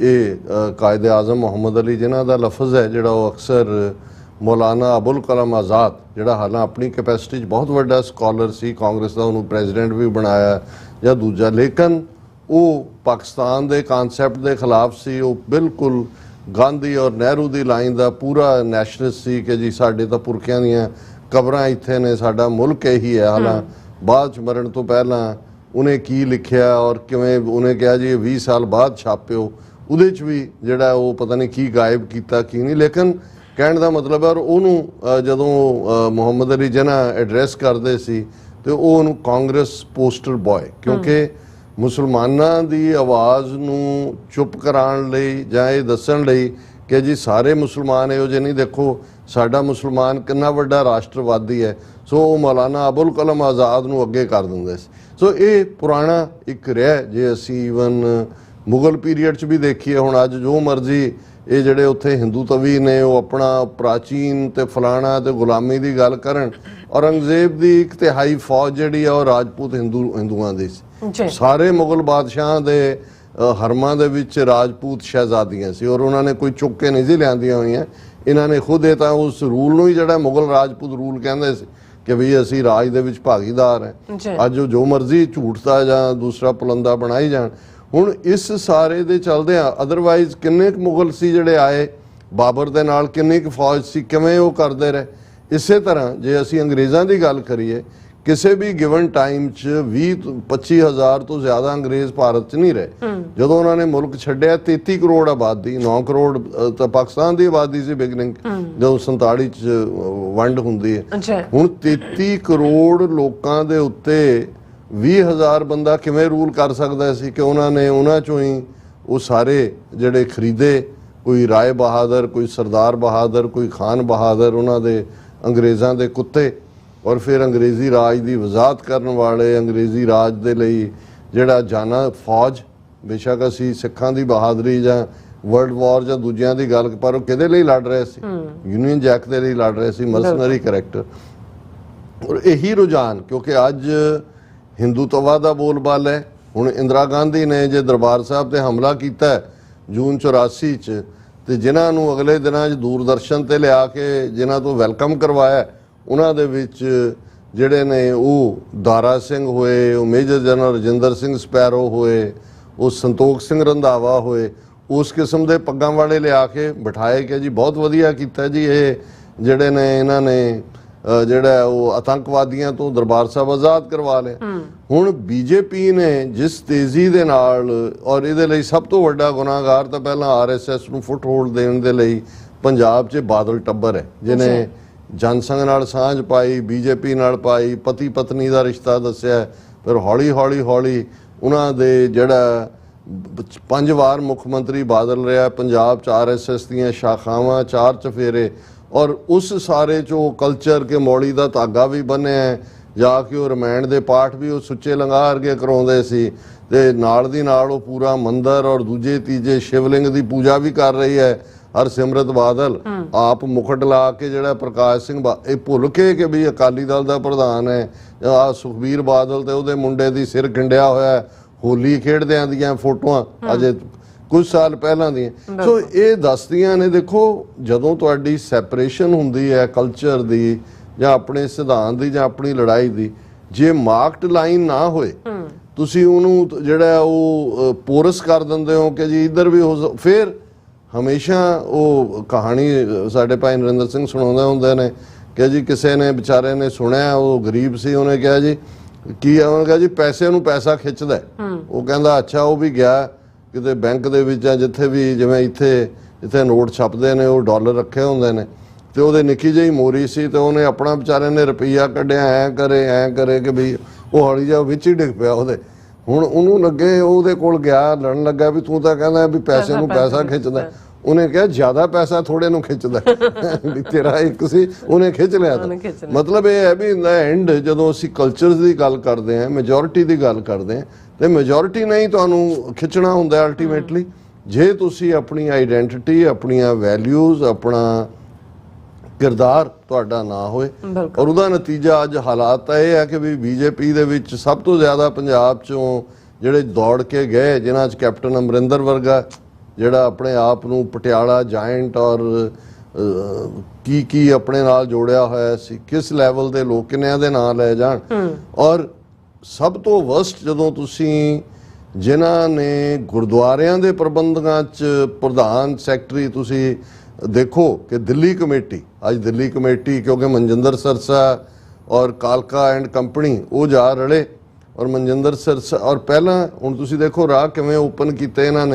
ਇਹ ਕਾਇਦੇ ਆਜ਼ਮ ਮੁਹੰਮਦ ਅਲੀ ਜਿਨ੍ਹਾਂ ਦਾ ਲਫ਼ਜ਼ ਹੈ, ਜਿਹੜਾ ਉਹ ਅਕਸਰ ਮੌਲਾਨਾ ਅਬੁਲ ਕਲਾਮ ਆਜ਼ਾਦ, ਜਿਹੜਾ ਹਾਲਾਂ ਆਪਣੀ ਕੈਪੈਸਿਟੀ 'ਚ ਬਹੁਤ ਵੱਡਾ ਸਕਾਲਰ ਸੀ, ਕਾਂਗਰਸ ਦਾ ਉਹਨੂੰ ਪ੍ਰੈਜ਼ੀਡੈਂਟ ਵੀ ਬਣਾਇਆ ਜਾਂ ਦੂਜਾ, ਲੇਕਿਨ ਉਹ ਪਾਕਿਸਤਾਨ ਦੇ ਕਨਸੈਪਟ ਦੇ ਖਿਲਾਫ ਸੀ। ਉਹ ਬਿਲਕੁਲ ਗਾਂਧੀ ਔਰ ਨਹਿਰੂ ਦੀ ਲਾਈਨ ਦਾ ਪੂਰਾ ਨੈਸ਼ਨਲਿਸਟ ਸੀ ਕਿ ਜੀ ਸਾਡੇ ਤਾਂ ਪੁਰਖਿਆਂ ਦੀਆਂ ਕਬਰਾਂ ਇੱਥੇ ਨੇ, ਸਾਡਾ ਮੁਲਕ ਇਹੀ ਹੈ। ਹਾਲਾਂ ਬਾਅਦ 'ਚ ਮਰਨ ਤੋਂ ਪਹਿਲਾਂ ਉਹਨੇ ਕੀ ਲਿਖਿਆ ਔਰ ਕਿਵੇਂ ਉਹਨੇ ਕਿਹਾ ਜੀ 20 ਸਾਲ ਬਾਅਦ ਛਾਪਿਓ, ਉਹਦੇ 'ਚ ਵੀ ਜਿਹੜਾ ਉਹ ਪਤਾ ਨਹੀਂ ਕੀ ਗਾਇਬ ਕੀਤਾ ਕੀ ਨਹੀਂ, ਲੇਕਿਨ ਕਹਿਣ ਦਾ ਮਤਲਬ ਹੈ। ਔਰ ਉਹਨੂੰ ਜਦੋਂ ਮੁਹੰਮਦ ਅਲੀ ਜਿਨਾ ਐਡਰੈਸ ਕਰਦੇ ਸੀ ਤੇ ਉਹ ਉਹਨੂੰ ਕਾਂਗਰਸ ਪੋਸਟਰ ਬॉय, ਕਿਉਂਕਿ ਮੁਸਲਮਾਨਾਂ ਦੀ ਆਵਾਜ਼ ਨੂੰ ਚੁੱਪ ਕਰਾਉਣ ਲਈ ਜਾਂ ਇਹ ਦੱਸਣ ਲਈ ਕਿ ਜੀ ਸਾਰੇ ਮੁਸਲਮਾਨ ਇਹੋ ਜਿਹੇ ਨਹੀਂ, ਦੇਖੋ ਸਾਡਾ ਮੁਸਲਮਾਨ ਕਿੰਨਾ ਵੱਡਾ ਰਾਸ਼ਟਰਵਾਦੀ ਹੈ। ਸੋ ਉਹ ਮੌਲਾਨਾ ਅਬੁਲ ਕਲਾਮ ਆਜ਼ਾਦ ਨੂੰ ਅੱਗੇ ਕਰ ਦਿੰਦੇ ਸੀ। ਸੋ ਇਹ ਪੁਰਾਣਾ ਇੱਕ ਰਿਹਾ, ਜੇ ਅਸੀਂ ਈਵਨ ਮੁਗਲ ਪੀਰੀਅਡ 'ਚ ਵੀ ਦੇਖੀਏ। ਹੁਣ ਅੱਜ ਜੋ ਮਰਜ਼ੀ ਇਹ ਜਿਹੜੇ ਉੱਥੇ ਹਿੰਦੂ ਤਵੀ ਨੇ ਉਹ ਆਪਣਾ ਪ੍ਰਾਚੀਨ ਤੇ ਫਲਾਣਾ ਤੇ ਗੁਲਾਮੀ ਦੀ ਗੱਲ ਕਰਨ, ਔਰੰਗਜ਼ੇਬ ਦੀ 1/3 ਫੌਜ ਜਿਹੜੀ ਆ ਉਹ ਰਾਜਪੂਤ ਹਿੰਦੂਆਂ ਦੀ ਸੀ। ਸਾਰੇ ਮੁਗਲ ਬਾਦਸ਼ਾਹਾਂ ਦੇ ਹਰਮਾਂ ਦੇ ਵਿੱਚ ਰਾਜਪੂਤ ਸ਼ਹਿਜ਼ਾਦੀਆਂ ਸੀ ਔਰ ਉਹਨਾਂ ਨੇ ਕੋਈ ਚੁੱਕ ਕੇ ਨਹੀਂ ਸੀ ਲਿਆਂਦੀਆਂ ਹੋਈਆਂ। ਇਹਨਾਂ ਨੇ ਖੁਦ ਇਹ ਤਾਂ ਉਸ ਰੂਲ ਨੂੰ ਹੀ ਜਿਹੜਾ ਮੁਗਲ ਰਾਜਪੂਤ ਰੂਲ ਕਹਿੰਦੇ ਸੀ ਕਿ ਵੀ ਅਸੀਂ ਰਾਜ ਦੇ ਵਿੱਚ ਭਾਗੀਦਾਰ ਹੈ। ਅੱਜ ਜੋ ਮਰਜ਼ੀ ਝੂਠ ਦਾ ਜਾਂ ਦੂਸਰਾ ਪੁਲੰਦਾ ਬਣਾਈ ਜਾਣ। ਹੁਣ ਇਸ ਸਾਰੇ ਦੇ ਚੱਲਦਿਆਂ ਅਦਰਵਾਈਜ਼ ਕਿੰਨੇ ਕੁ ਮੁਗਲ ਸੀ ਜਿਹੜੇ ਆਏ ਬਾਬਰ ਦੇ ਨਾਲ, ਕਿੰਨੀ ਕੁ ਫੌਜ ਸੀ, ਕਿਵੇਂ ਉਹ ਕਰਦੇ ਰਹੇ। ਇਸੇ ਤਰ੍ਹਾਂ ਜੇ ਅਸੀਂ ਅੰਗਰੇਜ਼ਾਂ ਦੀ ਗੱਲ ਕਰੀਏ, ਕਿਸੇ ਵੀ ਗਿਵਨ ਟਾਈਮ 'ਚ 20-25 ਹਜ਼ਾਰ ਤੋਂ ਜ਼ਿਆਦਾ ਅੰਗਰੇਜ਼ ਭਾਰਤ 'ਚ ਨਹੀਂ ਰਹੇ। ਜਦੋਂ ਉਹਨਾਂ ਨੇ ਮੁਲਕ ਛੱਡਿਆ 33 ਕਰੋੜ ਆਬਾਦੀ, 9 ਕਰੋੜ ਤਾਂ ਪਾਕਿਸਤਾਨ ਦੀ ਆਬਾਦੀ ਸੀ ਬਿਗਨਿੰਗ ਜਦੋਂ 47 'ਚ ਵੰਡ ਹੁੰਦੀ ਹੈ। ਹੁਣ 33 ਕਰੋੜ ਲੋਕਾਂ ਦੇ ਉੱਤੇ 20,000 ਬੰਦਾ ਕਿਵੇਂ ਰੂਲ ਕਰ ਸਕਦਾ ਸੀ ਕਿ ਉਹਨਾਂ ਨੇ ਉਹਨਾਂ 'ਚੋਂ ਹੀ ਉਹ ਸਾਰੇ ਜਿਹੜੇ ਖਰੀਦੇ, ਕੋਈ ਰਾਏ ਬਹਾਦਰ, ਕੋਈ ਸਰਦਾਰ ਬਹਾਦਰ, ਕੋਈ ਖਾਨ ਬਹਾਦਰ, ਉਹਨਾਂ ਦੇ ਅੰਗਰੇਜ਼ਾਂ ਦੇ ਕੁੱਤੇ, ਔਰ ਫਿਰ ਅੰਗਰੇਜ਼ੀ ਰਾਜ ਦੀ ਵਜ਼ਾਹਤ ਕਰਨ ਵਾਲੇ, ਅੰਗਰੇਜ਼ੀ ਰਾਜ ਦੇ ਲਈ ਜਿਹੜਾ ਜਾਨਾ ਫੌਜ। ਬੇਸ਼ੱਕ ਅਸੀਂ ਸਿੱਖਾਂ ਦੀ ਬਹਾਦਰੀ ਜਾਂ ਵਰਲਡ ਵਾਰ ਜਾਂ ਦੂਜਿਆਂ ਦੀ ਗੱਲ, ਪਰ ਉਹ ਕਿਹਦੇ ਲਈ ਲੜ ਰਹੇ ਸੀ? ਯੂਨੀਅਨ ਜੈਕ ਦੇ ਲਈ ਲੜ ਰਹੇ ਸੀ, ਮਰਸਨਰੀ ਕਰੈਕਟਰ। ਔਰ ਇਹੀ ਰੁਝਾਨ, ਕਿਉਂਕਿ ਅੱਜ ਹਿੰਦੂਤਵਾ ਦਾ ਬੋਲਬਾਲਾ ਹੈ। ਹੁਣ ਇੰਦਰਾ ਗਾਂਧੀ ਨੇ ਜੇ ਦਰਬਾਰ ਸਾਹਿਬ ਤੇ ਹਮਲਾ ਕੀਤਾ ਜੂਨ 84 'ਚ, ਤੇ ਜਿਨ੍ਹਾਂ ਨੂੰ ਅਗਲੇ ਦਿਨਾਂ 'ਚ ਦੂਰਦਰਸ਼ਨ ਤੇ ਲਿਆ ਕੇ ਜਿਨ੍ਹਾਂ ਤੋਂ ਵੈਲਕਮ ਕਰਵਾਇਆ, ਉਹਨਾਂ ਦੇ ਵਿੱਚ ਜਿਹੜੇ ਨੇ ਉਹ ਦਾਰਾ ਸਿੰਘ ਹੋਏ, ਉਹ major general Rajinder Singh sparrow ਹੋਏ, ਉਹ ਸੰਤੋਖ ਸਿੰਘ ਰੰਧਾਵਾ ਹੋਏ, ਉਸ ਕਿਸਮ ਦੇ ਪੱਗਾਂ ਵਾਲੇ ਲਿਆ ਕੇ ਬਿਠਾਏ ਕਿ ਜੀ ਬਹੁਤ ਵਧੀਆ ਕੀਤਾ ਜੀ, ਇਹ ਜਿਹੜੇ ਨੇ ਇਹਨਾਂ ਨੇ ਜਿਹੜਾ ਉਹ ਆਤੰਕਵਾਦੀਆਂ ਤੋਂ ਦਰਬਾਰ ਸਾਹਿਬ ਆਜ਼ਾਦ ਕਰਵਾ ਲਿਆ। ਹੁਣ ਬੀਜੇਪੀ ਨੇ ਜਿਸ ਤੇਜ਼ੀ ਦੇ ਨਾਲ, ਔਰ ਇਹਦੇ ਲਈ ਸਭ ਤੋਂ ਵੱਡਾ ਗੁਨਾਹਗਾਰ ਤਾਂ ਪਹਿਲਾਂ ਆਰਐਸਐਸ ਨੂੰ ਫੁੱਟ ਹੋਲਡ ਦੇਣ ਦੇ ਲਈ ਪੰਜਾਬ 'ਚ ਬਾਦਲ ਟੱਬਰ ਹੈ, ਜਿਹਨੇ ਜਨਸੰਘ ਨਾਲ ਸਾਂਝ ਪਾਈ, ਬੀਜੇਪੀ ਨਾਲ ਪਾਈ, ਪਤੀ ਪਤਨੀ ਦਾ ਰਿਸ਼ਤਾ ਦੱਸਿਆ, ਫਿਰ ਹੌਲੀ ਹੌਲੀ ਉਹਨਾਂ ਦੇ ਜਿਹੜਾ 5 ਵਾਰ ਮੁੱਖ ਮੰਤਰੀ ਬਾਦਲ ਰਿਹਾ, ਪੰਜਾਬ 'ਚ RSS ਦੀਆਂ ਸ਼ਾਖਾਵਾਂ, 4 ਚਫੇਰੇ, ਔਰ ਉਸ ਸਾਰੇ 'ਚੋਂ ਕਲਚਰ ਕੇ ਮੌੜੀ ਦਾ ਧਾਗਾ ਵੀ ਬੰਨਿਆ, ਜਾ ਕੇ ਉਹ ਰਮਾਇਣ ਦੇ ਪਾਠ ਵੀ ਉਹ ਸੁੱਚੇ ਲੰਗਾਹ ਵਰਗੇ ਕਰਾਉਂਦੇ ਸੀ, ਤੇ ਨਾਲ ਦੀ ਨਾਲ ਉਹ ਪੂਰਾ ਮੰਦਰ ਔਰ ਦੂਜੇ ਤੀਜੇ ਸ਼ਿਵਲਿੰਗ ਦੀ ਪੂਜਾ ਵੀ ਕਰ ਰਹੀ ਹੈ। ਹਰਸਿਮਰਤ ਬਾਦਲ ਆਪ ਮੁਕਟ ਲਾ ਕੇ ਜਿਹੜਾ ਪ੍ਰਕਾਸ਼ ਸਿੰਘ ਇਹ ਭੁੱਲ ਕੇ ਕਿ ਵੀ ਅਕਾਲੀ ਦਲ ਦਾ ਪ੍ਰਧਾਨ ਹੈ, ਆ ਸੁਖਬੀਰ ਬਾਦਲ ਤੇ ਉਹਦੇ ਮੁੰਡੇ ਦੀ ਸਿਰ ਖਿੰਡਿਆ ਹੋਇਆ ਹੋਲੀ ਖੇਡਦਿਆਂ ਦੀਆਂ ਫੋਟੋਆਂ ਅਜੇ ਕੁਝ ਸਾਲ ਪਹਿਲਾਂ ਦੀਆਂ। ਸੋ ਇਹ ਦੱਸਦੀਆਂ ਨੇ, ਦੇਖੋ ਜਦੋਂ ਤੁਹਾਡੀ ਸੈਪਰੇਸ਼ਨ ਹੁੰਦੀ ਹੈ ਕਲਚਰ ਦੀ ਜਾਂ ਆਪਣੇ ਸਿਧਾਂਤ ਦੀ ਜਾਂ ਆਪਣੀ ਲੜਾਈ ਦੀ, ਜੇ ਮਾਰਕਡ ਲਾਈਨ ਨਾ ਹੋਏ, ਤੁਸੀਂ ਉਹਨੂੰ ਜਿਹੜਾ ਉਹ ਪੋਰਸ ਕਰ ਦਿੰਦੇ ਹੋ ਕਿ ਜੀ ਇੱਧਰ ਵੀ ਹੋ, ਫਿਰ ਹਮੇਸ਼ਾ ਉਹ ਕਹਾਣੀ ਸਾਡੇ ਭਾਈ ਨਰਿੰਦਰ ਸਿੰਘ ਸੁਣਾਉਂਦੇ ਹੁੰਦੇ ਨੇ ਕਿ ਜੀ ਕਿਸੇ ਨੇ ਵਿਚਾਰੇ ਨੇ ਸੁਣਿਆ, ਉਹ ਗਰੀਬ ਸੀ, ਉਹਨੇ ਕਿਹਾ ਜੀ ਕੀ ਹੈ, ਉਹਨੇ ਕਿਹਾ ਜੀ ਪੈਸੇ ਨੂੰ ਪੈਸਾ ਖਿੱਚਦਾ। ਉਹ ਕਹਿੰਦਾ ਅੱਛਾ, ਉਹ ਵੀ ਗਿਆ ਕਿਤੇ ਬੈਂਕ ਦੇ ਵਿੱਚ ਜਾਂ ਜਿੱਥੇ ਵੀ, ਜਿਵੇਂ ਇੱਥੇ ਨੋਟ ਛਪਦੇ ਨੇ ਉਹ ਡਾਲਰ ਰੱਖੇ ਹੁੰਦੇ ਨੇ, ਤੇ ਉਹਦੇ ਨਿੱਕੀ ਜਿਹੀ ਮੋਰੀ ਸੀ, ਤੇ ਉਹਨੇ ਆਪਣਾ ਵਿਚਾਰੇ ਨੇ ਰੁਪਈਆ ਕੱਢਿਆ, ਐਂ ਕਰੇ ਕਿ ਵੀ ਉਹ ਹੌਲੀ ਜਿਹਾ ਵਿੱਚ ਹੀ ਡਿੱਗ ਪਿਆ ਉਹਦੇ। ਹੁਣ ਉਹਨੂੰ ਲੱਗੇ, ਉਹਦੇ ਕੋਲ ਗਿਆ, ਲੜਨ ਲੱਗਾ ਵੀ ਤੂੰ ਤਾਂ ਕਹਿੰਦਾ ਵੀ ਪੈਸੇ ਨੂੰ ਪੈਸਾ ਖਿੱਚਦਾ। ਉਹਨੇ ਕਿਹਾ ਜ਼ਿਆਦਾ ਪੈਸਾ ਥੋੜੇ ਨੂੰ ਖਿੱਚਦਾ, ਵੀ ਤੇਰਾ ਇੱਕ ਸੀ ਉਹਨੇ ਖਿੱਚ ਲਿਆ। ਤਾਂ ਮਤਲਬ ਇਹ ਹੈ ਵੀ ਇਨ ਦਾ ਐਂਡ ਜਦੋਂ ਅਸੀਂ ਕਲਚਰ ਦੀ ਗੱਲ ਕਰਦੇ ਹਾਂ, ਮੈਜੋਰਿਟੀ ਦੀ ਗੱਲ ਕਰਦੇ ਹਾਂ, ਤੇ ਮੈਜੋਰਿਟੀ ਨਹੀਂ ਤੁਹਾਨੂੰ ਖਿੱਚਣਾ ਹੁੰਦਾ ਅਲਟੀਮੇਟਲੀ। ਜੇ ਤੁਸੀਂ ਆਪਣੀ ਆਈਡੈਂਟਿਟੀ, ਆਪਣੀਆਂ ਵੈਲਿਊਜ਼, ਆਪਣਾ ਕਿਰਦਾਰ ਤੁਹਾਡਾ ਨਾ ਹੋਏ, ਔਰ ਉਹਦਾ ਨਤੀਜਾ ਅੱਜ ਹਾਲਾਤ ਇਹ ਹੈ ਕਿ ਵੀ ਬੀਜੇਪੀ ਦੇ ਵਿੱਚ ਸਭ ਤੋਂ ਜ਼ਿਆਦਾ ਪੰਜਾਬ ਚੋਂ ਜਿਹੜੇ ਦੌੜ ਕੇ ਗਏ, ਜਿਨ੍ਹਾਂ 'ਚ ਕੈਪਟਨ ਅਮਰਿੰਦਰ ਵਰਗਾ ਜਿਹੜਾ ਆਪਣੇ ਆਪ ਨੂੰ ਪਟਿਆਲਾ ਜਾਇੰਟ ਔਰ ਕੀ ਆਪਣੇ ਨਾਲ ਜੋੜਿਆ ਹੋਇਆ ਸੀ, ਕਿਸ ਲੈਵਲ ਦੇ ਲੋਕ ਕਿੰਨਿਆਂ ਦੇ ਨਾਂ ਲੈ ਜਾਣ। ਔਰ ਸਭ ਤੋਂ ਵਰਸਟ ਜਦੋਂ ਤੁਸੀਂ ਜਿਨ੍ਹਾਂ ਨੇ ਗੁਰਦੁਆਰਿਆਂ ਦੇ ਪ੍ਰਬੰਧਕਾਂ 'ਚ ਪ੍ਰਧਾਨ ਸੈਕਟਰੀ, ਤੁਸੀਂ ਦੇਖੋ ਕਿ ਦਿੱਲੀ ਕਮੇਟੀ, ਅੱਜ ਦਿੱਲੀ ਕਮੇਟੀ ਕਿਉਂਕਿ ਮਨਜਿੰਦਰ ਸਰਸਾ ਔਰ ਕਾਲਕਾ ਐਂਡ ਕੰਪਨੀ ਉਹ ਜਾ ਰਲੇ, ਔਰ ਮਨਜਿੰਦਰ ਸਰਸਾ ਔਰ ਪਹਿਲਾਂ ਹੁਣ ਤੁਸੀਂ ਦੇਖੋ ਰਾਹ ਕਿਵੇਂ ਓਪਨ ਕੀਤੇ ਇਹਨਾਂ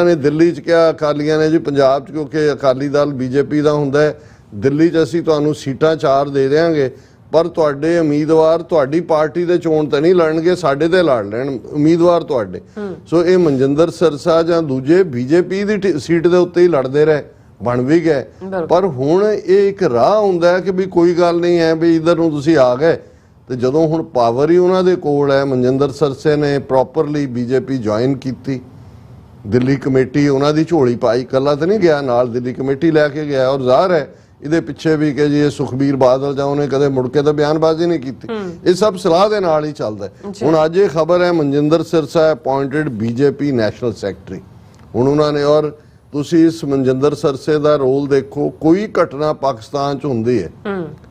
ਨੇ ਦਿੱਲੀ 'ਚ ਕਿਹਾ ਅਕਾਲੀਆਂ ਨੇ ਜੀ ਪੰਜਾਬ 'ਚ, ਕਿਉਂਕਿ ਅਕਾਲੀ ਦਲ ਬੀਜੇਪੀ ਦਾ ਹੁੰਦਾ ਹੈ, ਦਿੱਲੀ 'ਚ ਅਸੀਂ ਤੁਹਾਨੂੰ ਸੀਟਾਂ 4 ਦੇ ਦਿਆਂਗੇ, ਪਰ ਤੁਹਾਡੇ ਉਮੀਦਵਾਰ ਤੁਹਾਡੀ ਪਾਰਟੀ ਦੇ ਚੋਣ ਤੇ ਨਹੀਂ ਲੜਨਗੇ, ਸਾਡੇ ਤੇ ਲੜ ਲੈਣ ਉਮੀਦਵਾਰ ਤੁਹਾਡੇ। ਸੋ ਇਹ ਮਨਜਿੰਦਰ ਸਰਸਾ ਜਾਂ ਦੂਜੇ ਬੀਜੇਪੀ ਦੀ ਸੀਟ ਦੇ ਉੱਤੇ ਹੀ ਲੜਦੇ ਰਹੇ, ਬਣ ਵੀ ਗਏ। ਪਰ ਹੁਣ ਇਹ ਇੱਕ ਰਾਹ ਹੁੰਦਾ ਹੈ ਕਿ ਵੀ ਕੋਈ ਗੱਲ ਨਹੀਂ ਹੈ ਵੀ ਇੱਧਰ ਨੂੰ ਤੁਸੀਂ ਆ ਗਏ, ਤੇ ਜਦੋਂ ਹੁਣ ਪਾਵਰ ਹੀ ਉਹਨਾਂ ਦੇ ਕੋਲ ਹੈ, ਮਨਜਿੰਦਰ ਸਰਸੇ ਨੇ ਪ੍ਰੋਪਰਲੀ ਬੀਜੇਪੀ ਜੁਆਇਨ ਕੀਤੀ, ਦਿੱਲੀ ਕਮੇਟੀ ਉਹਨਾਂ ਦੀ ਝੋਲੀ ਪਾਈ, ਇਕੱਲਾ ਤਾਂ ਨਹੀਂ ਗਿਆ, ਨਾਲ ਦਿੱਲੀ ਕਮੇਟੀ ਲੈ ਕੇ ਗਿਆ। ਔਰ ਜ਼ਾਹਰ ਹੈ ਇਹਦੇ ਪਿੱਛੇ ਵੀ ਕਿ ਜੀ ਇਹ ਸੁਖਬੀਰ ਬਾਦਲ ਜਾਂ ਉਹਨੇ ਕਦੇ ਮੁੜ ਕੇ ਤਾਂ ਬਿਆਨਬਾਜ਼ੀ ਨਹੀਂ ਕੀਤੀ, ਇਹ ਸਭ ਸਲਾਹ ਦੇ ਨਾਲ ਹੀ ਚੱਲਦਾ। ਹੁਣ ਅੱਜ ਇਹ ਖਬਰ ਹੈ Manjinder Sirsa appointed BJP national secretary. ਹੁਣ ਉਹਨਾਂ ਨੇ, ਔਰ ਤੁਸੀਂ ਇਸ ਮਨਜਿੰਦਰ ਸਰਸੇ ਦਾ ਰੋਲ ਦੇਖੋ, ਕੋਈ ਘਟਨਾ ਪਾਕਿਸਤਾਨ 'ਚ ਹੁੰਦੀ ਹੈ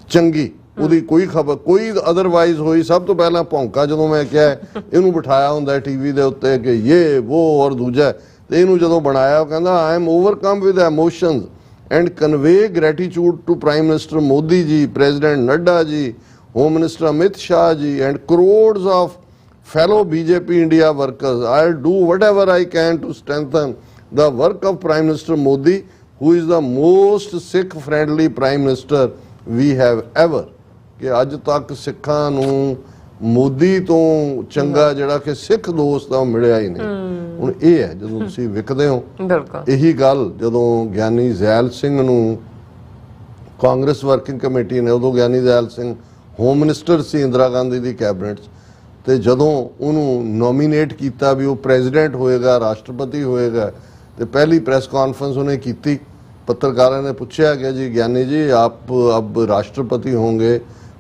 ਚੰਗੀ, ਉਹਦੀ ਕੋਈ ਖਬਰ, ਕੋਈ ਅਦਰਵਾਈਜ਼ ਹੋਈ, ਸਭ ਤੋਂ ਪਹਿਲਾਂ ਭੌਂਕਾ ਜਦੋਂ ਮੈਂ ਕਿਹਾ ਇਹਨੂੰ ਬਿਠਾਇਆ ਹੁੰਦਾ ਟੀਵੀ ਦੇ ਉੱਤੇ ਕਿ ਇਹ ਉਹ ਔਰ ਦੂਜਾ, ਤੇ ਇਹਨੂੰ ਜਦੋਂ ਬਣਾਇਆ ਉਹ ਕਹਿੰਦਾ I am overcome with emotions and convey gratitude to Prime Minister Modi ji, President Nadda ji, Home Minister Amit Shah ji and crores of fellow BJP India workers. I'll do whatever I can to strengthen the work of Prime Minister Modi, who is the most Sikh friendly Prime Minister we have ever. ਕਿ ਅੱਜ ਤੱਕ ਸਿੱਖਾਂ ਨੂੰ ਮੋਦੀ ਤੋਂ ਚੰਗਾ ਜਿਹੜਾ ਕਿ ਸਿੱਖ ਦੋਸਤ ਆ ਮਿਲਿਆ ਹੀ ਨਹੀਂ। ਹੁਣ ਇਹ ਹੈ ਜਦੋਂ ਤੁਸੀਂ ਵਿਕਦੇ ਹੋ, ਇਹੀ ਗੱਲ ਜਦੋਂ ਗਿਆਨੀ ਜ਼ੈਲ ਸਿੰਘ ਨੂੰ ਕਾਂਗਰਸ ਵਰਕਿੰਗ ਕਮੇਟੀ ਨੇ, ਉਦੋਂ ਗਿਆਨੀ ਜ਼ੈਲ ਸਿੰਘ ਹੋਮ ਮਿਨਿਸਟਰ ਸੀ ਇੰਦਰਾ ਗਾਂਧੀ ਦੀ ਕੈਬਨਿਟ 'ਚ, ਤੇ ਜਦੋਂ ਉਹਨੂੰ ਨੋਮੀਨੇਟ ਕੀਤਾ ਵੀ ਉਹ ਪ੍ਰੈਜ਼ੀਡੈਂਟ ਹੋਏਗਾ, ਰਾਸ਼ਟਰਪਤੀ ਹੋਏਗਾ, ਤੇ ਪਹਿਲੀ ਪ੍ਰੈਸ ਕਾਨਫਰੰਸ ਉਹਨੇ ਕੀਤੀ। पत्रकारों ने पूछा कि जी ज्ञानी जी आप अब राष्ट्रपति होंगे,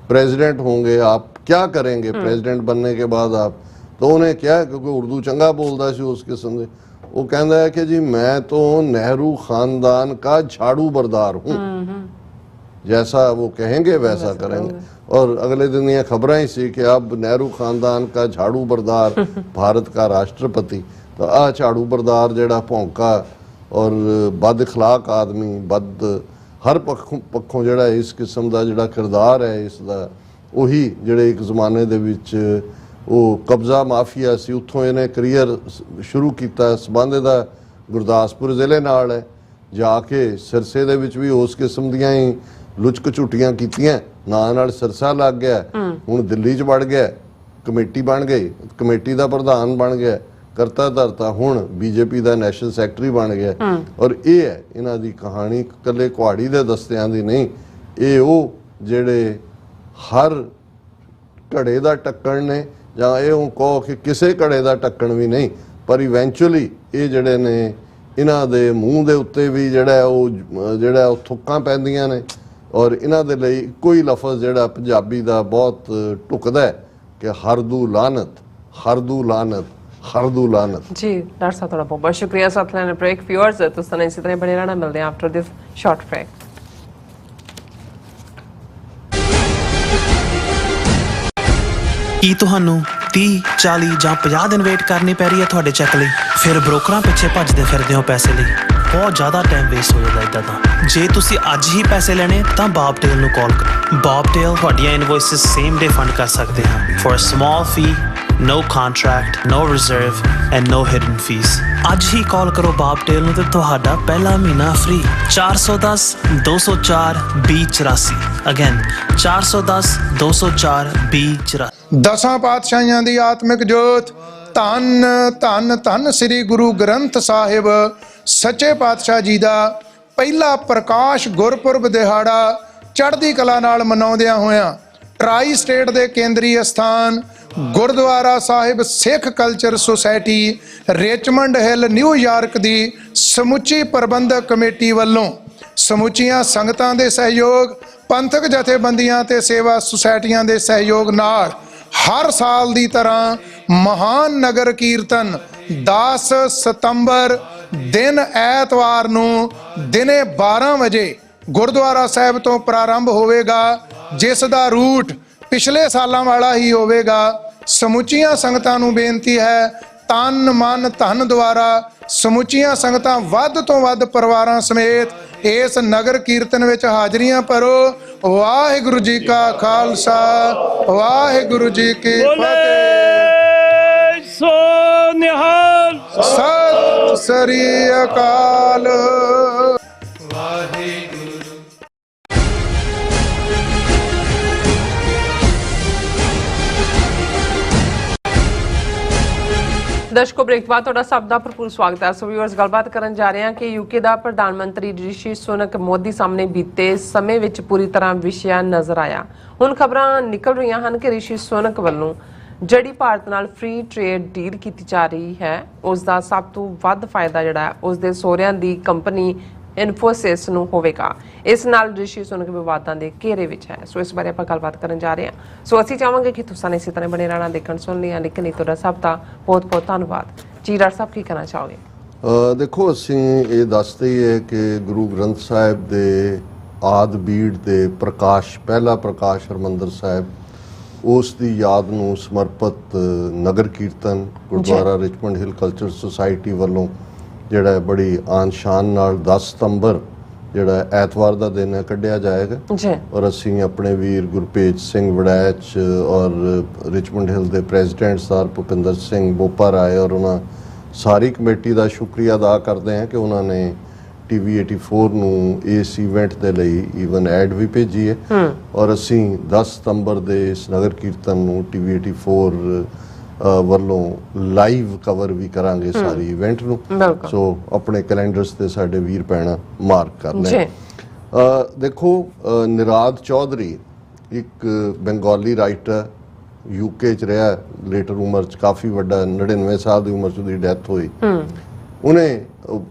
प्रेसिडेंट होंगे, आप क्या करेंगे प्रेसिडेंट बनने के बाद आप? तो उन्हें क्या, क्योंकि उर्दू चंगा बोलता सी उस किस्म से, वो कहता है कि जी मैं तो नेहरू खानदान का झाड़ू बरदार हूँ, जैसा वो कहेंगे वैसा करेंगे। और अगले दिन ये खबर ही सी कि अब नेहरू खानदान का झाड़ू बरदार भारत का राष्ट्रपति। तो आ झाड़ू बरदार जेड़ा भौंका और बद अखलाक आदमी, बद हर पक्षों जेड़ा इस किस्म का जेड़ा किरदार है इसका, उही जेड़े एक जमाने दे विच वो कब्जा माफिया सी, उत्थों इन्हें करियर शुरू किया। संबंध दा गुरदासपुर जिले नाल है, जाके सिरसे दे विच भी उस किस्म दियां ही लुचक झुटियां कीतियां, नाल नाल सिरसा लग गया, हुण दिल्ली च बढ़ गया, कमेटी बन गई, कमेटी का प्रधान बन गया, ਕਰਤਾ ਧਰਤਾ ਹੁਣ ਬੀਜੇਪੀ ਦਾ ਨੈਸ਼ਨਲ ਸੈਕਟਰੀ ਬਣ ਗਿਆ ਔਰ ਇਹ ਹੈ ਇਹਨਾਂ ਦੀ ਕਹਾਣੀ ਇਕੱਲੇ ਕੁਹਾੜੀ ਦੇ ਦਸਤਿਆਂ ਦੀ ਨਹੀਂ, ਇਹ ਉਹ ਜਿਹੜੇ ਹਰ ਘੜੇ ਦਾ ਟੱਕਣ ਨੇ, ਜਾਂ ਇਹ ਕਹੋ ਕਿ ਕਿਸੇ ਘੜੇ ਦਾ ਟੱਕਣ ਵੀ ਨਹੀਂ, ਪਰ ਇਵੈਂਚੁਅਲੀ ਇਹ ਜਿਹੜੇ ਨੇ ਇਹਨਾਂ ਦੇ ਮੂੰਹ ਦੇ ਉੱਤੇ ਵੀ ਜਿਹੜਾ ਉਹ ਥੁੱਕਾਂ ਪੈਂਦੀਆਂ ਨੇ ਔਰ ਇਹਨਾਂ ਦੇ ਲਈ ਕੋਈ ਲਫ਼ਜ਼ ਜਿਹੜਾ ਪੰਜਾਬੀ ਦਾ ਬਹੁਤ ਢੁਕਦਾ ਹੈ ਕਿ ਹਰਦੂ ਲਾਨਤ, ਹਰਦੂ ਲਾਨਤ, ਹਰਦੂ ਲਾਨਤ। ਜੀ ਡਾਕਟਰ ਸਾਹਿਬ ਤੁਹਾਡਾ ਬਹੁਤ ਬਹੁਤ ਸ਼ੁਕਰੀਆ। ਸਾਥ ਲੈਣ ਬ੍ਰੇਕ ਵਿਊਅਰਸ ਤੁਸੀਂ ਤਾਂ ਇਸੇ ਤਰ੍ਹਾਂ ਬਣੇ ਰਹਿਣਾ, ਮਿਲਦੇ ਹਾਂ ਆਫਟਰ ਦਿਸ ਸ਼ਾਰਟ ਬ੍ਰੇਕ। ਕੀ ਤੁਹਾਨੂੰ 30, 40 ਜਾਂ 50 ਦਿਨ ਵੇਟ ਕਰਨੀ ਪੈ ਰਹੀ ਹੈ ਤੁਹਾਡੇ ਚੈੱਕ ਲਈ? ਫਿਰ ਬ੍ਰੋਕਰਾਂ ਪਿੱਛੇ ਭੱਜਦੇ ਫਿਰਦੇ ਹੋ ਪੈਸੇ ਲਈ, ਬਹੁਤ ਜ਼ਿਆਦਾ ਟਾਈਮ ਵੇਸਟ ਹੋ ਜਾਂਦਾ ਇੱਦਾਂ ਤਾਂ। ਜੇ ਤੁਸੀਂ ਅੱਜ ਹੀ ਪੈਸੇ ਲੈਣੇ ਤਾਂ ਬੌਬਟੇਲ ਨੂੰ ਕਾਲ ਕਰੋ। ਬੌਬਟੇਲ ਤੁਹਾਡੀਆਂ ਇਨਵੌਇਸਸ ਸੇਮ ਡੇ ਫੰਡ ਕਰ ਸਕਦੇ ਹਨ for a small fee, no contract, no reserve and no hidden fees। ਅੱਜ ਹੀ ਕਾਲ ਕਰੋ ਬੌਬਟੇਲ ਨੂੰ ਤੇ ਤੁਹਾਡਾ ਪਹਿਲਾ ਮਹੀਨਾ ਫ੍ਰੀ। 410 204 2084 ਅਗੇਨ 410 204 2084। ਦਸਾਂ ਪਾਤਸ਼ਾਹੀਆਂ ਦੀ ਆਤਮਿਕ ਜੋਤ ਧੰਨ ਧੰਨ ਧੰਨ ਸ੍ਰੀ ਗੁਰੂ ਗ੍ਰੰਥ ਸਾਹਿਬ ਸੱਚੇ ਪਾਤਸ਼ਾਹ ਜੀ ਦਾ ਪਹਿਲਾ ਪ੍ਰਕਾਸ਼ ਗੁਰਪੁਰਬ ਦਿਹਾੜਾ ਚੜ੍ਹਦੀ ਕਲਾ ਨਾਲ ਮਨਾਉਂਦਿਆਂ ਹੋਇਆਂ ਟਰਾਈ ਸਟੇਟ ਦੇ ਕੇਂਦਰੀ ਅਸਥਾਨ Gurdwara Sahib Sikh culture society Richmond Hill New York ਦੀ ਸਮੁੱਚੀ ਪ੍ਰਬੰਧਕ ਕਮੇਟੀ ਵੱਲੋਂ ਸਮੁੱਚੀਆਂ ਸੰਗਤਾਂ ਦੇ ਸਹਿਯੋਗ, ਪੰਥਕ ਜਥੇਬੰਦੀਆਂ ਤੇ ਸੇਵਾ ਸੁਸਾਇਟੀਆਂ ਦੇ ਸਹਿਯੋਗ ਨਾਲ ਹਰ ਸਾਲ ਦੀ ਤਰ੍ਹਾਂ ਮਹਾਨ ਨਗਰ ਕੀਰਤਨ 10 ਸਤੰਬਰ ਦਿਨ ਐਤਵਾਰ ਨੂੰ ਦਿਨੇ 12 ਵਜੇ ਗੁਰਦੁਆਰਾ ਸਾਹਿਬ ਤੋਂ ਪ੍ਰਾਰੰਭ ਹੋਵੇਗਾ, ਜਿਸ ਦਾ ਰੂਟ ਪਿਛਲੇ ਸਾਲਾਂ ਵਾਲਾ ਹੀ ਹੋਵੇਗਾ। ਸਮੁੱਚੀਆਂ ਸੰਗਤਾਂ ਨੂੰ ਬੇਨਤੀ ਹੈ, ਤਨ ਮਨ ਧਨ ਦੁਆਰਾ ਸਮੁੱਚੀਆਂ ਸੰਗਤਾਂ ਵੱਧ ਤੋਂ ਵੱਧ ਪਰਿਵਾਰਾਂ ਸਮੇਤ ਇਸ ਨਗਰ ਕੀਰਤਨ ਵਿੱਚ ਹਾਜ਼ਰੀਆਂ ਭਰੋ। ਵਾਹਿਗੁਰੂ ਜੀ ਕਾ ਖਾਲਸਾ, ਵਾਹਿਗੁਰੂ ਜੀ ਕੀ ਫਤਿਹ। ਸੋ ਨਿਹਾਲ। ਸਤਿ ਸ੍ਰੀ ਅਕਾਲ। ਦਰਸ਼ਕੋ ਬ੍ਰੇਕ ਬਾਅਦ ਤੁਹਾਡਾ ਸਭ ਦਾ ਭਰਪੂਰ ਸਵਾਗਤ ਹੈ। ਸੋ ਵਿਊਅਰਸ ਗੱਲਬਾਤ ਕਰਨ ਜਾ ਰਹੇ ਹਾਂ ਕਿ ਯੂਕੇ ਦਾ ਪ੍ਰਧਾਨ ਮੰਤਰੀ ਰਿਸ਼ੀ ਸੁਨਕ ਮੋਦੀ ਸਾਹਮਣੇ ਬੀਤੇ ਸਮੇਂ ਵਿੱਚ ਪੂਰੀ ਤਰ੍ਹਾਂ ਵਿਛਿਆ ਨਜ਼ਰ ਆਇਆ। ਹੁਣ ਖਬਰਾਂ ਨਿਕਲ ਰਹੀਆਂ ਹਨ ਕਿ ਰਿਸ਼ੀ ਸੁਨਕ ਵੱਲੋਂ ਜਿਹੜੀ ਭਾਰਤ ਨਾਲ ਫ੍ਰੀ ਟ੍ਰੇਡ ਡੀਲ ਕੀਤੀ ਜਾ ਰਹੀ ਹੈ ਉਸ ਦਾ ਸਭ ਤੋਂ ਵੱਧ ਫਾਇਦਾ ਜਿਹੜਾ ਹੈ ਉਸ ਦੇ ਸਹੁਰਿਆਂ ਦੀ ਕੰਪਨੀ ਇਨਫੋਸਿਸ ਨੂੰ ਹੋਵੇਗਾ। ਇਸ ਨਾਲ ਰਿਸ਼ੀ ਸੁਨਕ ਵਿਵਾਦਾਂ ਦੇ ਘੇਰੇ ਵਿੱਚ ਹੈ। ਸੋ ਇਸ ਬਾਰੇ ਆਪਾਂ ਗੱਲਬਾਤ ਕਰਨ ਜਾ ਰਹੇ ਹਾਂ। ਸੋ ਅਸੀਂ ਚਾਹਾਂਗੇ ਕਿ ਤੁਸੀਂ ਇਸੇ ਤਰ੍ਹਾਂ ਬਣੇ ਰਹਿਣਾ, ਦੇਖਣ ਸੁਣ ਲਿਆ। ਲੇਕਿਨ ਇਹ ਤੁਹਾਡਾ ਸਭ ਦਾ ਬਹੁਤ ਬਹੁਤ ਧੰਨਵਾਦ। ਜੀ ਡਾਕਟਰ ਸਾਹਿਬ ਕੀ ਕਹਿਣਾ ਚਾਹੋਗੇ? ਦੇਖੋ, ਅਸੀਂ ਇਹ ਦੱਸਦੇ ਹੀ ਹੈ ਕਿ ਗੁਰੂ ਗ੍ਰੰਥ ਸਾਹਿਬ ਦੇ ਆਦਿ ਬੀੜ ਦੇ ਪ੍ਰਕਾਸ਼, ਪਹਿਲਾ ਪ੍ਰਕਾਸ਼ ਹਰਿਮੰਦਰ ਸਾਹਿਬ, ਉਸ ਦੀ ਯਾਦ ਨੂੰ ਸਮਰਪਿਤ ਨਗਰ ਕੀਰਤਨ Gurdwara Richmond Hill culture society ਵੱਲੋਂ ਜਿਹੜਾ ਬੜੀ ਆਨ ਸ਼ਾਨ ਨਾਲ 10 ਸਤੰਬਰ ਜਿਹੜਾ ਐਤਵਾਰ ਦਾ ਦਿਨ ਹੈ ਕੱਢਿਆ ਜਾਏਗਾ। ਔਰ ਅਸੀਂ ਆਪਣੇ ਵੀਰ ਗੁਰਪੇਜ ਸਿੰਘ ਵੜੈਚ ਔਰ ਰਿਚਮੰਡ ਹਿੱਲ ਦੇ ਪ੍ਰੈਜ਼ੀਡੈਂਟ ਸਰ ਭੁਪਿੰਦਰ ਸਿੰਘ ਬੋਪਾ ਰਾਏ ਔਰ ਉਹਨਾਂ ਸਾਰੀ ਕਮੇਟੀ ਦਾ ਸ਼ੁਕਰੀਆ ਅਦਾ ਕਰਦੇ ਹਾਂ ਕਿ ਉਹਨਾਂ ਨੇ TV 84 ਨੂੰ ਇਸ ਇਵੈਂਟ ਦੇ ਲਈ ਈਵਨ ਐਡ ਵੀ ਭੇਜੀ ਹੈ। ਔਰ ਅਸੀਂ 10 ਸਤੰਬਰ ਦੇ ਇਸ ਨਗਰ ਕੀਰਤਨ ਨੂੰ TV 84 ਵੱਲੋਂ ਲਾਈਵ ਕਵਰ ਵੀ ਕਰਾਂਗੇ ਸਾਰੀ ਇਵੈਂਟ ਨੂੰ। ਸੋ ਆਪਣੇ ਕੈਲੰਡਰਸ ਤੇ ਸਾਡੇ ਵੀਰ ਭੈਣਾਂ ਮਾਰਕ ਕਰ ਲੈਣ। ਦੇਖੋ, ਨਿਰਾਦ ਚੌਧਰੀ ਇੱਕ ਬੰਗਾਲੀ ਰਾਈਟਰ, UK ਚ ਰਿਹਾ, ਲੇਟਰ ਉਮਰ ਚ ਕਾਫੀ ਵੱਡਾ, 99 ਸਾਲ ਦੀ ਉਮਰ ਚ ਉਹਦੀ ਡੈਥ ਹੋਈ। ਉਹਨੇ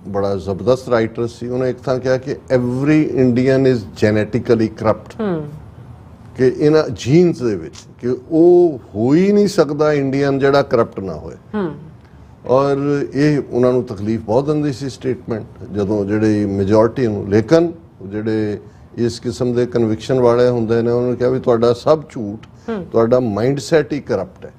ਬੜਾ ਜ਼ਬਰਦਸਤ ਰਾਈਟਰ ਸੀ। ਉਹਨੇ ਇੱਕ ਥਾਂ ਕਿਹਾ ਕਿ every Indian is genetically corrupt, ਕਿ ਇਹਨਾਂ ਜੀਨਸ ਦੇ ਵਿੱਚ ਕਿ ਉਹ ਹੋ ਹੀ ਨਹੀਂ ਸਕਦਾ ਇੰਡੀਅਨ ਜਿਹੜਾ ਕਰਪਟ ਨਾ ਹੋਏ। ਔਰ ਇਹ ਉਹਨਾਂ ਨੂੰ ਤਕਲੀਫ ਬਹੁਤ ਦਿੰਦੀ ਸੀ ਸਟੇਟਮੈਂਟ, ਜਦੋਂ ਜਿਹੜੇ ਮੈਜੋਰਟੀ ਨੂੰ। ਲੇਕਿਨ ਜਿਹੜੇ ਇਸ ਕਿਸਮ ਦੇ ਕਨਵਿਕਸ਼ਨ ਵਾਲੇ ਹੁੰਦੇ ਨੇ ਉਹਨਾਂ ਨੇ ਕਿਹਾ ਵੀ ਤੁਹਾਡਾ ਸਭ ਝੂਠ, ਤੁਹਾਡਾ ਮਾਈਂਡ ਸੈਟ ਹੀ ਕਰਪਟ ਹੈ।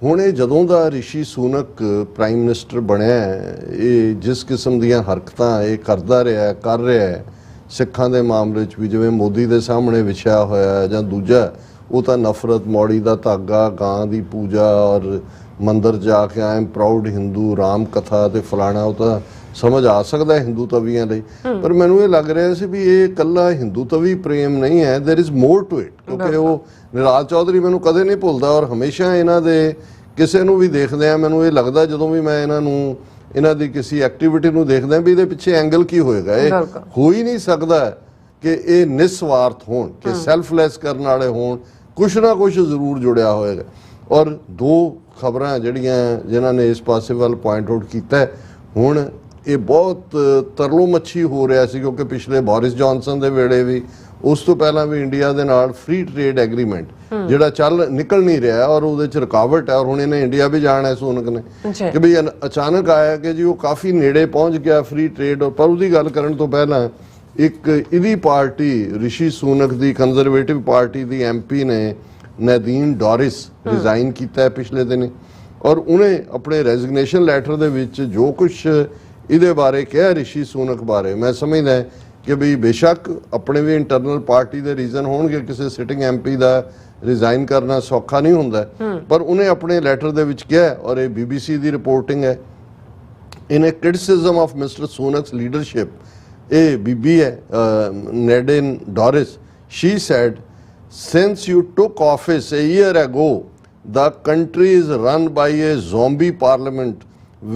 ਹੁਣ ਇਹ ਜਦੋਂ ਦਾ ਰਿਸ਼ੀ ਸੁਨਕ ਪ੍ਰਾਈਮ ਮਿਨਿਸਟਰ ਬਣਿਆ, ਇਹ ਜਿਸ ਕਿਸਮ ਦੀਆਂ ਹਰਕਤਾਂ ਇਹ ਕਰਦਾ ਰਿਹਾ, ਕਰ ਰਿਹਾ ਹੈ ਸਿੱਖਾਂ ਦੇ ਮਾਮਲੇ 'ਚ ਵੀ, ਜਿਵੇਂ ਮੋਦੀ ਦੇ ਸਾਹਮਣੇ ਵਿਛਿਆ ਹੋਇਆ ਜਾਂ ਦੂਜਾ, ਉਹ ਤਾਂ ਨਫ਼ਰਤ, ਮੌੜੀ ਦਾ ਧਾਗਾ, ਗਾਂ ਦੀ ਪੂਜਾ ਔਰ ਮੰਦਰ ਜਾ ਕੇ ਆਏ ਪ੍ਰਾਊਡ ਹਿੰਦੂ, ਰਾਮ ਕਥਾ ਤੇ ਫਲਾਣਾ, ਉਹ ਤਾਂ ਸਮਝ ਆ ਸਕਦਾ ਹਿੰਦੂ ਤਵੀਆਂ ਲਈ। ਪਰ ਮੈਨੂੰ ਇਹ ਲੱਗ ਰਿਹਾ ਸੀ ਵੀ ਇਹ ਇਕੱਲਾ ਹਿੰਦੂ ਤਵੀ ਪ੍ਰੇਮ ਨਹੀਂ ਹੈ, there is more to it. ਕਿਉਂਕਿ ਉਹ ਨਿਰਾਜ ਚੌਧਰੀ ਮੈਨੂੰ ਕਦੇ ਨਹੀਂ ਭੁੱਲਦਾ ਔਰ ਹਮੇਸ਼ਾ ਇਹਨਾਂ ਦੇ ਕਿਸੇ ਨੂੰ ਵੀ ਦੇਖਦੇ ਆ ਮੈਨੂੰ ਇਹ ਲੱਗਦਾ ਜਦੋਂ ਵੀ ਮੈਂ ਇਹਨਾਂ ਦੀ ਕਿਸੇ ਐਕਟੀਵਿਟੀ ਨੂੰ ਦੇਖਦਾ ਵੀ ਇਹਦੇ ਪਿੱਛੇ ਐਂਗਲ ਕੀ ਹੋਏਗਾ। ਇਹ ਹੋ ਹੀ ਨਹੀਂ ਸਕਦਾ ਕਿ ਇਹ ਨਿਸਵਾਰਥ ਹੋਣ, ਕਿ ਸੈਲਫਲੈਸ ਕਰਨ ਵਾਲੇ ਹੋਣ, ਕੁਛ ਨਾ ਕੁਛ ਜ਼ਰੂਰ ਜੁੜਿਆ ਹੋਏਗਾ। ਔਰ ਦੋ ਖਬਰਾਂ ਜਿਨ੍ਹਾਂ ਨੇ ਇਸ ਪਾਸੇ ਵੱਲ ਪੁਆਇੰਟ ਆਊਟ ਕੀਤਾ ਹੁਣ ਇਹ ਬਹੁਤ ਤਰਲੋ ਮੱਛੀ ਹੋ ਰਿਹਾ ਸੀ, ਕਿਉਂਕਿ ਪਿਛਲੇ ਬੋਰਿਸ ਜੌਨਸਨ ਦੇ ਵੇਲੇ ਵੀ ਉਸ ਤੋਂ ਪਹਿਲਾਂ ਵੀ ਇੰਡੀਆ ਦੇ ਨਾਲ ਫ੍ਰੀ ਟ੍ਰੇਡ ਐਗਰੀਮੈਂਟ ਜਿਹੜਾ ਨਿਕਲ ਨਹੀਂ ਰਿਹਾ ਔਰ ਉਹਦੇ ਚ ਰੁਕਾਵਟ ਹੈ। ਔਰ ਹੁਣ ਇਹਨੇ ਇੰਡੀਆ ਵੀ ਜਾਣਾ ਹੈ ਸੂਨਕ ਨੇ ਕਿ ਵੀ ਅਚਾਨਕ ਆਇਆ ਕਿ ਜੀ ਉਹ ਕਾਫੀ ਨੇੜੇ ਪਹੁੰਚ ਗਿਆ ਫ੍ਰੀ ਟ੍ਰੇਡ। ਪਰ ਉਹਦੀ ਗੱਲ ਕਰਨ ਤੋਂ ਪਹਿਲਾਂ ਇੱਕ ਇਹਦੀ ਪਾਰਟੀ ਰਿਸ਼ੀ ਸੂਨਕ ਦੀ ਕੰਜ਼ਰਵੇਟਿਵ ਪਾਰਟੀ ਦੀ MP ਨੇ ਨਦੀਨ ਡੋਰਿਸ ਰਿਜ਼ਾਈਨ ਕੀਤਾ ਹੈ ਪਿਛਲੇ ਦਿਨ, ਔਰ ਉਹਨੇ ਆਪਣੇ ਰੈਜ਼ਿਗਨੇਸ਼ਨ ਲੈਟਰ ਦੇ ਵਿੱਚ ਜੋ ਕੁਛ ਇਹਦੇ ਬਾਰੇ ਕਿਹਾ ਰਿਸ਼ੀ ਸੂਨਕ ਬਾਰੇ, ਮੈਂ ਸਮਝਦਾ ਕਿ ਵੀ ਬੇਸ਼ੱਕ ਆਪਣੇ ਵੀ ਇੰਟਰਨਲ ਪਾਰਟੀ ਦੇ ਰੀਜ਼ਨ ਹੋਣਗੇ, ਕਿਸੇ ਸਿਟਿੰਗ MP ਦਾ ਰਿਜ਼ਾਈਨ ਕਰਨਾ ਸੌਖਾ ਨਹੀਂ ਹੁੰਦਾ, ਪਰ ਉਹਨੇ ਆਪਣੇ ਲੈਟਰ ਦੇ ਵਿੱਚ ਕਿਹਾ ਔਰ ਇਹ BBC ਦੀ ਰਿਪੋਰਟਿੰਗ ਹੈ। ਇਨ ਅ ਕ੍ਰਿਟਿਸਿਜ਼ਮ ਆਫ ਮਿਸਟਰ ਸੂਨਕਸ ਲੀਡਰਸ਼ਿਪ, ਇਹ ਬੀਬੀ ਹੈ ਨੈਡਿਨ Doris, she said, since you took office a year ago, the country is run by a zombie parliament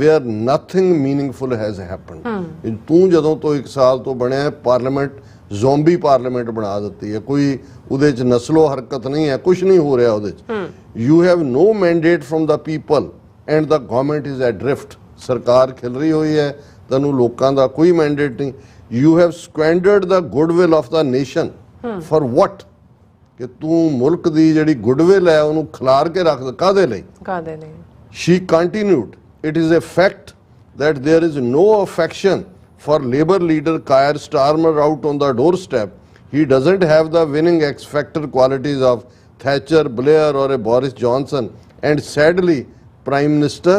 where nothing meaningful has happened. ਤੂੰ ਜਦੋਂ ਤੋਂ 1 ਸਾਲ ਤੋਂ ਬਣਿਆ ਪਾਰਲੀਮੈਂਟ ਜ਼ੋਂਬੀ ਪਾਰਲੀਮੈਂਟ ਬਣਾ ਦਿੱਤੀ ਹੈ, ਕੋਈ ਉਹਦੇ ਚ ਨਸਲੋ ਹਰਕਤ ਨਹੀਂ ਹੈ, ਕੁਝ ਨਹੀਂ ਹੋ ਰਿਹਾ ਉਹਦੇ ਚ। You have no mandate from the people and the government is adrift, ਸਰਕਾਰ ਖਿਲ ਰਹੀ ਹੋਈ ਹੈ, ਤੈਨੂੰ ਲੋਕਾਂ ਦਾ ਕੋਈ ਮੈਂਡੇਟ ਨਹੀਂ। You have squandered the goodwill of the nation for what, ਕਿ ਤੂੰ ਮੁਲਕ ਦੀ ਜਿਹੜੀ ਗੁੱਡਵਿਲ ਹੈ ਉਹਨੂੰ ਖਿਲਾਰ ਕੇ ਰੱਖ ਕਾਹਦੇ ਲਈ। She continued, it is a fact that there is no affection for Labour leader Keir Starmer out on the doorstep. He doesn't have the winning X factor qualities of Thatcher, Blair or a Boris Johnson, and sadly Prime Minister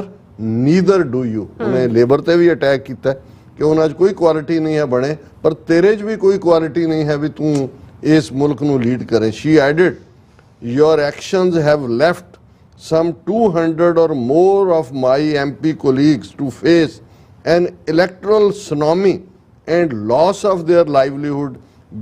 neither do you. ਉਹਨੇ labour ਤੇ ਵੀ attack ਕੀਤਾ ਕਿ ਉਹਨਾਂ 'ਚ ਕੋਈ quality ਨਹੀਂ ਹੈ ਬਣੇ, ਪਰ ਤੇਰੇ 'ਚ ਵੀ ਕੋਈ ਕੁਆਲਿਟੀ ਨਹੀਂ ਹੈ ਵੀ ਤੂੰ ਇਸ ਮੁਲਕ ਨੂੰ ਲੀਡ ਕਰੇ। She added, your actions have left some 200 or more of my MP colleagues to face an electoral tsunami and loss of their livelihood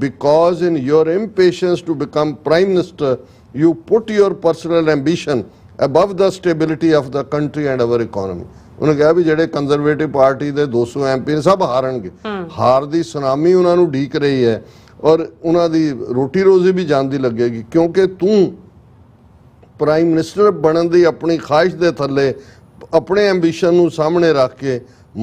because in your impatience to become Prime Minister, you put your personal ambition above the stability of the country and our economy. ਉਹਨੇ ਕਿਹਾ ਵੀ ਜਿਹੜੇ conservative party ਦੇ 200 MP ਨੇ ਸਭ ਹਾਰਨਗੇ, ਹਾਰ ਦੀ tsunami ਉਹਨਾਂ ਨੂੰ ਢੀਕ ਰਹੀ ਹੈ ਔਰ ਉਹਨਾਂ ਦੀ ਰੋਟੀ ਰੋਜ਼ੀ ਵੀ ਜਾਂਦੀ ਲੱਗੇਗੀ, ਕਿਉਂਕਿ ਤੂੰ ਪ੍ਰਾਈਮ ਮਿਨਿਸਟਰ ਬਣਨ ਦੀ ਆਪਣੀ ਖਾਹਿਸ਼ ਦੇ ਥੱਲੇ ਆਪਣੇ ਐਂਬੀਸ਼ਨ ਨੂੰ ਸਾਹਮਣੇ ਰੱਖ ਕੇ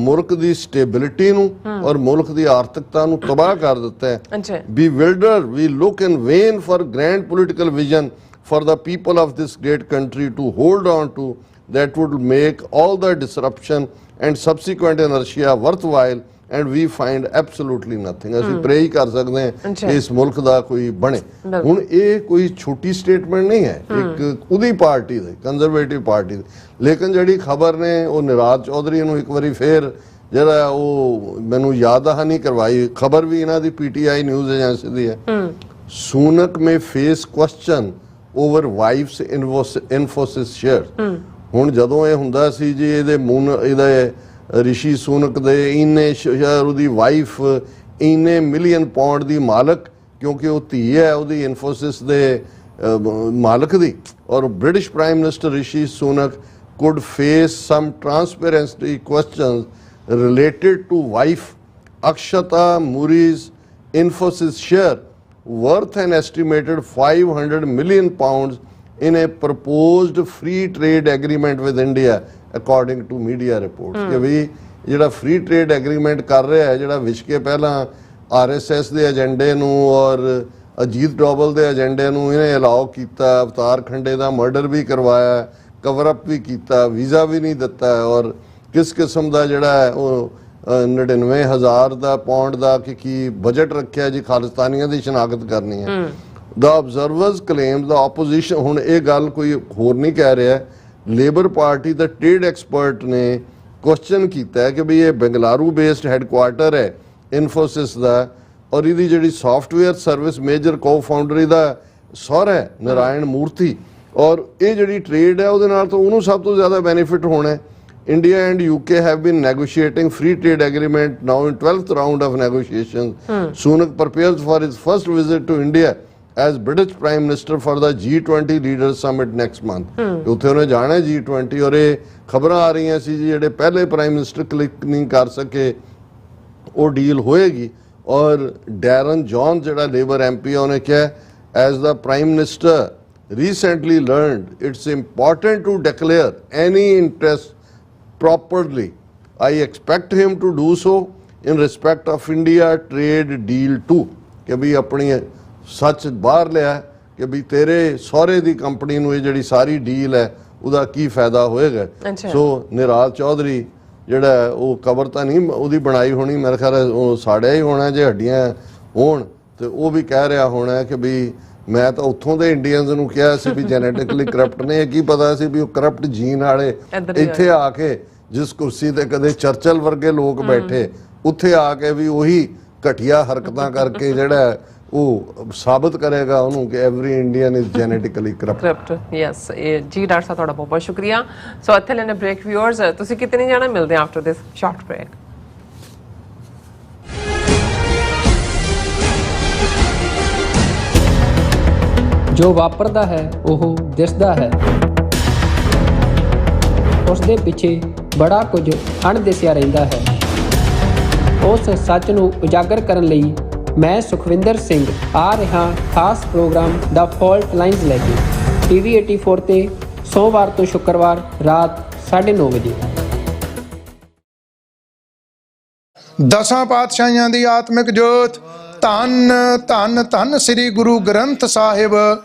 ਮੁਲਕ ਦੀ ਸਟੇਬਿਲਿਟੀ ਨੂੰ ਔਰ ਮੁਲਕ ਦੀ ਆਰਥਿਕਤਾ ਨੂੰ ਤਬਾਹ ਕਰ ਦਿੱਤਾ ਹੈ। Bewildered, we look in vain for grand political vision for the people of this great country to hold on to that would make all the disruption and subsequent inertia worthwhile, and we find absolutely nothing. ਅਸੀਂ ਪ੍ਰੇ ਹੀ ਕਰ ਸਕਦੇ ਹਾਂ ਕਿ ਇਸ ਮੁਲਕ ਦਾ ਕੋਈ ਬਣੇ। ਹੁਣ ਇਹ ਕੋਈ ਛੋਟੀ ਸਟੇਟਮੈਂਟ ਨਹੀਂ ਹੈ ਇੱਕ ਉਹਦੀ ਪਾਰਟੀ ਦੀ, ਕੰਜ਼ਰਵੇਟਿਵ ਪਾਰਟੀ ਦੀ, ਲੇਕਿਨ ਜਿਹੜੀ ਖਬਰ ਨੇ ਉਹ ਨਿਰਾਜ ਚੌਧਰੀ ਨੂੰ ਇੱਕ ਵਾਰੀ ਫੇਰ ਜਿਹੜਾ ਉਹ ਮੈਨੂੰ ਯਾਦ ਦਹਾਨੀ ਕਰਵਾਈ। ਖਬਰ ਵੀ ਇਹਨਾਂ ਦੀ PTI ਨਿਊਜ਼ ਏਜੰਸੀ ਦੀ ਹੈ। Sunak may face question over wife's Infosys share. ਹੁਣ ਜਦੋਂ ਇਹ ਹੁੰਦਾ ਸੀ ਜੀ ਇਹਦੇ ਰਿਸ਼ੀ ਸੂਨਕ ਦੇ ਇੰਨੇ ਸ਼ੇਅਰ, ਉਹਦੀ ਵਾਈਫ ਇੰਨੇ ਮਿਲੀਅਨ ਪਾਉਂਡ ਦੀ ਮਾਲਕ, ਕਿਉਂਕਿ ਉਹ ਧੀ ਹੈ ਉਹਦੀ ਇਨਫੋਸਿਸ ਦੇ ਮਾਲਕ ਦੀ, ਔਰ British prime minister Rishi Sunak could face some transparency questions related to wife Akshata Muri's Infosys share worth an estimated 500 million pounds in a proposed free trade agreement with India, according to media reports. ਕਿ ਵੀ ਜਿਹੜਾ free trade agreement ਕਰ ਰਿਹਾ ਹੈ, ਜਿਹੜਾ ਵਿਸ਼ ਕੇ ਪਹਿਲਾਂ RSS ਦੇ ਏਜੰਡੇ ਨੂੰ ਔਰ ਅਜੀਤ ਡੋਵਲ ਦੇ ਏਜੰਡੇ ਨੂੰ ਇਹਨੇ ਅਲਾਓ ਕੀਤਾ, ਅਵਤਾਰ ਖੰਡੇ ਦਾ ਮਰਡਰ ਵੀ ਕਰਵਾਇਆ, ਕਵਰ ਅਪ ਵੀ ਕੀਤਾ, ਵੀਜ਼ਾ ਵੀ ਨਹੀਂ ਦਿੱਤਾ, ਔਰ ਕਿਸ ਕਿਸਮ ਦਾ ਜਿਹੜਾ ਹੈ ਉਹ 99,000 ਦਾ ਪਾਉਂਡ ਦਾ ਕੀ ਬਜਟ ਰੱਖਿਆ ਜੀ ਖਾਲਿਸਤਾਨੀਆਂ ਦੀ ਸ਼ਨਾਖਤ ਕਰਨੀ ਹੈ। The observers claim the opposition, ਹੁਣ ਇਹ ਗੱਲ ਕੋਈ ਹੋਰ ਨਹੀਂ ਕਹਿ ਰਿਹਾ, ਲੇਬਰ ਪਾਰਟੀ ਦਾ ਟ੍ਰੇਡ ਐਕਸਪਰਟ ਨੇ ਕੁਐਸਚਨ ਕੀਤਾ ਹੈ ਕਿ ਵੀ ਇਹ ਬੰਗਲਾਰੂ ਬੇਸਡ ਹੈਡਕੁਆਰਟਰ ਹੈ ਇਨਫੋਸਿਸ ਦਾ, ਔਰ ਇਹਦੀ ਜਿਹੜੀ ਸੌਫਟਵੇਅਰ ਸਰਵਿਸ ਮੇਜਰ ਕੋ ਫਾਊਂਡਰ ਇਹਦਾ ਸਹੁਰਾ ਹੈ ਨਾਰਾਇਣ ਮੂਰਤੀ, ਔਰ ਇਹ ਜਿਹੜੀ ਟ੍ਰੇਡ ਹੈ ਉਹਦੇ ਨਾਲ ਤਾਂ ਉਹਨੂੰ ਸਭ ਤੋਂ ਜ਼ਿਆਦਾ ਬੈਨੀਫਿਟ ਹੋਣਾ ਹੈ। India and UK have been negotiating free trade agreement now in 12th round of negotiations. Sunak prepares for his first visit to India as British prime minister for the G20 leader summit next month. ਉੱਥੇ ਉਹਨੇ ਜਾਣਾ G20 ਔਰ ਇਹ ਖਬਰਾਂ ਆ ਰਹੀਆਂ ਸੀ ਜੀ ਜਿਹੜੇ ਪਹਿਲੇ ਪ੍ਰਾਈਮ ਮਿਨਿਸਟਰ ਕਲਿੱਕ ਨਹੀਂ ਕਰ ਸਕੇ ਉਹ ਡੀਲ ਹੋਏਗੀ। ਔਰ ਡੈਰਨ ਜੌਨ ਜਿਹੜਾ ਲੇਬਰ MP ਹੈ ਉਹਨੇ ਕਿਹਾ as the prime minister recently learned it's important to declare any interest properly. I expect him to do so in respect of India trade deal too ਕਿ ਵੀ ਆਪਣੀ ਸੱਚ ਬਾਹਰ ਲਿਆ ਕਿ ਵੀ ਤੇਰੇ ਸਹੁਰੇ ਦੀ ਕੰਪਨੀ ਨੂੰ ਇਹ ਜਿਹੜੀ ਸਾਰੀ ਡੀਲ ਹੈ ਉਹਦਾ ਕੀ ਫਾਇਦਾ ਹੋਏਗਾ। ਸੋ ਨਿਰਾਲ ਚੌਧਰੀ ਜਿਹੜਾ ਉਹ ਕਬਰ ਤਾਂ ਨਹੀਂ ਉਹਦੀ ਬਣਾਈ ਹੋਣੀ, ਮੇਰੇ ਖਿਆਲ ਉਹ ਸਾੜਿਆ ਹੀ ਹੋਣਾ ਜੇ ਹੱਡੀਆਂ ਹੋਣ, ਤੇ ਉਹ ਵੀ ਕਹਿ ਰਿਹਾ ਹੋਣਾ ਕਿ ਵੀ ਮੈਂ ਤਾਂ ਉੱਥੋਂ ਦੇ ਇੰਡੀਅਨਸ ਨੂੰ ਕਿਹਾ ਸੀ ਵੀ ਜੈਨੇਟਿਕਲੀ ਕਰਪਟ ਨੇ, ਕੀ ਪਤਾ ਸੀ ਵੀ ਉਹ ਕਰਪਟ ਜੀਨ ਵਾਲੇ ਇੱਥੇ ਆ ਕੇ ਜਿਸ ਕੁਰਸੀ ਤੇ ਕਦੇ ਚਰਚਲ ਵਰਗੇ ਲੋਕ ਬੈਠੇ ਉੱਥੇ ਆ ਕੇ ਵੀ ਉਹੀ ਘਟੀਆ ਹਰਕਤਾਂ ਕਰਕੇ ਜਿਹੜਾ ਉਹ ਸਾਬਤ ਕਰੇਗਾ ਉਹਨੂੰ ਕਿ every Indian is genetically corrupt. Yes ਜੀ ਡਾਕਟਰ ਸਾਹਿਬ ਤੁਹਾਡਾ ਬਹੁਤ ਬਹੁਤ ਸ਼ੁਕਰੀਆ। ਸੋ ਇੱਥੇ ਲੈਣੇ ਬ੍ਰੇਕ। ਵਿਊਅਰਸ ਤੁਸੀਂ ਕਿਤੇ ਨਹੀਂ ਜਾਣਾ, ਮਿਲਦੇ ਹਾਂ ਆਫਟਰ ਦਿਸ ਸ਼ਾਰਟ ਬ੍ਰੇਕ। ਜੋ ਵਾਪਰਦਾ ਹੈ ਉਹ ਦਿਸਦਾ ਹੈ, ਉਸ ਦੇ ਪਿੱਛੇ ਬੜਾ ਕੁਝ ਅਣਦਿਸਿਆ ਰਹਿੰਦਾ ਹੈ। ਉਸ ਸੱਚ ਨੂੰ ਉਜਾਗਰ ਕਰਨ ਲਈ ਮੈਂ ਸੁਖਵਿੰਦਰ ਸਿੰਘ ਆ ਰਿਹਾ ਖਾਸ ਪ੍ਰੋਗਰਾਮ ਦਾ ਫਾਲਟ ਲਾਈਨਸ ਲੈ ਕੇ TV 84 ਤੇ ਸੋਮਵਾਰ ਤੋਂ ਸ਼ੁੱਕਰਵਾਰ ਰਾਤ 9:30 ਵਜੇ। ਦਸਾਂ ਪਾਤਸ਼ਾਹੀਆਂ ਦੀ ਆਤਮਿਕ ਜੋਤ ਧੰਨ ਧੰਨ ਧੰਨ ਸ੍ਰੀ ਗੁਰੂ ਗ੍ਰੰਥ ਸਾਹਿਬ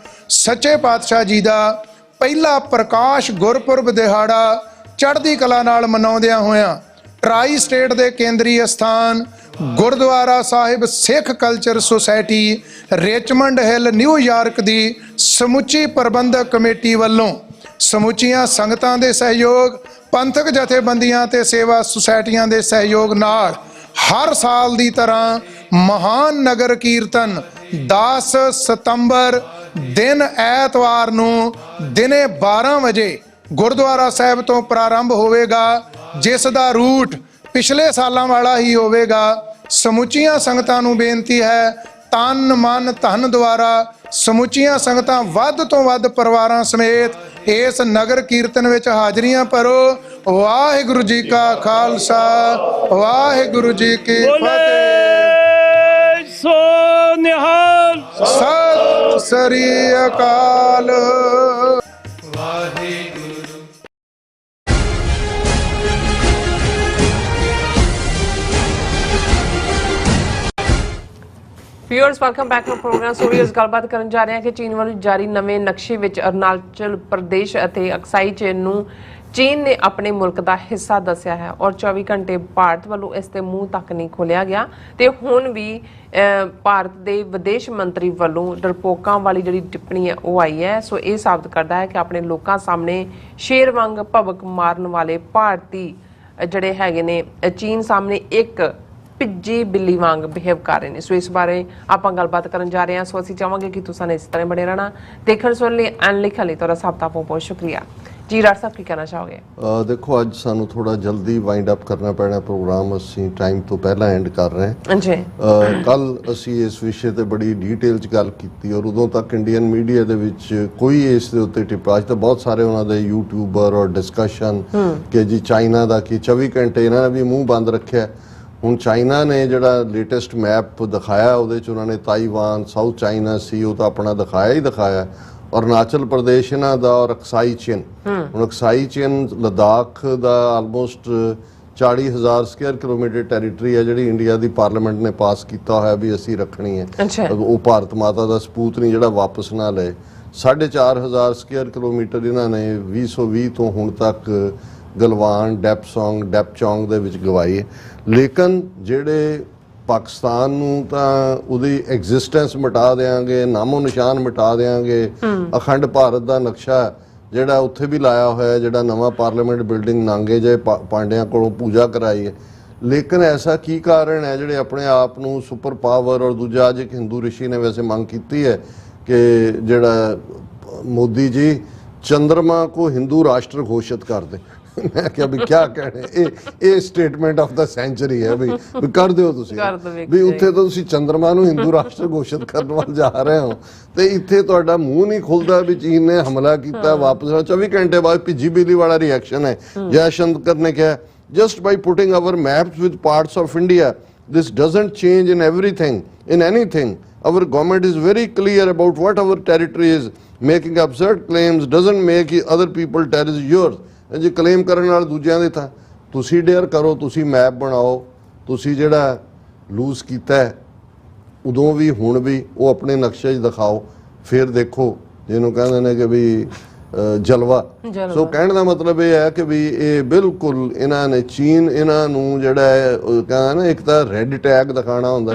ਸੱਚੇ ਪਾਤਸ਼ਾਹ ਜੀ ਦਾ ਪਹਿਲਾ ਪ੍ਰਕਾਸ਼ ਗੁਰਪੁਰਬ ਦਿਹਾੜਾ ਚੜ੍ਹਦੀ ਕਲਾ ਨਾਲ ਮਨਾਉਂਦਿਆਂ ਹੋਇਆਂ ਟਰਾਈ ਸਟੇਟ ਦੇ ਕੇਂਦਰੀ ਅਸਥਾਨ Gurdwara Sahib Sikh culture society Richmond Hill New York ਦੀ ਸਮੁੱਚੀ ਪ੍ਰਬੰਧਕ ਕਮੇਟੀ ਵੱਲੋਂ ਸਮੁੱਚੀਆਂ ਸੰਗਤਾਂ ਦੇ ਸਹਿਯੋਗ, ਪੰਥਕ ਜਥੇਬੰਦੀਆਂ ਤੇ ਸੇਵਾ ਸੁਸਾਇਟੀਆਂ ਦੇ ਸਹਿਯੋਗ ਨਾਲ ਹਰ ਸਾਲ ਦੀ ਤਰ੍ਹਾਂ ਮਹਾਨ ਨਗਰ ਕੀਰਤਨ 10 ਸਤੰਬਰ ਦਿਨ ਐਤਵਾਰ ਨੂੰ ਦਿਨੇ 12 ਵਜੇ ਗੁਰਦੁਆਰਾ ਸਾਹਿਬ ਤੋਂ ਪ੍ਰਾਰੰਭ ਹੋਵੇਗਾ, ਜਿਸ ਦਾ ਰੂਟ ਪਿਛਲੇ ਸਾਲਾਂ ਵਾਲਾ ਹੀ ਹੋਵੇਗਾ। ਸਮੁੱਚੀਆਂ ਸੰਗਤਾਂ ਨੂੰ ਬੇਨਤੀ ਹੈ, ਤਨ ਮਨ ਧਨ ਦੁਆਰਾ ਸਮੁੱਚੀਆਂ ਸੰਗਤਾਂ ਵੱਧ ਤੋਂ ਵੱਧ ਪਰਿਵਾਰਾਂ ਸਮੇਤ ਇਸ ਨਗਰ ਕੀਰਤਨ ਵਿੱਚ ਹਾਜ਼ਰੀਆਂ ਭਰੋ। ਵਾਹਿਗੁਰੂ ਜੀ ਕਾ ਖਾਲਸਾ, ਵਾਹਿਗੁਰੂ ਜੀ ਕੀ ਫਤਿਹ। ਸੋ ਨਿਹਾਲ। ਸਤਿ ਸ੍ਰੀ ਅਕਾਲ। Viewers welcome back to programme. So viewers ਗੱਲਬਾਤ ਕਰਨ ਜਾ ਰਹੇ ਹਾਂ ਕਿ ਚੀਨ ਵੱਲੋਂ ਜਾਰੀ ਨਵੇਂ ਨਕਸ਼ੇ ਵਿੱਚ ਅਰੁਣਾਚਲ ਪ੍ਰਦੇਸ਼ ਅਤੇ ਅਕਸਾਈ ਚੀਨ ਨੂੰ ਚੀਨ ਨੇ ਆਪਣੇ ਮੁਲਕ ਦਾ ਹਿੱਸਾ ਦੱਸਿਆ ਹੈ ਔਰ 24 ਘੰਟੇ ਭਾਰਤ ਵੱਲੋਂ ਇਸ ਤੇ ਮੂੰਹ ਤੱਕ ਨਹੀਂ ਖੋਲਿਆ ਗਿਆ। ਤੇ ਹੁਣ ਵੀ ਭਾਰਤ ਦੇ ਵਿਦੇਸ਼ ਮੰਤਰੀ ਵੱਲੋਂ ਡਰਪੋਕਾਂ ਵਾਲੀ ਜਿਹੜੀ ਟਿੱਪਣੀ ਹੈ ਉਹ ਆਈ ਹੈ। ਸੋ ਇਹ ਸਾਬਤ ਕਰਦਾ ਹੈ ਕਿ ਆਪਣੇ ਲੋਕਾਂ ਸਾਹਮਣੇ ਸ਼ੇਰ ਵਾਂਗ ਭਬਕ ਮਾਰਨ ਵਾਲੇ ਭਾਰਤੀ ਜਿਹੜੇ ਹੈਗੇ ਨੇ ਚੀਨ ਸਾਹਮਣੇ ਇੱਕ ਭਿੱਜੀ ਬਿੱਲੀ ਵਾਂਗ ਬਿਹੇਵ ਕਰ ਰਹੇ ਨੇ। ਸੋ ਇਸ ਬਾਰੇ ਆਪਾਂ ਗੱਲਬਾਤ ਕਰਨ ਜਾ ਰਹੇ ਹਾਂ। ਸੋ ਅਸੀਂ ਚਾਹਾਂਗੇ ਕਿ ਤੁਸੀਂ ਇਸ ਤਰ੍ਹਾਂ ਬਣੇ ਰਹਿਣਾ। ਦੇਖਣ ਸੁਣਨ ਲਈ ਐਨ ਲਿਖਣ ਲਈ ਤੁਹਾਡਾ ਸਭ ਦਾ ਬਹੁਤ ਬਹੁਤ ਸ਼ੁਕਰੀਆ। ਜੀ ਡਾਕਟਰ ਸਾਹਿਬ ਕੀ ਕਹਿਣਾ ਚਾਹੋਗੇ? ਦੇਖੋ ਅੱਜ ਸਾਨੂੰ ਥੋੜਾ ਜਲਦੀ ਵਾਈਂਡ ਅਪ ਕਰਨਾ ਪੈਣਾ ਪ੍ਰੋਗਰਾਮ, ਅਸੀਂ ਟਾਈਮ ਤੋਂ ਪਹਿਲਾਂ ਐਂਡ ਕਰ ਰਹੇ ਹਾਂ ਜੀ। ਕੱਲ ਅਸੀਂ ਇਸ ਵਿਸ਼ੇ ਤੇ ਬੜੀ ਡਿਟੇਲ 'ਚ ਗੱਲ ਕੀਤੀ ਔਰ ਉਦੋਂ ਤੱਕ ਇੰਡੀਅਨ ਮੀਡੀਆ ਦੇ ਵਿੱਚ ਕੋਈ ਇਸ ਦੇ ਉੱਤੇ ਟਿੱਪਾ, ਅੱਜ ਤਾਂ ਬਹੁਤ ਸਾਰੇ ਉਹਨਾਂ ਦੇ ਯੂਟਿਊਬਰ ਔਰ ਡਿਸਕਸ਼ਨ ਕਿ ਜੀ ਚਾਈਨਾ ਦਾ ਕੀ 24 ਘੰਟੇ ਇਹਨਾਂ ਨੇ ਵੀ ਮੂੰਹ ਬੰਦ ਰੱਖਿਆ। ਹੁਣ ਚਾਈਨਾ ਨੇ ਜਿਹੜਾ ਲੇਟੈਸਟ ਮੈਪ ਦਿਖਾਇਆ ਉਹਦੇ 'ਚ ਉਹਨਾਂ ਨੇ ਤਾਈਵਾਨ, ਸਾਊਥ ਚਾਈਨਾ ਸੀ ਉਹ ਤਾਂ ਆਪਣਾ ਦਿਖਾਇਆ ਹੀ ਦਿਖਾਇਆ, ਅਰੁਣਾਚਲ ਪ੍ਰਦੇਸ਼ ਇਹਨਾਂ ਦਾ ਔਰ ਅਕਸਾਈ ਚੀਨ। ਹੁਣ ਅਕਸਾਈ ਚੀਨ ਲਦਾਖ ਦਾ ਆਲਮੋਸਟ 40,000 ਸਕੁਅਰ ਕਿਲੋਮੀਟਰ ਟੈਰੀਟਰੀ ਹੈ ਜਿਹੜੀ ਇੰਡੀਆ ਦੀ ਪਾਰਲੀਮੈਂਟ ਨੇ ਪਾਸ ਕੀਤਾ ਹੋਇਆ ਵੀ ਅਸੀਂ ਰੱਖਣੀ ਹੈ। ਉਹ ਭਾਰਤ ਮਾਤਾ ਦਾ ਸਪੂਤ ਨਹੀਂ ਜਿਹੜਾ ਵਾਪਸ ਨਾ ਲਏ। 4,500 ਸਕੁਅਰ ਕਿਲੋਮੀਟਰ ਇਹਨਾਂ ਨੇ 2020 ਤੋਂ ਹੁਣ ਤੱਕ ਗਲਵਾਨ, ਡੈਪਚੌਂਗ ਦੇ ਵਿੱਚ ਗਵਾਈ ਹੈ। ਲੇਕਿਨ ਜਿਹੜੇ ਪਾਕਿਸਤਾਨ ਨੂੰ ਤਾਂ ਉਹਦੀ ਐਗਜ਼ਿਸਟੈਂਸ ਮਿਟਾ ਦੇਾਂਗੇ, ਨਾਮੋ ਨਿਸ਼ਾਨ ਮਿਟਾ ਦੇਾਂਗੇ। ਅਖੰਡ ਭਾਰਤ ਦਾ ਨਕਸ਼ਾ ਜਿਹੜਾ ਉੱਥੇ ਵੀ ਲਾਇਆ ਹੋਇਆ, ਜਿਹੜਾ ਨਵਾਂ ਪਾਰਲੀਮੈਂਟ ਬਿਲਡਿੰਗ ਨਾਂਗੇ ਜੇ ਪਾਂਡਿਆਂ ਕੋਲੋਂ ਪੂਜਾ ਕਰਾਈ ਹੈ। ਲੇਕਿਨ ਐਸਾ ਕੀ ਕਾਰਨ ਹੈ ਜਿਹੜੇ ਆਪਣੇ ਆਪ ਨੂੰ ਸੁਪਰ ਪਾਵਰ ਔਰ ਦੂਜਾ ਅੱਜ ਇੱਕ ਹਿੰਦੂ ਰਿਸ਼ੀ ਨੇ ਵੈਸੇ ਮੰਗ ਕੀਤੀ ਹੈ ਕਿ ਜਿਹੜਾ ਮੋਦੀ ਜੀ ਚੰद्रमा को हिंदू राष्ट्र घोषित कर दे। ਮੈਂ ਕਿਹਾ ਵੀ ਕਿਆ ਕਹਿਣੇ, ਇਹ ਸਟੇਟਮੈਂਟ ਆਫ ਦਾ ਸੈਂਚਰੀ ਹੈ ਵੀ ਕਰ ਦਿਓ ਤੁਸੀਂ, ਕਰ ਦਿਓ ਵੀ ਉੱਥੇ ਤਾਂ ਤੁਸੀਂ ਚੰਦਰਮਾ ਨੂੰ ਹਿੰਦੂ ਰਾਸ਼ਟਰ ਘੋਸ਼ਿਤ ਕਰਨ ਵੱਲ ਜਾ ਰਹੇ ਹੋ ਤੇ ਇੱਥੇ ਤੁਹਾਡਾ ਮੂੰਹ ਨਹੀਂ ਖੁੱਲਦਾ ਵੀ ਚੀਨ ਨੇ ਹਮਲਾ ਕੀਤਾ, ਵਾਪਸ 24 ਘੰਟੇ ਬਾਅਦ ਭਿੱਜੀ ਬਿਜਲੀ ਵਾਲਾ ਰਿਐਕਸ਼ਨ ਹੈ। ਜੈਸ਼ੰਕਰ ਨੇ ਕਿਹਾ just by putting our maps with parts of India, this doesn't change in everything, in anything. Our government is very clear about what our territory is. Making absurd claims doesn't make other people terrorists yours. ਜੇ claim ਕਰਨ ਨਾਲ ਦੂਜਿਆਂ ਦੇ ਤਾਂ ਤੁਸੀਂ dare ਕਰੋ, ਤੁਸੀਂ map ਬਣਾਓ, ਤੁਸੀਂ ਜਿਹੜਾ ਲੂਜ਼ ਕੀਤਾ ਹੈ ਉਦੋਂ ਵੀ ਹੁਣ ਵੀ ਉਹ ਆਪਣੇ ਨਕਸ਼ੇ 'ਚ ਦਿਖਾਓ, ਫਿਰ ਦੇਖੋ ਜਿਹਨੂੰ ਕਹਿੰਦੇ ਨੇ ਕਿ ਵੀ ਜਲਵਾ। ਸੋ ਕਹਿਣ ਦਾ ਮਤਲਬ ਇਹ ਹੈ ਕਿ ਵੀ ਇਹ ਬਿਲਕੁਲ ਇਹਨਾਂ ਨੇ ਚੀਨ ਇਹਨਾਂ ਨੂੰ ਜਿਹੜਾ ਹੈ ਕਹਿੰਦਾ ਨਾ, ਇੱਕ ਤਾਂ ਰੈੱਡ ਟੈਗ ਦਿਖਾਣਾ ਹੁੰਦਾ,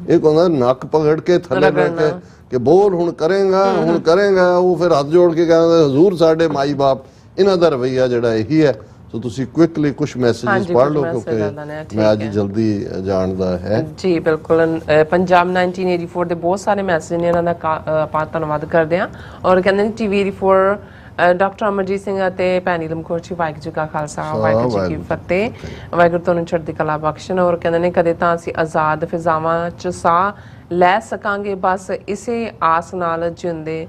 ਇੱਕ ਹੁੰਦਾ ਨੱਕ ਪਕੜ ਕੇ ਥੱਲੇ ਬੈਠ ਕੇ ਕਿ ਬੋਲ ਹੁਣ ਕਰੇਗਾ, ਹੁਣ ਕਰੇਗਾ। ਉਹ ਫਿਰ ਹੱਥ ਜੋੜ ਕੇ ਕਹਿੰਦਾ ਹਜ਼ੂਰ ਸਾਡੇ ਮਾਈ ਬਾਪ। ਇਹਨਾਂ ਦਾ ਰਵੱਈਆ ਜਿਹੜਾ ਇਹੀ ਹੈ। ਸੋ ਤੁਸੀਂ ਕੁਇਕਲੀ ਕੁਝ ਮੈਸੇजेस ਪੜ੍ਹ ਲਓ ਕਿਉਂਕਿ ਮੈਂ ਅੱਜ ਜਲਦੀ ਜਾਣ ਦਾ ਹੈ। ਜੀ ਬਿਲਕੁਲ। ਪੰਜਾਬ 1984 ਦੇ ਬਹੁਤ ਸਾਰੇ ਮੈਸੇਜ ਨੇ, ਇਹਨਾਂ ਦਾ ਆਪਾਂ ਧੰਨਵਾਦ ਕਰਦੇ ਹਾਂ। ਔਰ ਕਹਿੰਦੇ ਨੇ TV 84 ਡਾਕਟਰ ਅਮਰਜੀਤ ਸਿੰਘ ਅਤੇ ਭੈਣੀ ਲਮਕੌਰ ਜੀ, ਵਾਹਿਗੁਰੂ ਜੀ ਕਾ ਖਾਲਸਾ ਵਾਹਿਗੁਰੂ ਜੀ ਕੀ ਫਤਿਹ। ਵਾਹਿਗੁਰੂ ਤੁਹਾਨੂੰ ਚੜ੍ਹਦੀ ਕਲਾ ਬਖਸ਼ਣ। ਔਰ ਕਹਿੰਦੇ ਨੇ ਕਦੇ ਤਾਂ ਅਸੀਂ ਆਜ਼ਾਦ ਫਿਜ਼ਾਵਾਂ 'ਚ ਸਾਹ ਲੈ ਸਕਾਂਗੇ, ਬਸ ਇਸੇ ਆਸ ਨਾਲ ਜਿਉਂਦੇ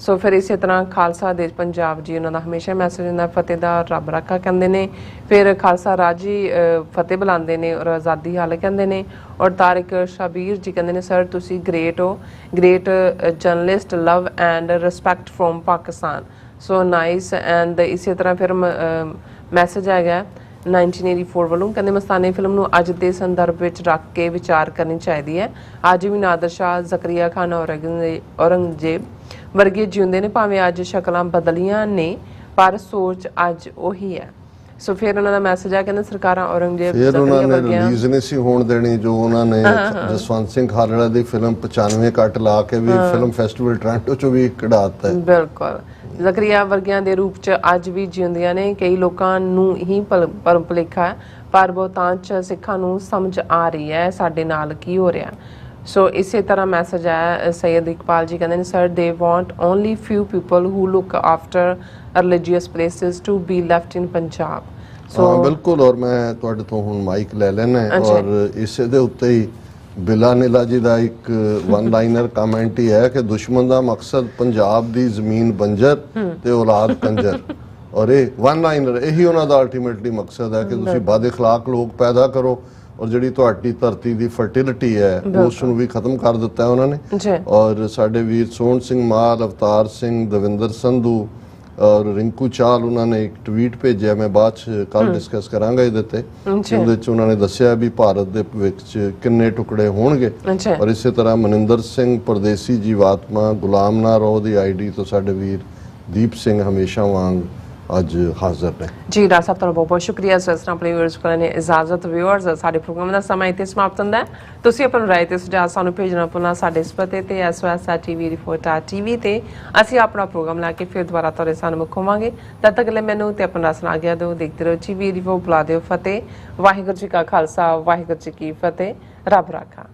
ਸੋ ਫਿਰ ਇਸੇ ਤਰ੍ਹਾਂ ਖਾਲਸਾ ਦੇਸ਼ ਪੰਜਾਬ ਜੀ, ਉਹਨਾਂ ਦਾ ਹਮੇਸ਼ਾ ਮੈਸੇਜ ਹੁੰਦਾ ਫਤਿਹ ਦਾ, ਰੱਬ ਰਾਖਾ ਕਹਿੰਦੇ ਨੇ। ਫਿਰ ਖਾਲਸਾ ਰਾਜੀ ਫਤਿਹ ਬੁਲਾਉਂਦੇ ਨੇ ਔਰ ਆਜ਼ਾਦੀ ਹਾਲ ਕਹਿੰਦੇ ਨੇ। ਔਰ ਤਾਰਿਕ ਸ਼ਾਬੀਰ ਜੀ ਕਹਿੰਦੇ ਨੇ ਸਰ ਤੁਸੀਂ ਗ੍ਰੇਟ ਹੋ, great journalist, love and respect from Pakistan. So nice. And ਇਸੇ ਤਰ੍ਹਾਂ ਫਿਰ ਮੈਸੇਜ ਹੈਗਾ 1984 ਵੱਲੋਂ, ਕਹਿੰਦੇ ਮਸਤਾਨੇ ਫਿਲਮ ਨੂੰ ਅੱਜ ਦੇ ਸੰਦਰਭ ਵਿੱਚ ਰੱਖ ਕੇ ਵਿਚਾਰ ਕਰਨੀ ਚਾਹੀਦੀ ਹੈ। ਅੱਜ ਵੀ ਨਾਦਰ ਸ਼ਾਹ, ਜ਼ਕਰੀਆ ਖਾਨ, ਔਰੰਗਜ਼ੇਬ ਵਰਗੇ ਜਿਉਂਦੇ ਨੇ, ਭਾਵੇਂ ਅੱਜ ਸ਼ਕਲਾਂ ਬਦਲੀਆਂ ਨੇ ਪਰ ਸੋਚ ਅੱਜ ਉਹੀ ਹੈ। ਸੋ ਫਿਰ ਉਹਨਾਂ ਦਾ ਮੈਸੇਜ ਆ, ਕਹਿੰਦੇ ਸਰਕਾਰਾਂ ਔਰੰਗਜ਼ੇਬ, ਫਿਰ ਉਹਨਾਂ ਨੇ ਰਿਲੀਜ਼ ਨਹੀਂ ਸੀ ਹੋਣ ਦੇਣੀ, ਜੋ ਉਹਨਾਂ ਨੇ ਜਸਵੰਤ ਸਿੰਘ ਖਾਲੜਾ ਦੀ ਫਿਲਮ 95 ਕੱਟ ਲਾ ਕੇ ਵੀ ਫਿਲਮ ਫੈਸਟੀਵਲ ਟੋਰਾਂਟੋ ਚੋਂ ਵੀ ਕਢਾਤਾ ਹੈ। ਬਿਲਕੁਲ। ਜ਼ਕਰੀਆ ਵਰਗਿਆਂ ਦੇ ਰੂਪ 'ਚ ਅੱਜ ਵੀ ਜਿਉਂਦੀਆਂ ਨੇ। ਕਈ ਲੋਕਾਂ ਨੂੰ ਹੀ ਭਰਮ ਭੁਲੇਖਾ ਹੈ, ਪਰ ਬਹੁਤਾਂਸ਼ ਸਿੱਖਾਂ ਨੂੰ ਸਮਝ ਆ ਰਹੀ ਹੈ ਸਾਡੇ ਨਾਲ ਕੀ ਹੋ ਰਿਹਾ। ਸੋ ਇਸੇ ਤਰ੍ਹਾਂ ਮੈਸੇਜ ਆਇਆ ਸੈਯਦ ਇਕਬਾਲ ਜੀ, ਕਹਿੰਦੇ ਨੇ sir they want only few people who look after religious places to be left in Punjab. So ਬਿਲਕੁਲ। ਔਰ ਮੈਂ ਤੁਹਾਡੇ ਤੋਂ ਹੁਣ ਮਾਈਕ ਲੈ ਲੈਣਾ ਔਰ ਇਸੇ ਦੇ ਉੱਤੇ ਹੀ ਬਿਲਾ ਨੀਲਾ ਜੀ ਦਾ ਇੱਕ ਵਨ ਲਾਈਨਰ ਕਮੈਂਟ ਹੀ ਹੈ ਕਿ ਦੁਸ਼ਮਣ ਦਾ ਮਕਸਦ ਪੰਜਾਬ ਦੀ ਜ਼ਮੀਨ ਬੰਜਰ ਤੇ ਔਲਾਦ ਕੰਜਰ। ਔਰ ਇਹ ਵਨ ਲਾਈਨਰ ਇਹੀ ਉਹਨਾਂ ਦਾ ਅਲਟੀਮੇਟਲੀ ਮਕਸਦ ਹੈ ਕਿ ਤੁਸੀਂ ਬਦ ਇਖਲਾਕ ਲੋਕ ਪੈਦਾ ਕਰੋ ਔਰ ਜਿਹੜੀ ਤੁਹਾਡੀ ਧਰਤੀ ਦੀ ਫਰਟੀਲਿਟੀ ਹੈ ਉਸ ਨੂੰ ਵੀ ਖਤਮ ਕਰ ਦਿੱਤਾ ਹੈ ਉਹਨਾਂ ਨੇ। ਔਰ ਸਾਡੇ ਵੀਰ ਸੋਹਣ ਸਿੰਘ ਮਾਲ, ਅਵਤਾਰ ਸਿੰਘ, ਦਵਿੰਦਰ ਸੰਧੂ ਔਰ ਰਿੰਕੂ ਚਾਲ, ਉਹਨਾਂ ਨੇ ਇੱਕ ਟਵੀਟ ਭੇਜਿਆ, ਮੈਂ ਬਾਅਦ ਚ ਕੱਲ ਡਿਸਕਸ ਕਰਾਂਗਾ ਇਹਦੇ ਤੇ, ਜਿਹਦੇ ਚ ਉਹਨਾਂ ਨੇ ਦੱਸਿਆ ਵੀ ਭਾਰਤ ਦੇ ਵਿੱਚ ਕਿੰਨੇ ਟੁਕੜੇ ਹੋਣਗੇ। ਔਰ ਇਸੇ ਤਰ੍ਹਾਂ ਮਨਿੰਦਰ ਸਿੰਘ ਪਰਦੇਸੀ ਜੀਵਾਤਮਾ, ਗੁਲਾਮ ਨਾ ਰਹੋ ਦੀ ID ਤੋਂ ਸਾਡੇ ਵੀਰ ਦੀਪ ਸਿੰਘ ਹਮੇਸ਼ਾ ਵਾਂਗ ਅੱਜ ਹਾਜ਼ਰ ਨੇ। ਜੀ ਡਾਕਟਰ ਸਾਹਿਬ ਤੁਹਾਨੂੰ ਬਹੁਤ ਬਹੁਤ ਸ਼ੁਕਰੀਆ। ਸੋ ਇਸ ਤਰ੍ਹਾਂ ਆਪਣੇ ਵਿਊਅਰਸ ਕੋਲ ਨੇ ਇਜਾਜ਼ਤ। ਵਿਊਅਰਸ ਸਾਡੇ ਪ੍ਰੋਗਰਾਮ ਦਾ ਸਮਾਂ ਇੱਥੇ ਸਮਾਪਤ ਹੁੰਦਾ ਹੈ। ਤੁਸੀਂ ਆਪਣੀ ਰਾਏ ਤੇ ਸੁਝਾਅ ਸਾਨੂੰ ਭੇਜਣਾ ਭੁੱਲਣਾ ਸਾਡੇ ਇਸ ਪਤੇ ਤੇ SOS@tvreporter.tv ਤੇ ਅਸੀਂ ਆਪਣਾ ਪ੍ਰੋਗਰਾਮ ਲਾ ਕੇ ਫਿਰ ਦੁਬਾਰਾ ਤੁਹਾਡੇ ਸਾਹਮਣੇ ਹੋਵਾਂਗੇ। ਤਦ ਤੱਕ ਲਈ ਮੈਨੂੰ ਤੇ ਆਪਣਾ ਸੁਣਾ ਗਿਆ ਦਿਓ। ਦੇਖਦੇ ਰਹੋ TV ਰਿਪੋਰਟ। ਬੁਲਾ ਦਿਓ ਫਤਿਹ। ਵਾਹਿਗੁਰੂ ਜੀ ਕਾ ਖਾਲਸਾ, ਵਾਹਿਗੁਰੂ ਜੀ ਕੀ ਫਤਿਹ। ਰੱਬ ਰਾਖਾ।